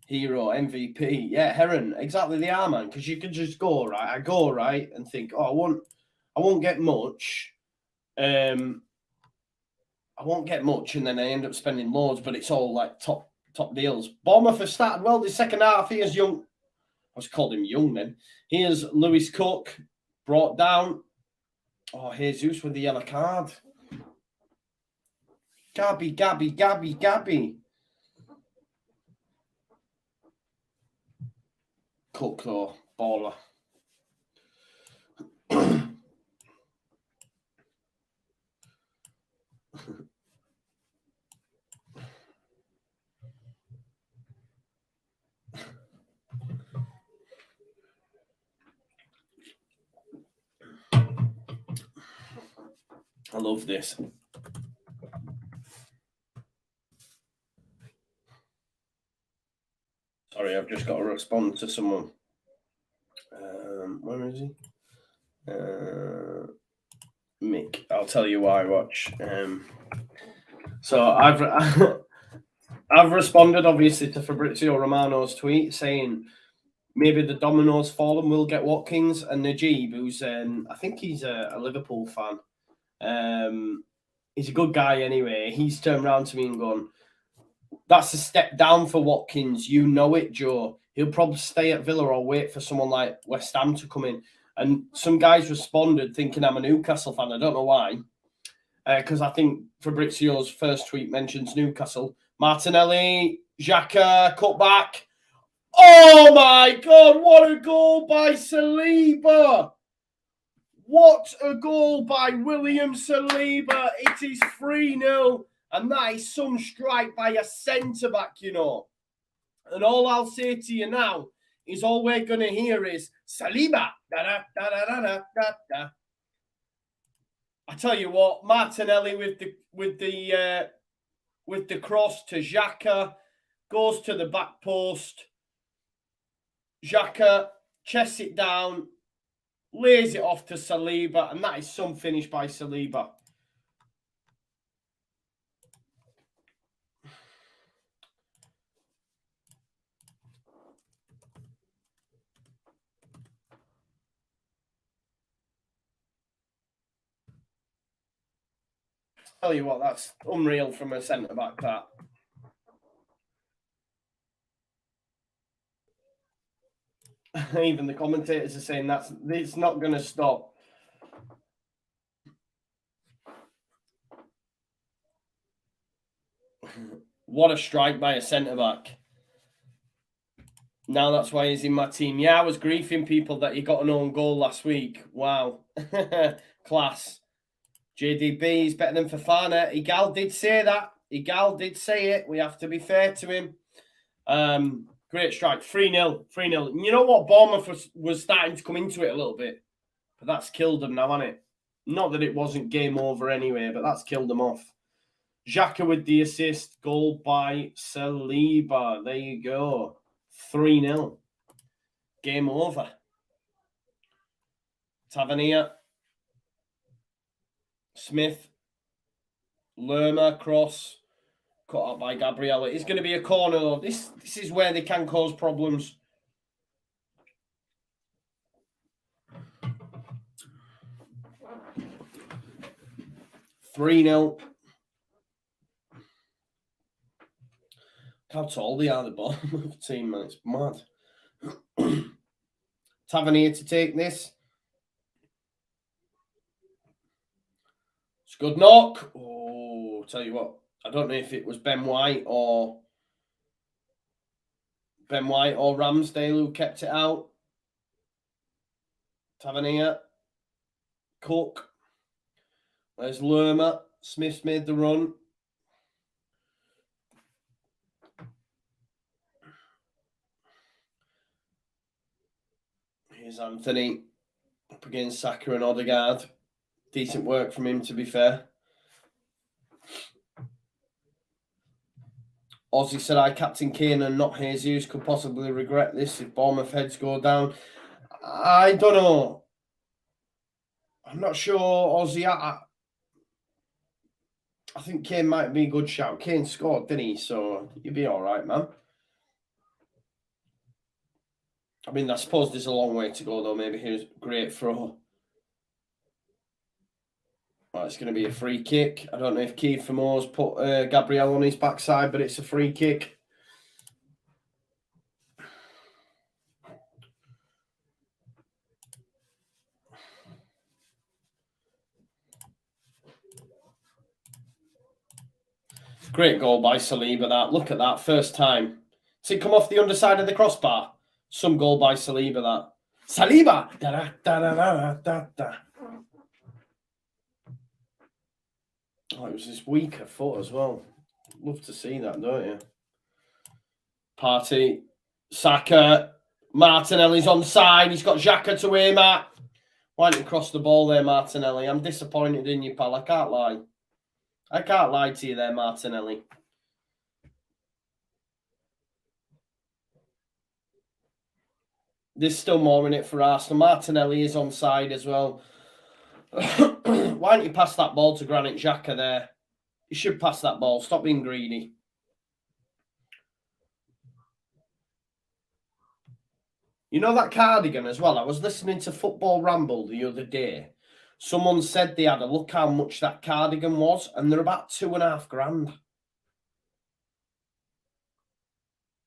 Speaker 1: Hero, MVP. Yeah, Heron. Exactly, the are, man. Because you can just go, right? I go, right, and think, oh, I won't get much. I won't get much, and then I end up spending loads, but it's all like top deals. Bournemouth have started well the second half. Here's Young. I was called him Young then. Here's Lewis Cook. Brought down. Oh, Jesus with the yellow card. Gabby. Cook, though. Baller. I love this. Sorry, I've just got to respond to someone. Where is he? Mick. I'll tell you why. Watch. So I've I've responded obviously to Fabrizio Romano's tweet saying maybe the dominoes fall and we'll get Watkins, and Najib, who's I think he's a Liverpool fan. He's a good guy anyway. He's turned around to me and gone, "That's a step down for Watkins. You know it, Joe. He'll probably stay at Villa or wait for someone like West Ham to come in." And some guys responded thinking I'm a Newcastle fan. I don't know why. Because I think Fabrizio's first tweet mentions Newcastle. Martinelli, Xhaka, cutback. Oh my God, what a goal by Saliba. What a goal by William Saliba. It is 3-0. And that is some strike by a centre-back, you know. And all I'll say to you now is all we're going to hear is Saliba. Da-da-da-da-da-da-da. I tell you what, Martinelli with the cross to Xhaka, goes to the back post. Xhaka chests it down, lays it off to Saliba, and that is some finish by Saliba. Tell you what, that's unreal from a centre-back, that. Even the commentators are saying it's not going to stop. What a strike by a centre-back. Now that's why he's in my team. Yeah, I was griefing people that he got an own goal last week. Wow. Class. JDB is better than Fofana. Igal did say that. Igal did say it. We have to be fair to him. Great strike. 3-0. 3-0. You know what? Bournemouth was starting to come into it a little bit. But that's killed them now, hasn't it? Not that it wasn't game over anyway, but that's killed them off. Xhaka with the assist. Goal by Saliba. There you go. 3-0. Game over. Tavernier. Smith. Lerma cross. Cut out by Gabriel. It's going to be a corner, though. This is where they can cause problems. $3-0. How tall they are, the Bournemouth team, man. It's mad. Tavernier to take this. It's a good knock. Oh, tell you what. I don't know if it was Ben White or Ramsdale who kept it out. Tavernier. Cook. There's Lerma. Smith's made the run. Here's Anthony up against Saka and Odegaard. Decent work from him, to be fair. Ozzy said, "I Captain Kane and not Jesus could possibly regret this if Bournemouth heads go down." I don't know. I'm not sure, Ozzy. I think Kane might be a good shout. Kane scored, didn't he? So you'll be all right, man. I mean, I suppose there's a long way to go, though. Maybe here's great throw. Oh, it's going to be a free kick. I don't know if Keith Famo's put Gabriel on his backside, but it's a free kick. Great goal by Saliba, that. Look at that, first time. See it come off the underside of the crossbar? Some goal by Saliba, that. Saliba! Da-da-da-da-da-da-da. Oh, it was his weaker foot as well. Love to see that, don't you? Partey, Saka, Martinelli's onside. He's got Xhaka to aim at. Why didn't you cross the ball there, Martinelli? I'm disappointed in you, pal. I can't lie. I can't lie to you there, Martinelli. There's still more in it for Arsenal. Martinelli is onside as well. Why don't you pass that ball to Granit Xhaka there? You should pass that ball. Stop being greedy. You know that cardigan as well? I was listening to Football Ramble the other day. Someone said they had a look how much that cardigan was, and they're about $2,500.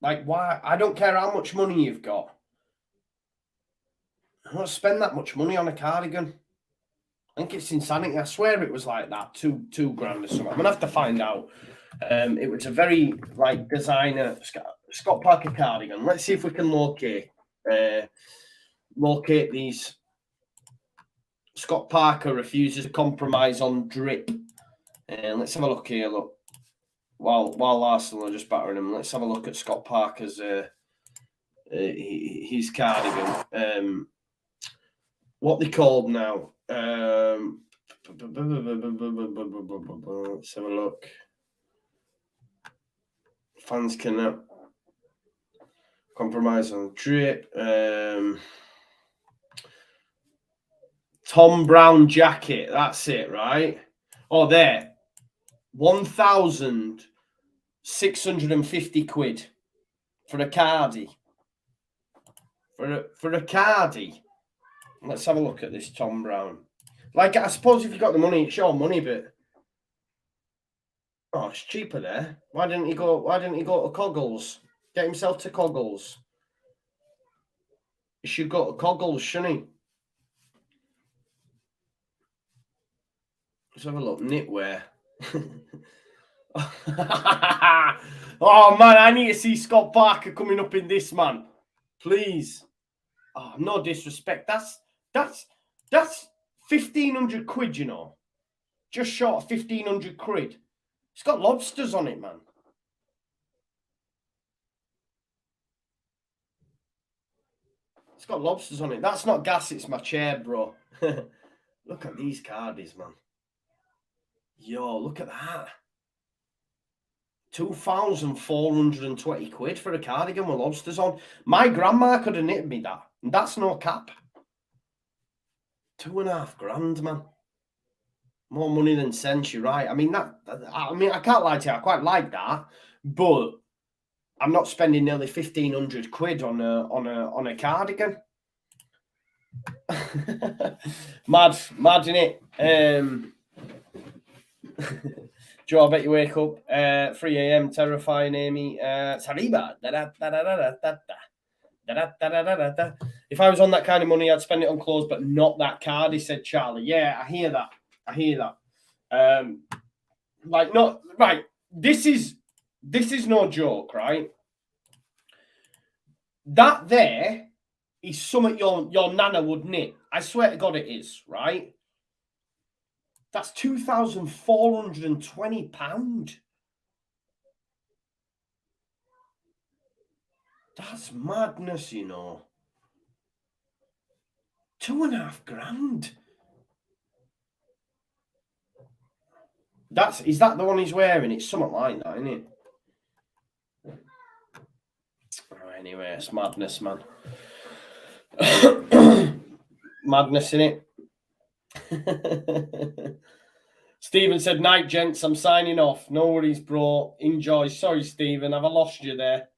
Speaker 1: Like, why? I don't care how much money you've got. I don't spend that much money on a cardigan. I think it's insanity. I swear it was like that, two grand or something. I'm gonna have to find out. It was a very like designer Scott Parker cardigan. Let's see if we can locate these. Scott Parker refuses to compromise on drip. Let's have a look here. Look, while Arsenal are just battering him, let's have a look at Scott Parker's his cardigan. What they called now? Let's have a look. Fans can compromise on drip. Tom Brown jacket. That's it, right? Oh, there. 1,650 quid for a cardie. For a cardie. Let's have a look at this Tom Brown. Like, I suppose if you got the money, it's your money, but oh, it's cheaper there. Why didn't he go to Coggles? Get himself to Coggles. He should go to Coggles, shouldn't he? Let's have a look. Knitwear. Oh man, I need to see Scott Parker coming up in this, man. Please. Oh, no disrespect. That's 1,500 quid, you know. Just short of 1,500 quid. It's got lobsters on it, man. It's got lobsters on it. That's not gas, it's my chair, bro. Look at these cardies, man. Yo, look at that. 2,420 quid for a cardigan with lobsters on. My grandma could have knitted me that. And that's no cap. 2,500, man. More money than sense, you're right. I mean, I can't lie to you. I quite like that. But I'm not spending nearly 1,500 quid on a cardigan. Mad, innit? Joe, I bet you wake up 3 a.m. terrifying Amy. Saliba. If I was on that kind of money, I'd spend it on clothes, but not that card, he said Charlie. Yeah, I hear that. This is no joke, right? That there is something your nana would knit. I swear to God it is, right? That's £2,420. That's madness, you know. 2,500. Is that the one he's wearing? It's something like that, isn't it? Anyway, it's madness, man. Madness, innit? Stephen said, night, gents. I'm signing off. No worries, bro. Enjoy. Sorry, Stephen. Have I lost you there?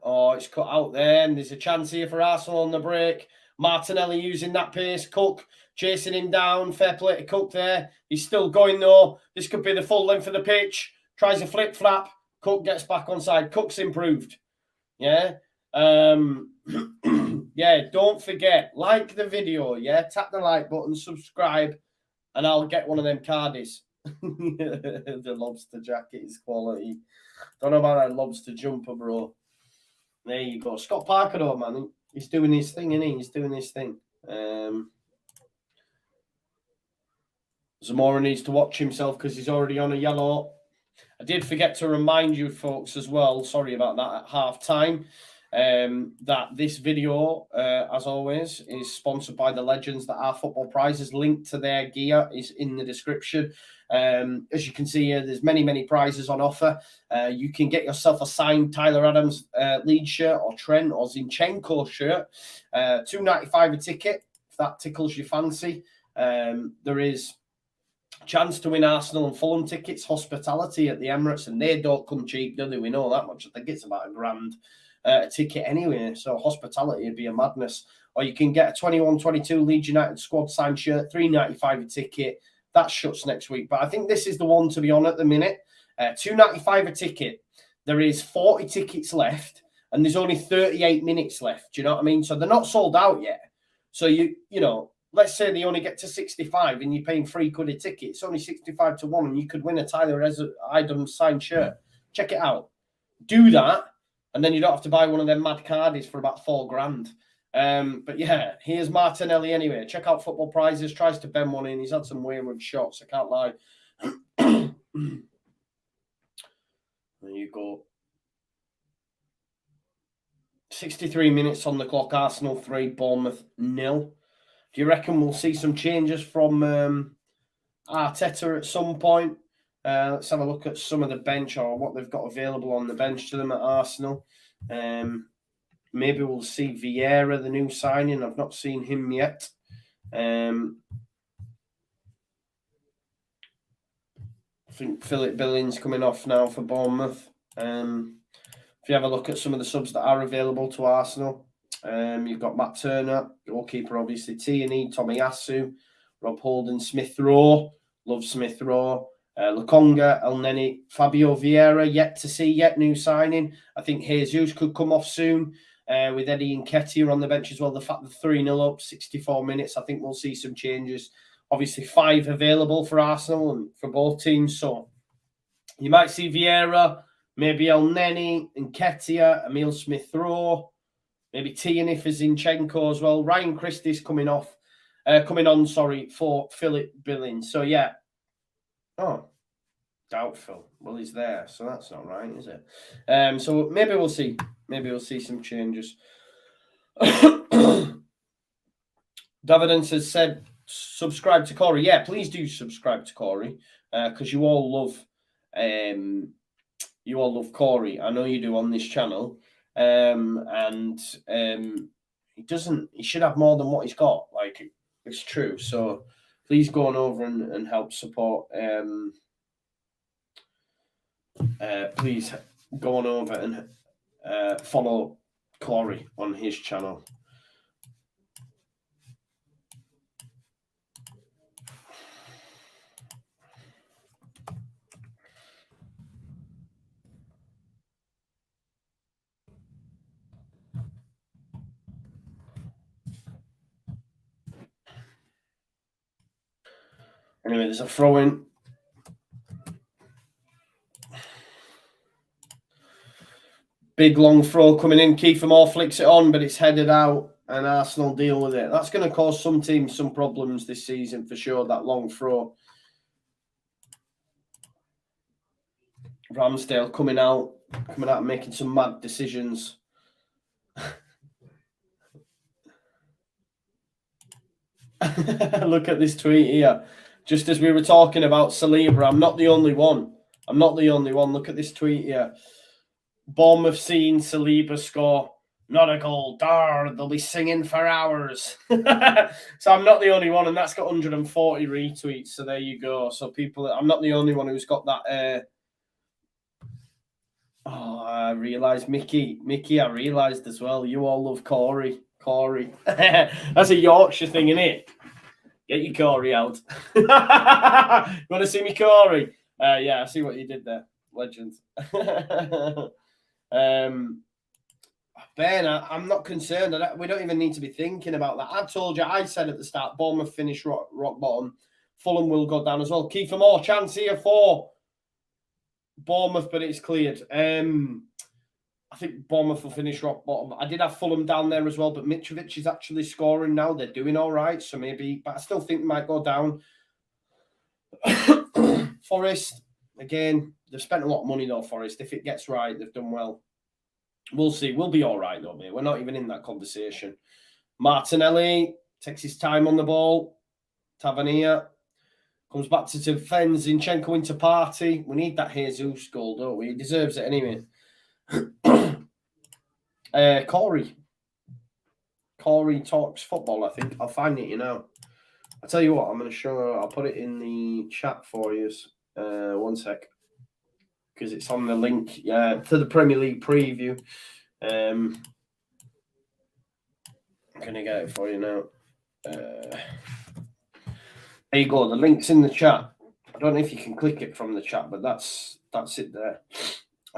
Speaker 1: Oh, it's cut out there. And there's a chance here for Arsenal on the break. Martinelli using that pace. Cook chasing him down. Fair play to Cook there. He's still going, though. This could be the full length of the pitch. Tries a flip-flap. Cook gets back onside. Cook's improved. Yeah. Yeah, don't forget, like the video, yeah? Tap the like button, subscribe, and I'll get one of them cardies. The lobster jacket is quality. Don't know about that lobster jumper, bro. There you go. Scott Parker, though, man. He's doing his thing, isn't he? He's doing his thing. Zamora needs to watch himself because he's already on a yellow. I did forget to remind you folks as well, sorry about that, at half-time, that this video, as always, is sponsored by the legends that are Football Prizes. Link to their gear is in the description. As you can see here, there's many prizes on offer. You can get yourself a signed Tyler Adams Leeds shirt or Trent or Zinchenko shirt, $2.95 a ticket, if that tickles your fancy. There is chance to win Arsenal and Fulham tickets, hospitality at the Emirates, and they don't come cheap, do they? We know that much. I think it's about £1,000 a ticket anyway, so hospitality would be a madness. Or you can get a 21-22 Leeds United squad signed shirt, $3.95 a ticket. That shuts next week, but I think this is the one to be on at the minute. $2.95 a ticket. There is 40 tickets left, and there's only 38 minutes left. Do you know what I mean? So they're not sold out yet. So you know, let's say they only get to 65 and you're paying £3 a ticket. It's only 65 to 1 and you could win a Tyler Adams signed shirt. Check it out. Do that, and then you don't have to buy one of them mad cardies for about £4,000. But yeah, here's Martinelli anyway. Check out Football Prizes. Tries to bend one in. He's had some wayward shots, I can't lie. There you go. 63 minutes on the clock. Arsenal 3, Bournemouth 0. Do you reckon we'll see some changes from Arteta at some point? Let's have a look at some of the bench or what they've got available on the bench to them at Arsenal. Maybe we'll see Vieira, the new signing. I've not seen him yet. I think Philip Billings coming off now for Bournemouth. If you have a look at some of the subs that are available to Arsenal, you've got Matt Turner, goalkeeper, obviously, Tierney, Tomiyasu, Rob Holden, Smith Rowe, love Smith Rowe, Lokonga, El Neni, Fabio Vieira, yet to see, yet new signing. I think Jesus could come off soon with Eddie Nketiah on the bench as well. The fact that 3-0 up, 64 minutes, I think we'll see some changes. Obviously, 5 available for Arsenal and for both teams. So you might see Vieira, maybe El Neni, Nketiah, Emil Smith Rowe, maybe Tierney for Zinchenko as well. Ryan Christie's coming on, for Philip Billings. So yeah. Oh, doubtful. Well, he's there, so that's not right, is it? So maybe we'll see. Maybe we'll see some changes. Davidens has said, subscribe to Corey. Yeah, please do subscribe to Corey, because you all love Corey. I know you do on this channel. He should have more than what he's got. Like, it's true. So please go on over and help support. Please go on over and follow Corey on his channel. Anyway, there's a throw-in. Big long throw coming in. Kiefer Moore flicks it on, but it's headed out, and Arsenal deal with it. That's going to cause some teams some problems this season for sure, that long throw. Ramsdale coming out and making some mad decisions. Look at this tweet here. Just as we were talking about Saliba, I'm not the only one. Look at this tweet here. Bournemouth seen Saliba score. Not a goal. Dar, they'll be singing for hours. So I'm not the only one, and that's got 140 retweets. So there you go. So I'm not the only one who's got that. I realised, Mickey, I realised as well, you all love Corey. That's a Yorkshire thing, isn't it? Get your Corey out. You want to see me, Corey? Yeah, I see what you did there. Legend. Ben, I'm not concerned. We don't even need to be thinking about that. I told you, I said at the start, Bournemouth finished rock bottom. Fulham will go down as well. Kiefer Moore, chance here for Bournemouth, but it's cleared. I think Bournemouth will finish rock bottom. I did have Fulham down there as well, but Mitrovic is actually scoring now. They're doing all right, so maybe, but I still think they might go down. Forest, again, they've spent a lot of money though, Forest. If it gets right, they've done well. We'll see. We'll be all right though, mate. We're not even in that conversation. Martinelli takes his time on the ball. Tavernier comes back to defend. Zinchenko into party. We need that Jesus goal, don't we? He deserves it anyway. Corey talks football, I think. I'll find it, you know. I'll tell you what, I'm going to show, I'll put it in the chat for you. One sec. Because it's on the link to the Premier League preview. I'm going to get it for you now. There you go. The link's in the chat. I don't know if you can click it from the chat, but that's it there.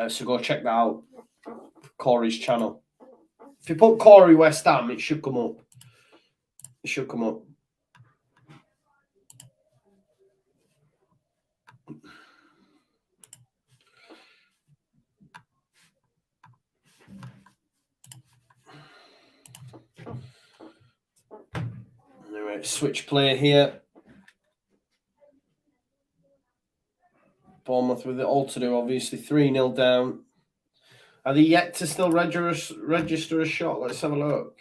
Speaker 1: So go check that out. Corey's channel. If you put Corey West Ham, it should come up. It should come up. Anyway, switch play here. Bournemouth with it all to do, obviously 3-0 down. Are they yet to still register a shot? Let's have a look.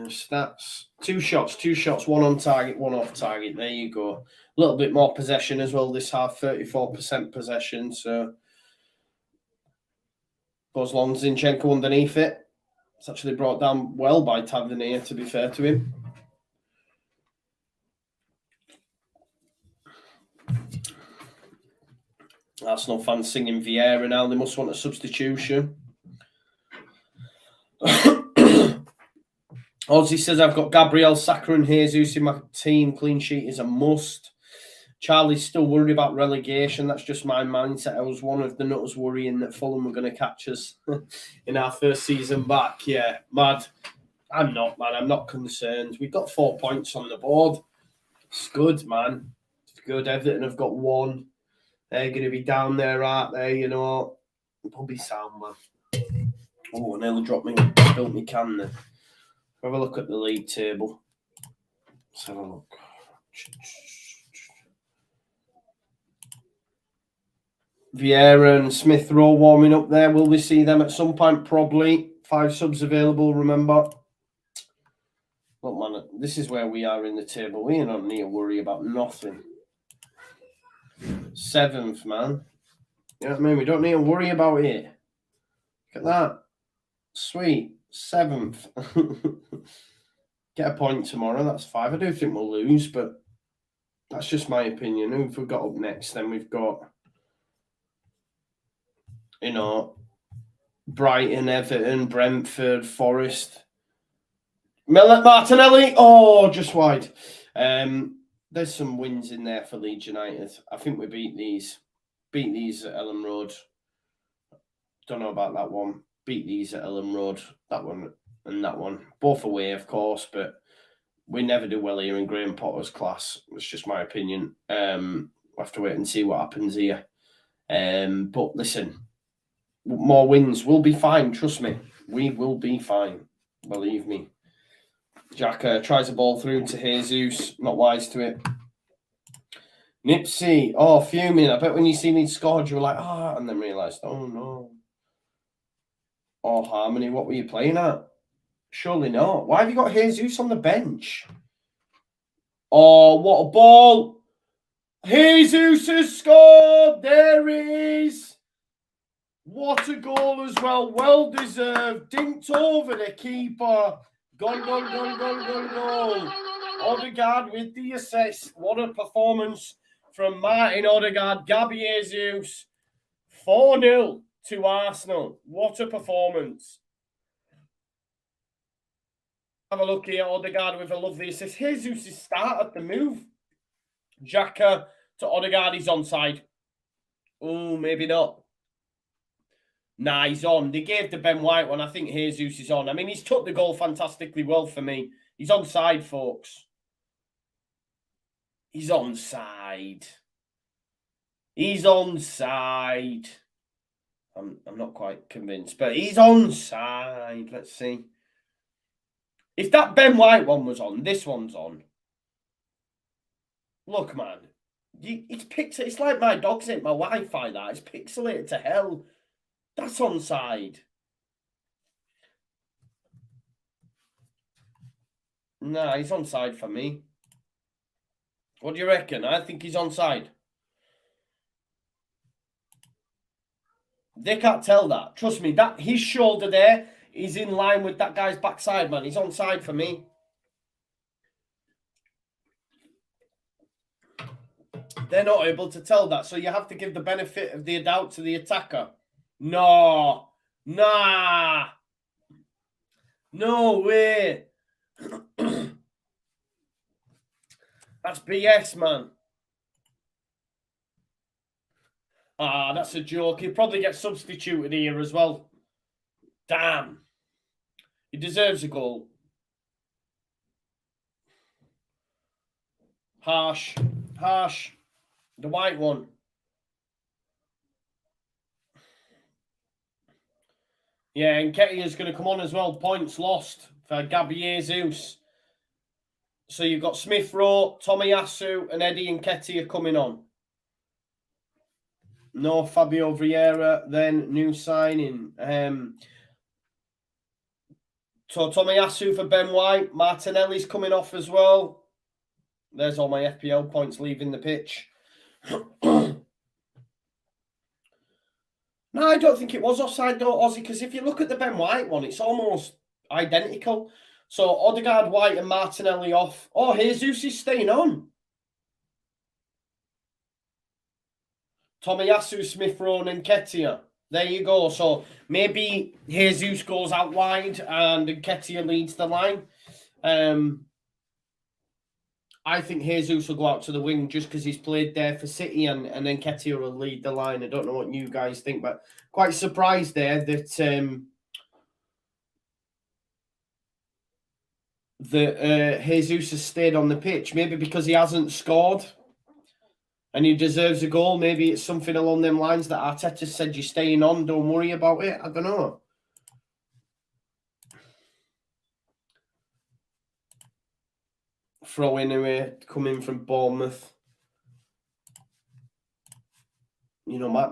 Speaker 1: Stats. Two shots, one on target, one off target. There you go. A little bit more possession as well this half, 34% possession. So goes long, Zinchenko underneath it. It's actually brought down well by Tavernier, to be fair to him. Arsenal fans singing Vieira now. They must want a substitution. Ozzy says, I've got Gabriel, Saka and Jesus in my team. Clean sheet is a must. Charlie's still worried about relegation. That's just my mindset. I was one of the nutters worrying that Fulham were going to catch us in our first season back. Yeah, mad. I'm not, man. I'm not concerned. We've got 4 points on the board. It's good, man. It's good. Everton have got 1. They're going to be down there, aren't they? You know, probably sound, man. Oh, I nearly dropped me, spilled me can there. Have a look at the league table. Let's have a look. Vieira and Smith Rowe warming up there. Will we see them at some point? Probably. 5 subs available, remember. Look, man, this is where we are in the table. We don't need to worry about nothing. 7th, man. You know what I mean? We don't need to worry about it. Look at that. Sweet. 7th. Get a point tomorrow. That's 5. I do think we'll lose, but that's just my opinion. Who have we got up next? Then we've got, you know, Brighton, Everton, Brentford, Forest. Martinelli. Oh, just wide. There's some wins in there for Leeds United. I think we beat these. Beat these at Ellen Road. Don't know about that one. Beat these at Ellen Road. That one and that one. Both away, of course, but we never do well here in Graham Potter's class. It's just my opinion. We'll have to wait and see what happens here. But listen, more wins. We'll be fine. Trust me. We will be fine. Believe me. Jack tries a ball through to Jesus. Not wise to it. Nipsey. Oh, fuming. I bet when you seen he'd scored, you were like, and then realised, oh, no. Oh, Harmony, what were you playing at? Surely not. Why have you got Jesus on the bench? Oh, what a ball. Jesus has scored. There he is. What a goal as well. Well deserved. Dinked over the keeper. Goal. Odegaard with the assist. What a performance from Martin Odegaard. Gabby Jesus. 4-0 to Arsenal. What a performance. Have a look here. Odegaard with a lovely assist. Jesus' start at the move. Xhaka to Odegaard. He's onside. Oh, maybe not. Nah, he's on. They gave the Ben White one. I think Jesus is on. I mean, he's took the goal fantastically well for me. He's onside, folks. He's onside. He's onside. I'm not quite convinced, but he's onside. Let's see. If that Ben White one was on, this one's on. Look, man. It's pixel. It's like my dog's ain't my Wi-Fi, that. It's pixelated to hell. That's onside. Nah, he's onside for me. What do you reckon? I think he's onside. They can't tell that. Trust me, that his shoulder there is in line with that guy's backside, man. He's onside for me. They're not able to tell that, so you have to give the benefit of the doubt to the attacker. No. Nah. No way. That's BS, man. Ah, that's a joke. He'll probably get substituted here as well. Damn. He deserves a goal. Harsh. Harsh. The white one. Yeah, and Nketiah's going to come on as well. Points lost for Gabriel Jesus. So you've got Smith Rowe, Tomiyasu, and Eddie Nketiah coming on. No Fabio Vieira, then new signing. So Tomiyasu for Ben White. Martinelli's coming off as well. There's all my FPL points leaving the pitch. No, I don't think it was offside though, Ozzy, because if you look at the Ben White one, it's almost identical. So Odegaard, White and Martinelli off. Oh, Jesus is staying on. Tomiyasu, Smith Rowe and Nketiah. There you go. So maybe Jesus goes out wide and Nketiah leads the line. I think Jesus will go out to the wing just because he's played there for City and then Nketiah will lead the line. I don't know what you guys think, but quite surprised there that Jesus has stayed on the pitch. Maybe because he hasn't scored and he deserves a goal. Maybe it's something along them lines that Arteta said, you're staying on, don't worry about it. I don't know. Throw in away, coming from Bournemouth. You know, I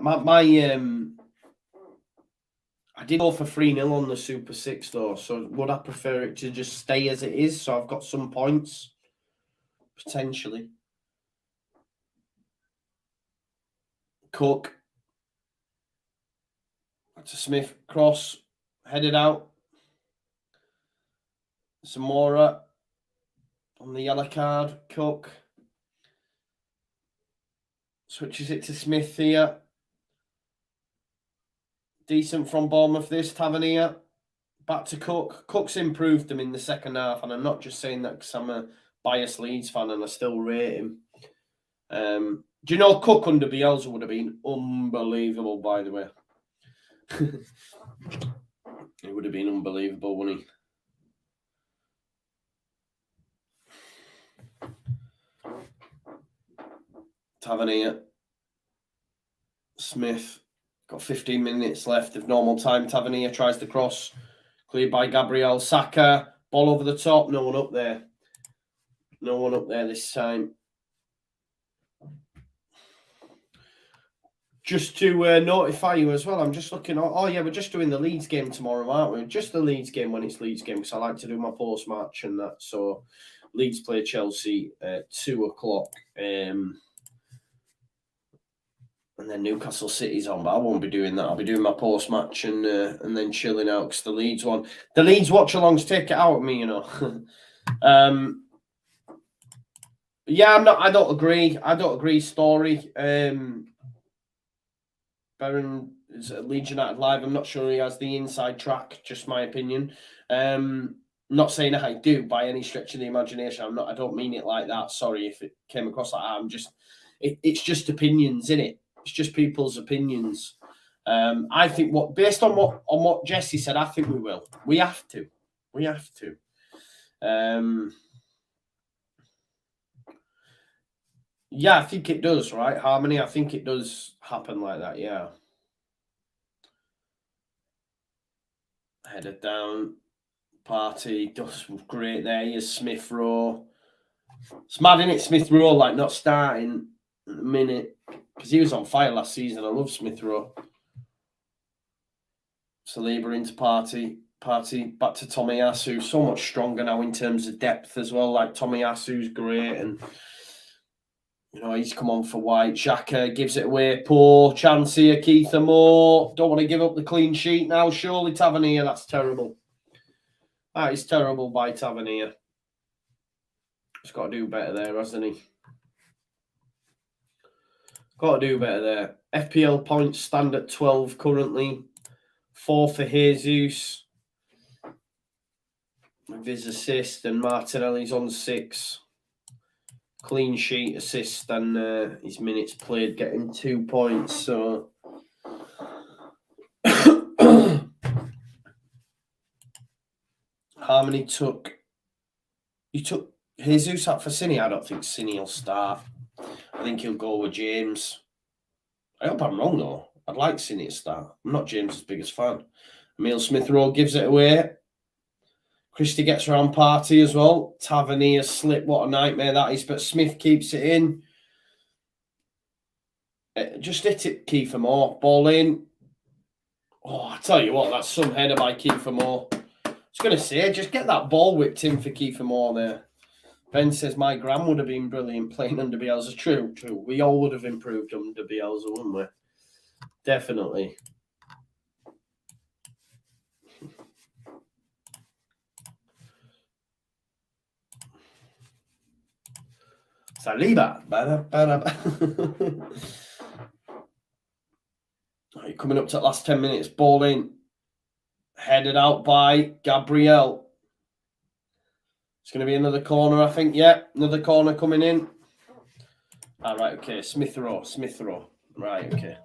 Speaker 1: did go for 3-0 on the Super 6 though, so would I prefer it to just stay as it is? So I've got some points, potentially. Cook. To Smith, cross, headed out. Zamora on the yellow card, Cook. Switches it to Smith here. Decent from Bournemouth this, Tavernier. Back to Cook. Cook's improved them in the second half, and I'm not just saying that because I'm a biased Leeds fan and I still rate him. Do you know Cook under Bielsa would have been unbelievable, by the way? It would have been unbelievable, wouldn't he? Tavernier. Smith. Got 15 minutes left of normal time. Tavernier tries to cross. Cleared by Gabriel. Saka. Ball over the top. No one up there. No one up there this time. Just to notify you as well, I'm just looking at... Oh, yeah, we're just doing the Leeds game tomorrow, aren't we? Just the Leeds game when it's Leeds game, because I like to do my post-match and that. So, Leeds play Chelsea at 2 o'clock. And then Newcastle City's on, but I won't be doing that. I'll be doing my post-match and then chilling out because the Leeds one... The Leeds watch-alongs take it out of me, you know. Yeah, I don't agree. I don't agree, Story. Baron is at Leeds United Live. I'm not sure he has the inside track, just my opinion. Not saying I do by any stretch of the imagination. I don't mean it like that. Sorry if it came across like that. It's just opinions, innit? It's just people's opinions. I think based on what Jesse said, I think we will. We have to. We have to. Yeah, I think it does, right? Harmony, I think it does happen like that, yeah. Headed down. Party does great there. Here's Smith Rowe. It's mad, isn't it? Smith Rowe, like, not starting in a minute. Because he was on fire last season. I love Smith Rowe. Saliba into Party. Party back to Tomiyasu. So much stronger now in terms of depth as well. Like, Tomiyasu's great. And, you know, he's come on for White. Xhaka gives it away. Poor chance here. Keith Moore. Don't want to give up the clean sheet now. Surely Tavernier. That's terrible. That is terrible by Tavernier. He's got to do better there, hasn't he? Got to do better there. FPL points stand at 12 currently. 4 for Jesus. With his assist, and Martinelli's on 6. Clean sheet, assist, and his minutes played getting 2 points. So Harmony took Jesus out for Cine. I don't think Cine will start. I think he'll go with James. I hope I'm wrong though. I'd like Cine to start. I'm not James's biggest fan. Emile Smith Rowe gives it away. Christie gets around Party as well. Tavernier slip. What a nightmare that is. But Smith keeps it in. Just hit it, Kiefer Moore. Ball in. Oh, I tell you what, that's some header by Kiefer Moore. I was going to say, just get that ball whipped in for Kiefer Moore there. Ben says, my Gram would have been brilliant playing under Bielsa. True. We all would have improved under Bielsa, wouldn't we? Definitely. Saliba. Right, coming up to the last 10 minutes. Ball in. Headed out by Gabriel. It's going to be another corner, I think. Yeah, another corner coming in. All right, okay. Smith Rowe. Right, okay.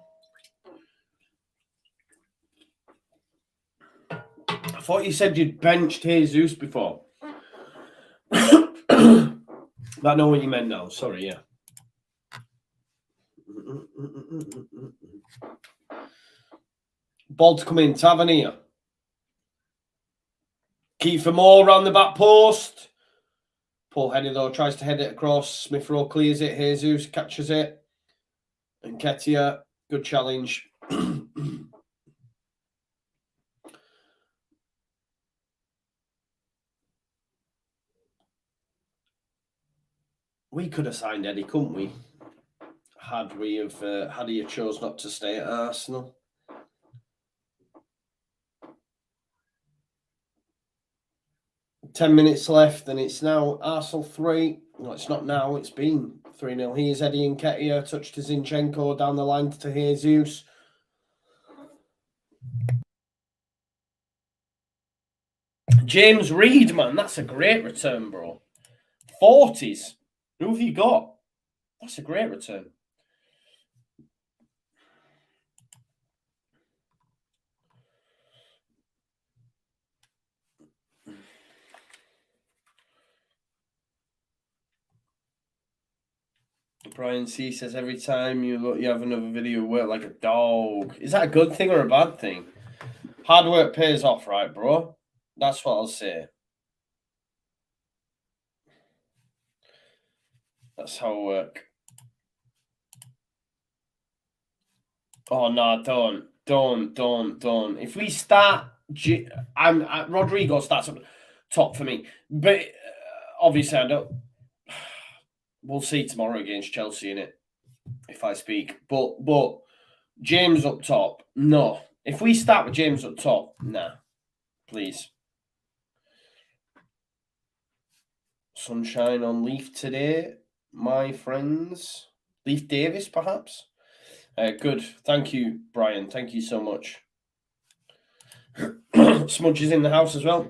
Speaker 1: I thought you said you'd benched Jesus before. I know what you meant now. Sorry, yeah. Ball to come in. Tavernier. Kiefer Moore round the back post. Poor header though. Tries to head it across. Smith Rowe clears it. Jesus catches it. And Ketia. Good challenge. We could have signed Eddie, couldn't we? Had he chose not to stay at Arsenal. $10 left, and it's now Arsenal 3. No, it's not now. It's been 3-0. Here's Eddie Nketiah. Touched to Zinchenko down the line to Jesus. James Reed, man. That's a great return, bro. 40s. Who have you got? That's a great return. Brian C says every time you look, you have another video work like a dog. Is that a good thing or a bad thing? Hard work pays off, right, bro? That's what I'll say. That's how it works. Oh no, don't. If we start, Rodrigo starts up top for me, but obviously I don't. We'll see tomorrow against Chelsea, innit? If I speak, but James up top, no. If we start with James up top, nah, please. Sunshine on Leaf today, my friends. Leaf Davis, perhaps. Good. Thank you, Brian. Thank you so much. Smudge is in the house as well.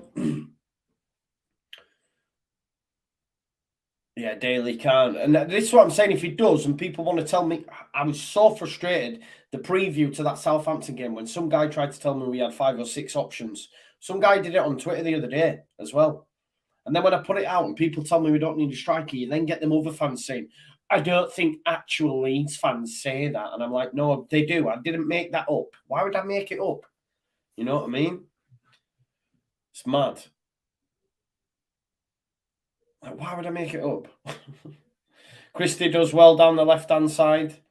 Speaker 1: Yeah, Daly can't. And this is what I'm saying. If he does, and people want to tell me, I was so frustrated, the preview to that Southampton game, when some guy tried to tell me we had 5 or 6 options. Some guy did it on Twitter the other day as well. And then when I put it out and people tell me we don't need a striker, you then get them other fans saying, I don't think actual Leeds fans say that. And I'm like, no, they do. I didn't make that up. Why would I make it up? You know what I mean? It's mad. Like, why would I make it up? Christie does well down the left-hand side.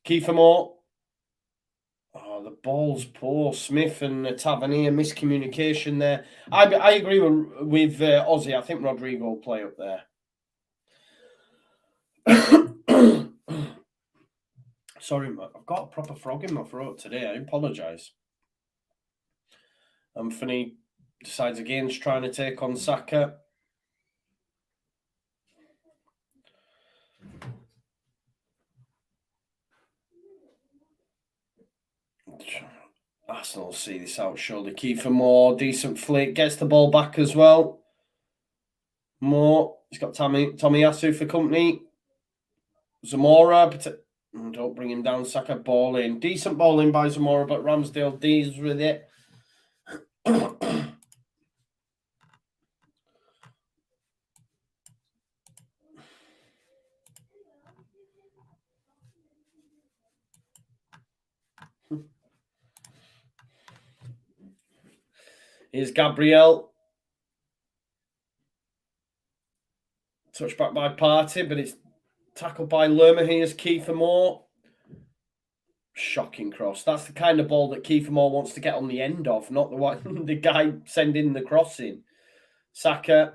Speaker 1: Kiefer Moore. Oh, the ball's poor. Smith and Tavernier, miscommunication there. I agree with Ozzy. I think Rodrigo will play up there. Sorry, I've got a proper frog in my throat today. I apologise. Anthony decides against trying to take on Saka. Arsenal will see this out surely. Kiefer Moore, decent flick, gets the ball back as well. Moore, he's got Tomiyasu for company. Zamora, don't bring him down. Saka ball in. Decent ball in by Zamora, but Ramsdale deals with it. Here's Gabriel. Touched back by Partey, but it's tackled by Lerma. Here's Kiefer Moore. Shocking cross. That's the kind of ball that Kiefer Moore wants to get on the end of, not the one the guy sending the crossing. Saka.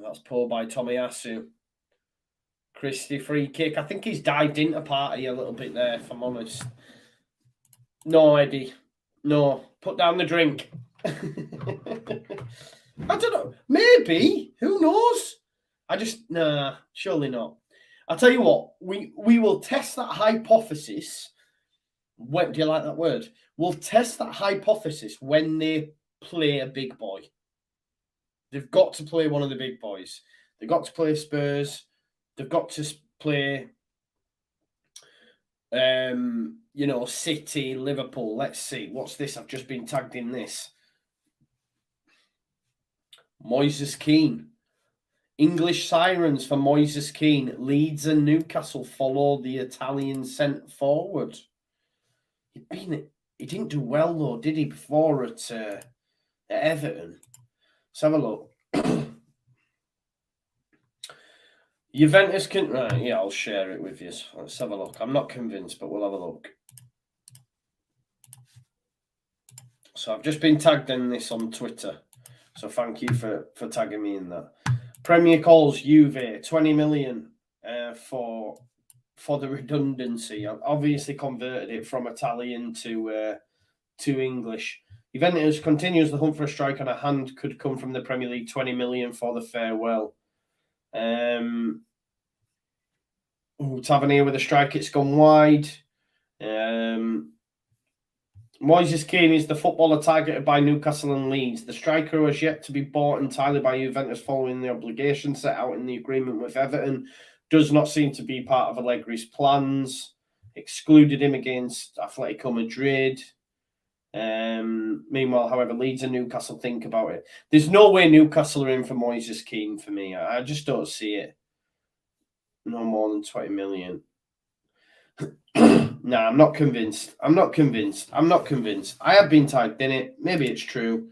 Speaker 1: That's pulled by Tomiyasu. Christie free kick. I think he's dived into Partey a little bit there, if I'm honest. No, Eddie. No. Put down the drink. I don't know. Maybe. Who knows? Nah, surely not. I'll tell you what, we will test that hypothesis. When, do you like that word? We'll test that hypothesis when they play a big boy. They've got to play one of the big boys. They've got to play Spurs. They've got to play, City, Liverpool. Let's see. What's this? I've just been tagged in this. Moises Keane. English sirens for Moises Keane. Leeds and Newcastle follow the Italian centre forward. He didn't do well though, did he? Before at Everton. Let's have a look. Juventus can. Right, yeah, I'll share it with you. Let's have a look. I'm not convinced, but we'll have a look. So I've just been tagged in this on Twitter. So thank you for tagging me in that. Premier calls Juve 20 million for the redundancy. I've obviously converted it from Italian to English. Juventus continues the hunt for a strike, and a hand could come from the Premier League. 20 million for the farewell. Tavernier with a strike. It's gone wide. Moises Keane is the footballer targeted by Newcastle and Leeds. The striker who has yet to be bought entirely by Juventus following the obligation set out in the agreement with Everton does not seem to be part of Allegri's plans. Excluded him against Atletico Madrid. Meanwhile, however, Leeds and Newcastle think about it. There's no way Newcastle are in for Moises Keane for me. I just don't see it. No more than 20 million. No, I'm not convinced. I have been tagged in it. Maybe it's true.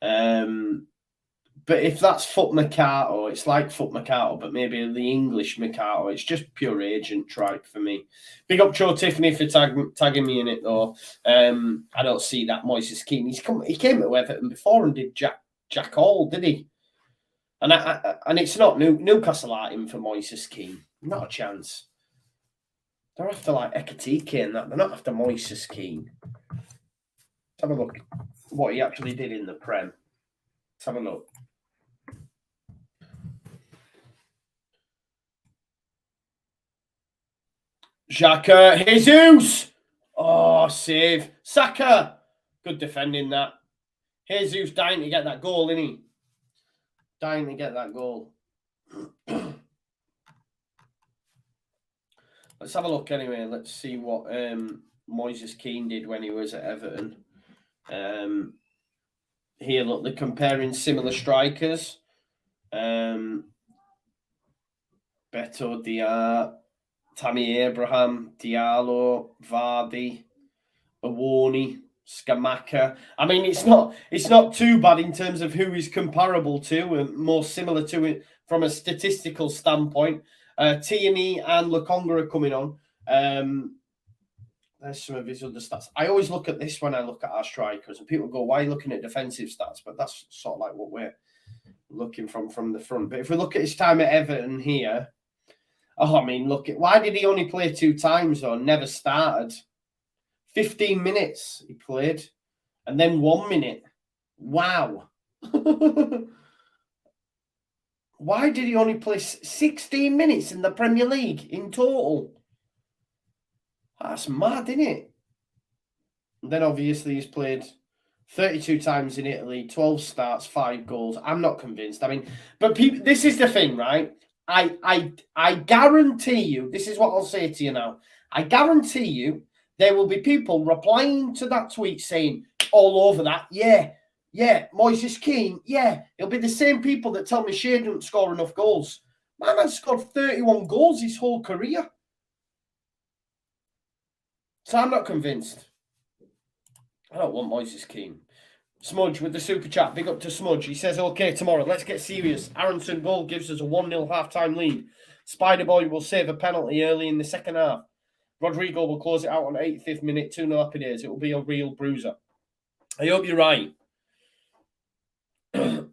Speaker 1: But if that's Foot Mercato, it's like Foot Mercato, but maybe the English Mercato. It's just pure agent tripe for me. Big up Joe Tiffany for tagging me in it, though. I don't see that Moises Keane. He came to Everton before and did Jack Hall, did he? And it's not Newcastle are in for Moises Keane. Not a chance. They're after like Ekatike and that. They're not after Moises Keane. Let's have a look what he actually did in the Prem. Let's have a look. Xhaka, Jesus! Oh, save. Saka! Good defending that. Jesus dying to get that goal, isn't he? Dying to get that goal. Let's have a look anyway. Let's see what Moises Keane did when he was at Everton. Here, look, they're comparing similar strikers. Beto, Diar, Tammy Abraham, Diallo, Vardy, Awani, Skamaka. I mean, it's not too bad in terms of who he's comparable to and more similar to it from a statistical standpoint. Tierney and Lukonga are coming on. There's some of his other stats. I always look at this when I look at our strikers, and people go, "Why are you looking at defensive stats?" But that's sort of like what we're looking from the front. But if we look at his time at Everton here, I mean, look at why did he only play 2 times or never started? 15 minutes he played, and then 1 minute. Wow. Why did he only play 16 minutes in the Premier League in total? That's mad, isn't it? And then obviously he's played 32 times in Italy, 12 starts, 5 goals. I'm not convinced. I mean, but people, this is the thing, right? I guarantee you, this is what I'll say to you now. I guarantee you there will be people replying to that tweet saying all over that, yeah, Moises Keane, yeah. It'll be the same people that tell me Shea didn't score enough goals. My man scored 31 goals his whole career. So I'm not convinced. I don't want Moises Keane. Smudge with the super chat. Big up to Smudge. He says, okay, tomorrow, let's get serious. Aronson goal gives us a 1-0 half-time lead. Spider Boy will save a penalty early in the second half. Rodrigo will close it out on 85th minute. 2-0 happy days. It will be a real bruiser. I hope you're right.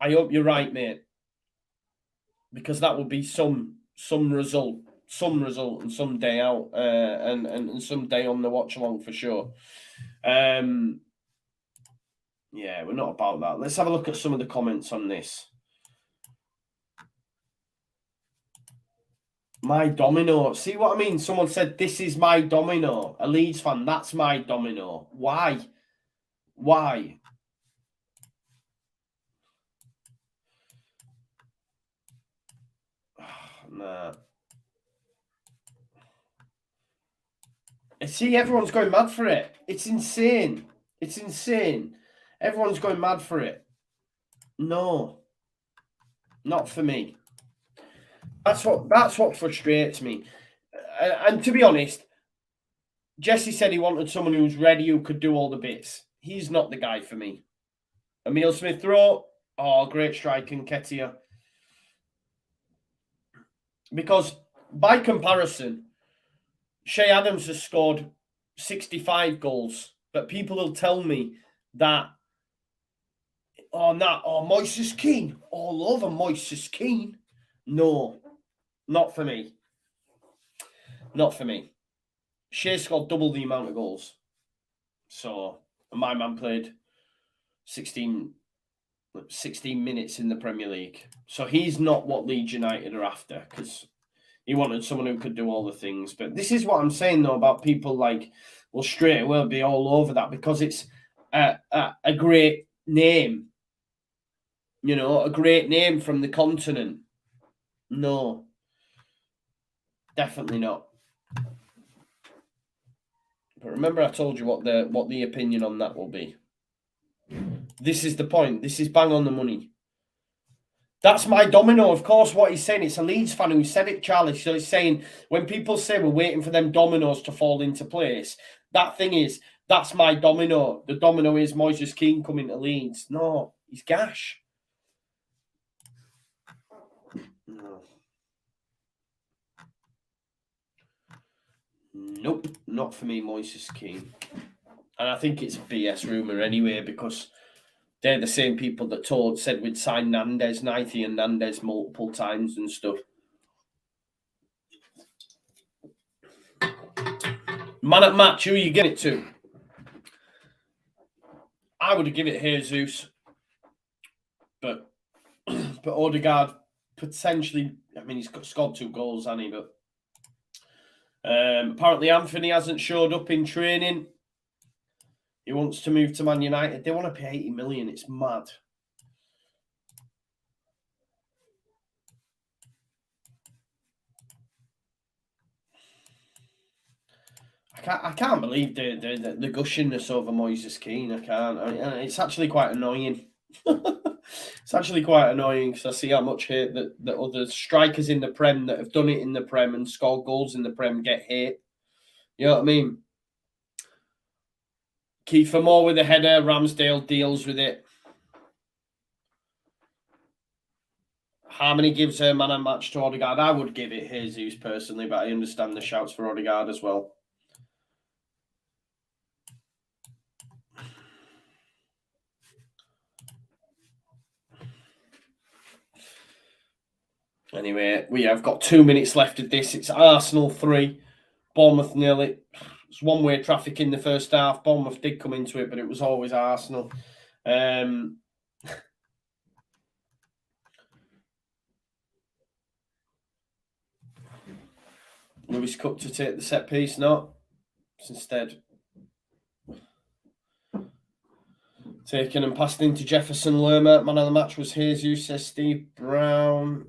Speaker 1: I hope you're right, mate. Because that would be some result and some day out and some day on the watch along for sure. Yeah, we're not about that. Let's have a look at some of the comments on this. My domino. See what I mean? Someone said, this is my domino. A Leeds fan, that's my domino. Why? Why? Nah. See, everyone's going mad for it. It's insane. It's insane. Everyone's going mad for it. No. Not for me. That's what frustrates me. And to be honest, Jesse said he wanted someone who's ready, who could do all the bits. He's not the guy for me. Emile Smith-Rowe, great strike, and Nketiah. Because by comparison, Shea Adams has scored 65 goals, but people will tell me that, Moises Keane, all over Moises Keane. No, not for me. Not for me. Shea scored double the amount of goals. So, my man played 16 minutes in the Premier League. So he's not what Leeds United are after, because he wanted someone who could do all the things. But this is what I'm saying, though, about people like, well, straight away be all over that because it's a great name. You know, a great name from the continent. No. Definitely not. But remember I told you what the opinion on that will be. This is the point. This is bang on the money. That's my domino. Of course, what he's saying, it's a Leeds fan who said it, Charlie. So he's saying, when people say we're waiting for them dominoes to fall into place, that thing is, that's my domino. The domino is Moises Keane coming to Leeds. No, he's gash. No. Nope, not for me, Moises Keane. And I think it's a BS rumour anyway, because they're the same people that said we'd sign Nandez, Nathi and Nandez multiple times and stuff. Man at match, who are you giving it to? I would have given it Jesus. But Odegaard potentially, I mean, he's scored 2 goals, hasn't he? But apparently Anthony hasn't showed up in training. He wants to move to Man United. They want to pay 80 million. It's mad. I can't believe the gushiness over Moises Keane. I can't. It's actually quite annoying. It's actually quite annoying because I see how much hate that other strikers in the Prem that have done it in the Prem and scored goals in the Prem get hate. You know what I mean? Kiefer Moore with the header. Ramsdale deals with it. Harmony gives a man of match to Odegaard. I would give it Jesus personally, but I understand the shouts for Odegaard as well. Anyway, we have got 2 minutes left of this. It's Arsenal 3, Bournemouth 0. It's one-way traffic in the first half. Bournemouth did come into it, but it was always Arsenal. Lewis Cook to take the set piece, no. It's instead taken and passed into Jefferson Lerma. Man of the match was Jesus, says Steve Brown.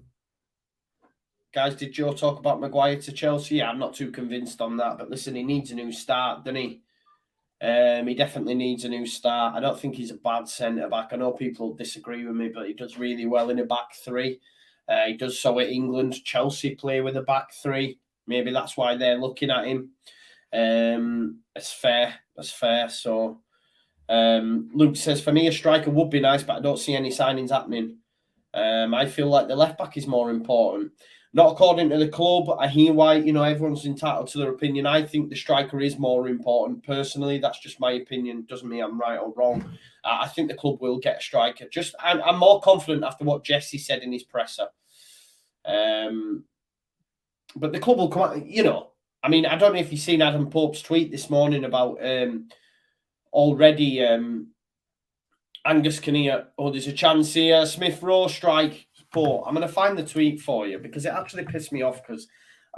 Speaker 1: Guys, did Joe talk about Maguire to Chelsea? Yeah, I'm not too convinced on that. But listen, he needs a new start, doesn't he? He definitely needs a new start. I don't think he's a bad centre-back. I know people disagree with me, but he does really well in a back three. He does so at England. Chelsea play with a back three. Maybe that's why they're looking at him. It's fair. That's fair. So Luke says, for me, a striker would be nice, but I don't see any signings happening. I feel like the left-back is more important. Not according to the club. I hear why, everyone's entitled to their opinion. I think the striker is more important. Personally, that's just my opinion. Doesn't mean I'm right or wrong. I think the club will get a striker. I'm more confident after what Jesse said in his presser. But the club will come out, I mean, I don't know if you've seen Adam Pope's tweet this morning about already Angus Kinnear. Oh, there's a chance here. Smith Rowe strike. Poor. I'm going to find the tweet for you because it actually pissed me off because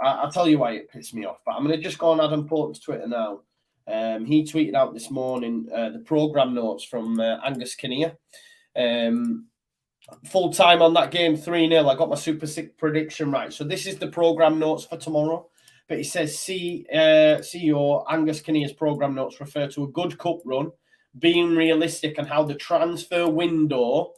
Speaker 1: I'll tell you why it pissed me off. But I'm going to just go on Adam Porter's Twitter now. He tweeted out this morning the programme notes from Angus Kinnear. Full time on that game, 3-0. I got my Super Sick prediction right. So this is the programme notes for tomorrow. But it says CEO Angus Kinnear's programme notes refer to a good cup run, being realistic and how the transfer window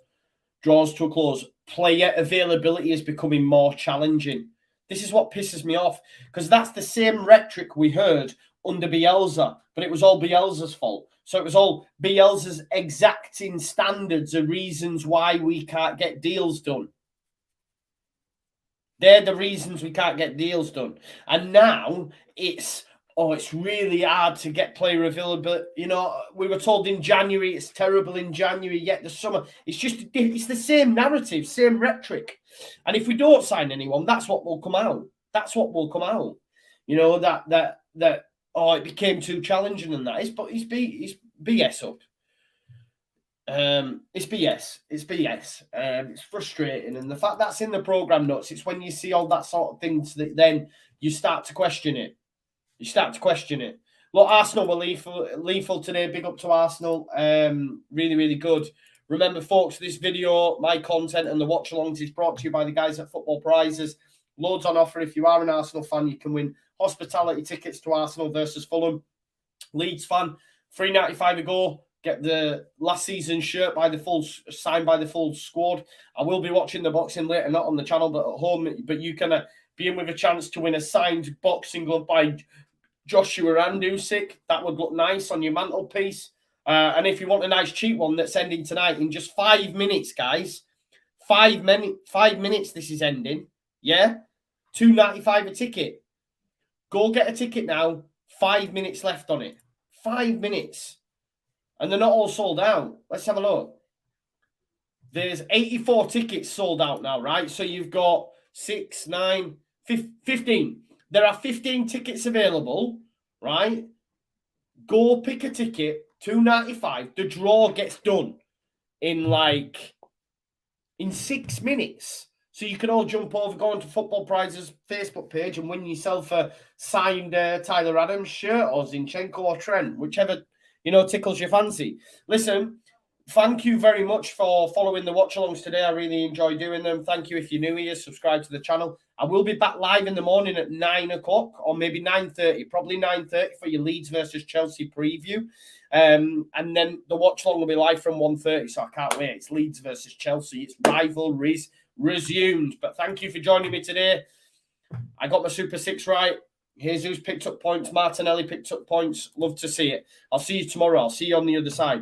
Speaker 1: draws to a close. Player availability is becoming more challenging. This is what pisses me off because that's the same rhetoric we heard under Bielsa, but it was all Bielsa's fault. So it was all Bielsa's exacting standards of reasons why we can't get deals done. They're the reasons we can't get deals done. And now it's really hard to get player availability. We were told in January, it's terrible in January, yet the summer. It's the same narrative, same rhetoric. And if we don't sign anyone, that's what will come out. That's what will come out. It became too challenging and that. It's BS up. It's BS. It's BS. It's frustrating. And the fact that's in the programme notes, it's when you see all that sort of things that then you start to question it. Look, Arsenal were lethal today. Big up to Arsenal. Really, really good. Remember, folks, this video, my content and the watch-alongs is brought to you by the guys at Football Prizes. Loads on offer. If you are an Arsenal fan, you can win hospitality tickets to Arsenal versus Fulham. Leeds fan, $3.95 a go. Get the last season shirt signed by the full squad. I will be watching the boxing later, not on the channel, but at home. But you can be in with a chance to win a signed boxing glove by Joshua and Usyk. That would look nice on your mantelpiece. And if you want a nice cheap one that's ending tonight in just 5 minutes, guys. 5 minutes this is ending. Yeah? $2.95 a ticket. Go get a ticket now. 5 minutes left on it. 5 minutes. And they're not all sold out. Let's have a look. There's 84 tickets sold out now, right? So you've got 6, 9, 15. There are 15 tickets available, right? Go pick a ticket, $2.95. The draw gets done in 6 minutes. So you can all jump over, go onto Football Prizes Facebook page and win yourself a signed Tyler Adams shirt or Zinchenko or Trent, whichever, tickles your fancy. Listen, thank you very much for following the watch-alongs today. I really enjoy doing them. Thank you if you're new here. Subscribe to the channel. I will be back live in the morning at 9 o'clock or maybe 9:30, probably 9:30 for your Leeds versus Chelsea preview. And then the watch-along will be live from 1:30, so I can't wait. It's Leeds versus Chelsea. It's rivalries resumed. But thank you for joining me today. I got my Super 6 right. Jesus picked up points. Martinelli picked up points. Love to see it. I'll see you tomorrow. I'll see you on the other side.